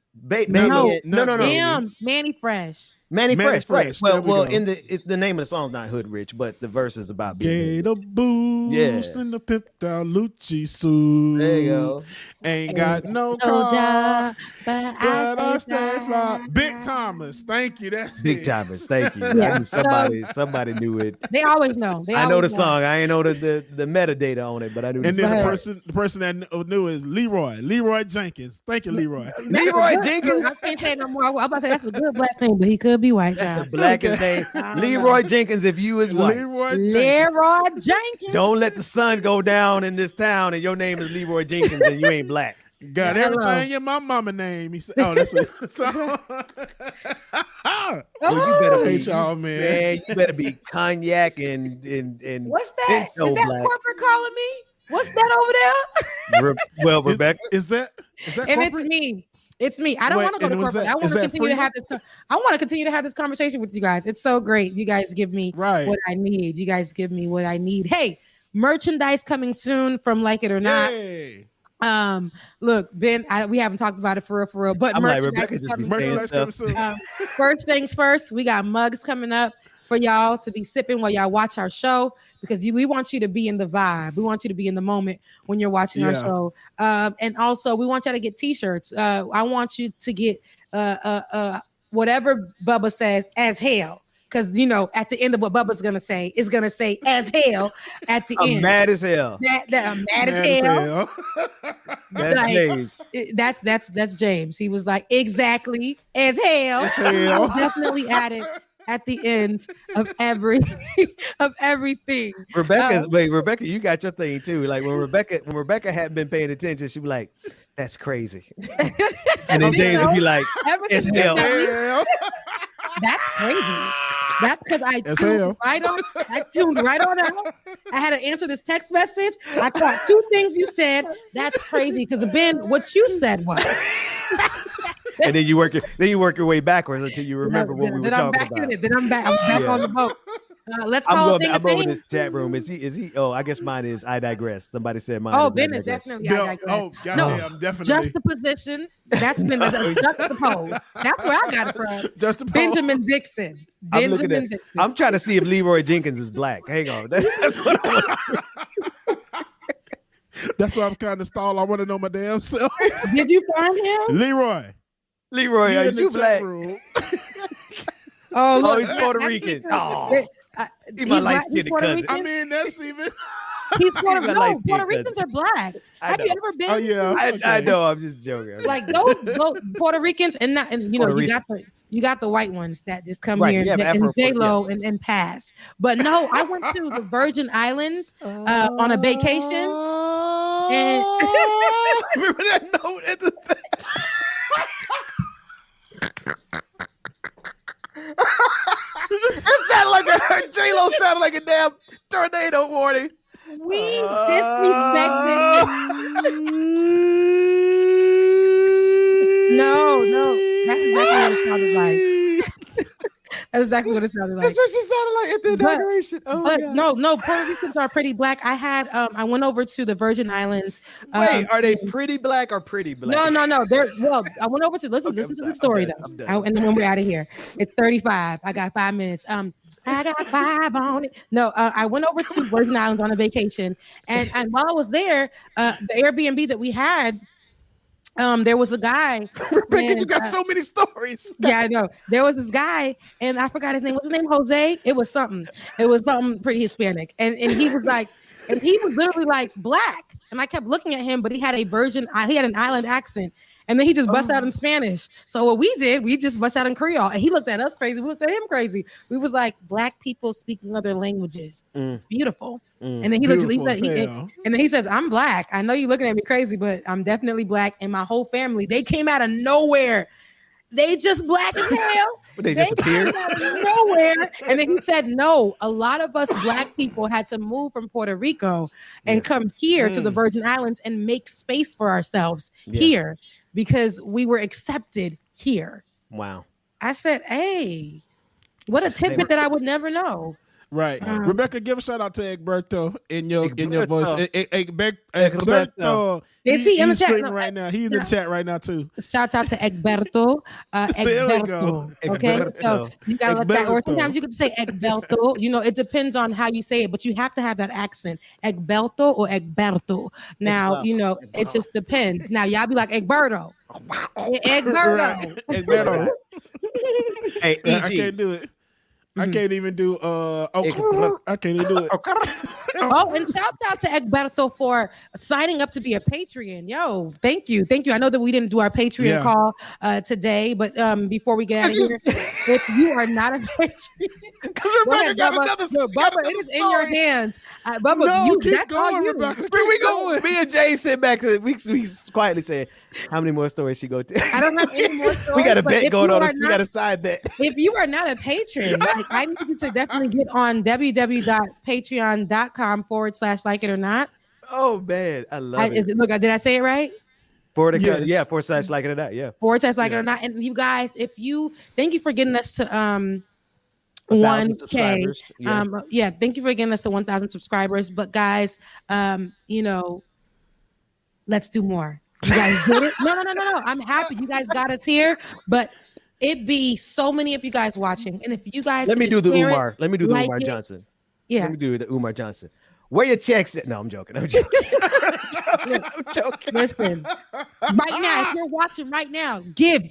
No. Damn, Manny Fresh. Manny Fresh, right? There we Well, go. it's the name of the song's not Hood Rich, but the verse is about being Gator boots and the pimped out Lucci suit. There you go. Ain't got no car, but I stay fly. Big Thomas, thank you. That's Big Timers. Thank you. Yeah. I knew somebody knew it. They always know. I know the song. I ain't know the metadata on it, but I knew. And the then song. the person that knew is Leroy Jenkins. Thank you, Leroy. Leroy Jenkins. I can't say no more. I'm about to say that's a good black name, but he could be white. That's the blackest name. Leroy Jenkins. If you is white. Leroy Jenkins. Don't let the sun go down in this town, and your name is Leroy Jenkins, and you ain't black. Got everything in my mama name. He said, "Oh, that's what." Well, you better be, y'all, man. You better be cognac and What's that? Is that black. corporate calling me? What's that over there? Rebecca, is that and corporate? it's me. It's me. I don't Wait, want to go to and was corporate. that- I want is to that continue to free? have this. I want to continue to have this conversation with you guys. It's so great. You guys give me what I need. You guys give me what I need. Hey, merchandise coming soon from Like It or Not. Yay. Look, Ben, we haven't talked about it for real, but I'm like, merchandise Rebecca is just be coming saying soon. stuff. First things first, we got mugs coming up for y'all to be sipping while y'all watch our show, because we want you to be in the vibe. We want you to be in the moment when you're watching our show. And also, we want y'all to get t-shirts. I want you to get whatever Bubba says as hell. Because, at the end of what Bubba's going to say, is going to say as hell at the end. I'm mad as hell. I'm mad as hell. That's Like, James. That's James. He was like, exactly as hell. As hell. Definitely added at the end of everything. Rebecca, you got your thing too. Like when Rebecca hadn't been paying attention, she'd be like, "That's crazy," and then James would be like, "It's hell." That's crazy. That's because I tuned right on out. I had to answer this text message. I caught two things you said. That's crazy because Ben, what you said was. And then you work your way backwards until you remember what we were talking about. I'm back on the boat. Let's call it. I'm over this chat room. Is he? Oh, I guess mine is. I digress. Somebody said mine. Oh, is Ben I is digress. definitely. I digress. Oh, goddamn, definitely. Juxtaposition. That's been juxtapose. That's where I got it from. Juxtapose. Benjamin Dixon. Dixon. I'm trying to see if Leroy Jenkins is black. Hang on. That's what I want. That's why I'm kind of stalled. I want to know my damn self. Did you find him? Leroy, are you black? Oh, he's Puerto Rican. Oh, he's my light-skinned cousin. I mean, that's even. He's Puerto Rican. Puerto Ricans are black. Have you ever been? Oh yeah, I know. I'm just joking. Like those Puerto Ricans, and you got the white ones that just come here and J-Lo and pass. But no, I went to the Virgin Islands on a vacation. And remember that note at the it sounded like J-Lo sounded like a damn tornado warning. We disrespected. No, that's exactly what it sounded like. That's exactly what it sounded like. That's what she sounded like at the inauguration. No, Puerto Ricans are pretty black. I went over to the Virgin Islands. Wait, are they pretty black or pretty black? No. I went over to listen to the story though. And then when we're out of here, it's 35. I got 5 minutes. I got 5 on it. No, I went over to Virgin Islands on a vacation, and while I was there, the Airbnb that we had. There was a guy. Rebecca, you got so many stories. Yeah, I know. There was this guy, and I forgot his name. What's his name? Jose. It was something pretty Hispanic, and he was like, and he was literally like black. And I kept looking at him, but he had he had an island accent. And then he just bust out in Spanish. So what we did, we just bust out in Creole. And he looked at us crazy. We looked at him crazy. We was like, black people speaking other languages. It's beautiful. And then he says, I'm black. I know you're looking at me crazy, but I'm definitely black. And my whole family, they came out of nowhere. They just black as hell. But they just appeared out of nowhere. And then he said, no, a lot of us black people had to move from Puerto Rico and come here to the Virgin Islands and make space for ourselves here because we were accepted here. Wow. I said, hey, what a tidbit that I would never know. Right. Rebecca, give a shout out to Egberto in your voice. Egberto. Is he in the He's chat? screaming No, right now. He's in the chat right now too. Shout out to Egberto. There we go. Okay, so you gotta let that, or Egberto. sometimes you could say Egberto. You know, it depends on how you say it, but you have to have that accent. Egberto or Egberto. Now, you know, it just depends. Now, y'all be like Egberto. Egberto. Right. Egberto. Hey, I EG. can't do it. I can't even do I can't even do it. Oh, and shout out to Egberto for signing up to be a Patreon. Yo, thank you. I know that we didn't do our Patreon call today, but before we get out of here, if you are not a Patreon, Because Rebecca got another. Bubba, it is in your hands. Bubba, No, keep that's all going, you. Rebecca. We go. Me and Jay sit back. We quietly say, "How many more stories she go to?" I don't have any more stories. We got a but bet if going you on. are We got a side bet. If you are not a patron, like, I need you to definitely get on www.patreon.com/like it or not. Oh man, I love it. Look, did I say it right? /like it or not. Yeah. /like it or not. And you guys, thank you for getting us to 1,000 1K. subscribers. Yeah, thank you for getting us to 1,000 subscribers. But guys, you know, let's do more. You guys did it. No. I'm happy you guys got us here, but it'd be so many of you guys watching. And if you guys Let me do the share it, Umar. Let me do the like Umar it. Johnson. Yeah. Let me do the Umar Johnson. Where your checks at? No, I'm joking. I'm joking. Listen, right now, if you're watching right now, give.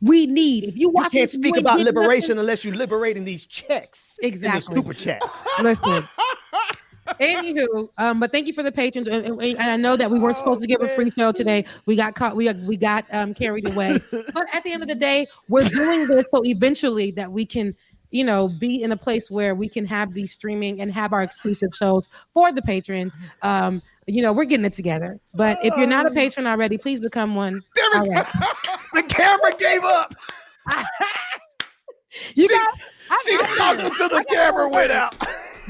We need. If you watch, You can't speak about liberation unless you're liberating these checks. Exactly. In the super chats. Listen. Anywho, but thank you for the patrons, and I know that we weren't supposed to give a free show today. We got caught. We got carried away. But at the end of the day, we're doing this so eventually that we can, you know, be in a place where we can have these streaming and have our exclusive shows for the patrons. You know, we're getting it together. But if you're not a patron already, please become one. All right. The camera gave up. She talked until the camera went out.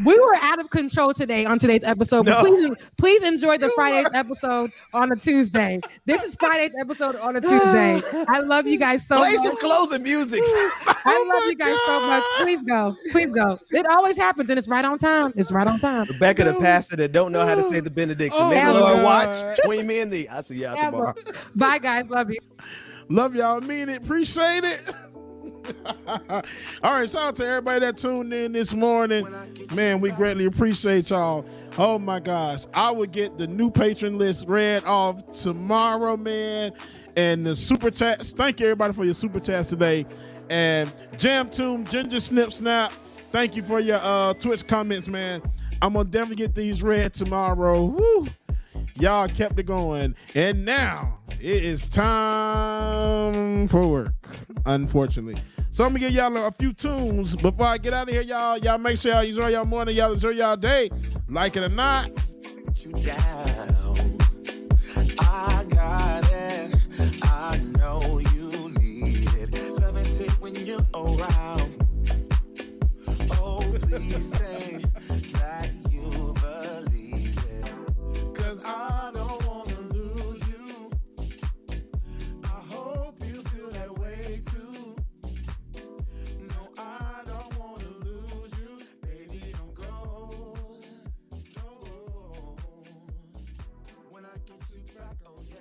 We were out of control today on today's episode. But please enjoy the Friday's episode on a Tuesday. This is Friday's episode on a Tuesday. I love you guys so much. Play some closing music. I love you guys so much. Please go. It always happens, and it's right on time. Rebecca, the pastor that don't know how to say the benediction. May the Lord watch between me and thee. I'll see y'all tomorrow. Bye, guys. Love you. Love y'all. Mean it. Appreciate it. All right, shout out to everybody that tuned in this morning. Man, we greatly appreciate y'all. Oh my gosh, I will get the new patron list read off tomorrow, man. And the super chats, thank you everybody for your super chats today. And Jam Tune, Ginger Snip Snap, thank you for your Twitch comments, man. I'm gonna definitely get these read tomorrow. Woo. Y'all kept it going. And now it is time for work, unfortunately. So I'm gonna give y'all a few tunes before I get out of here, y'all. Y'all make sure y'all enjoy y'all morning, y'all enjoy y'all day. Like it or not. You down. I got it. I know you need it. Love is it when you're around. Oh, please say that you believe it. 'Cause I don't wanna lose you. I hope you feel that way too. No, I don't wanna lose you. Baby, don't go. Don't go. When I get you back, oh yeah.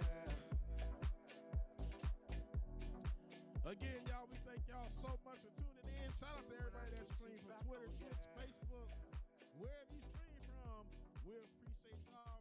Again, y'all, we thank y'all so much for tuning in. Shout out to everybody that streams from Twitter, Twitch, Facebook, wherever you stream from. We appreciate y'all.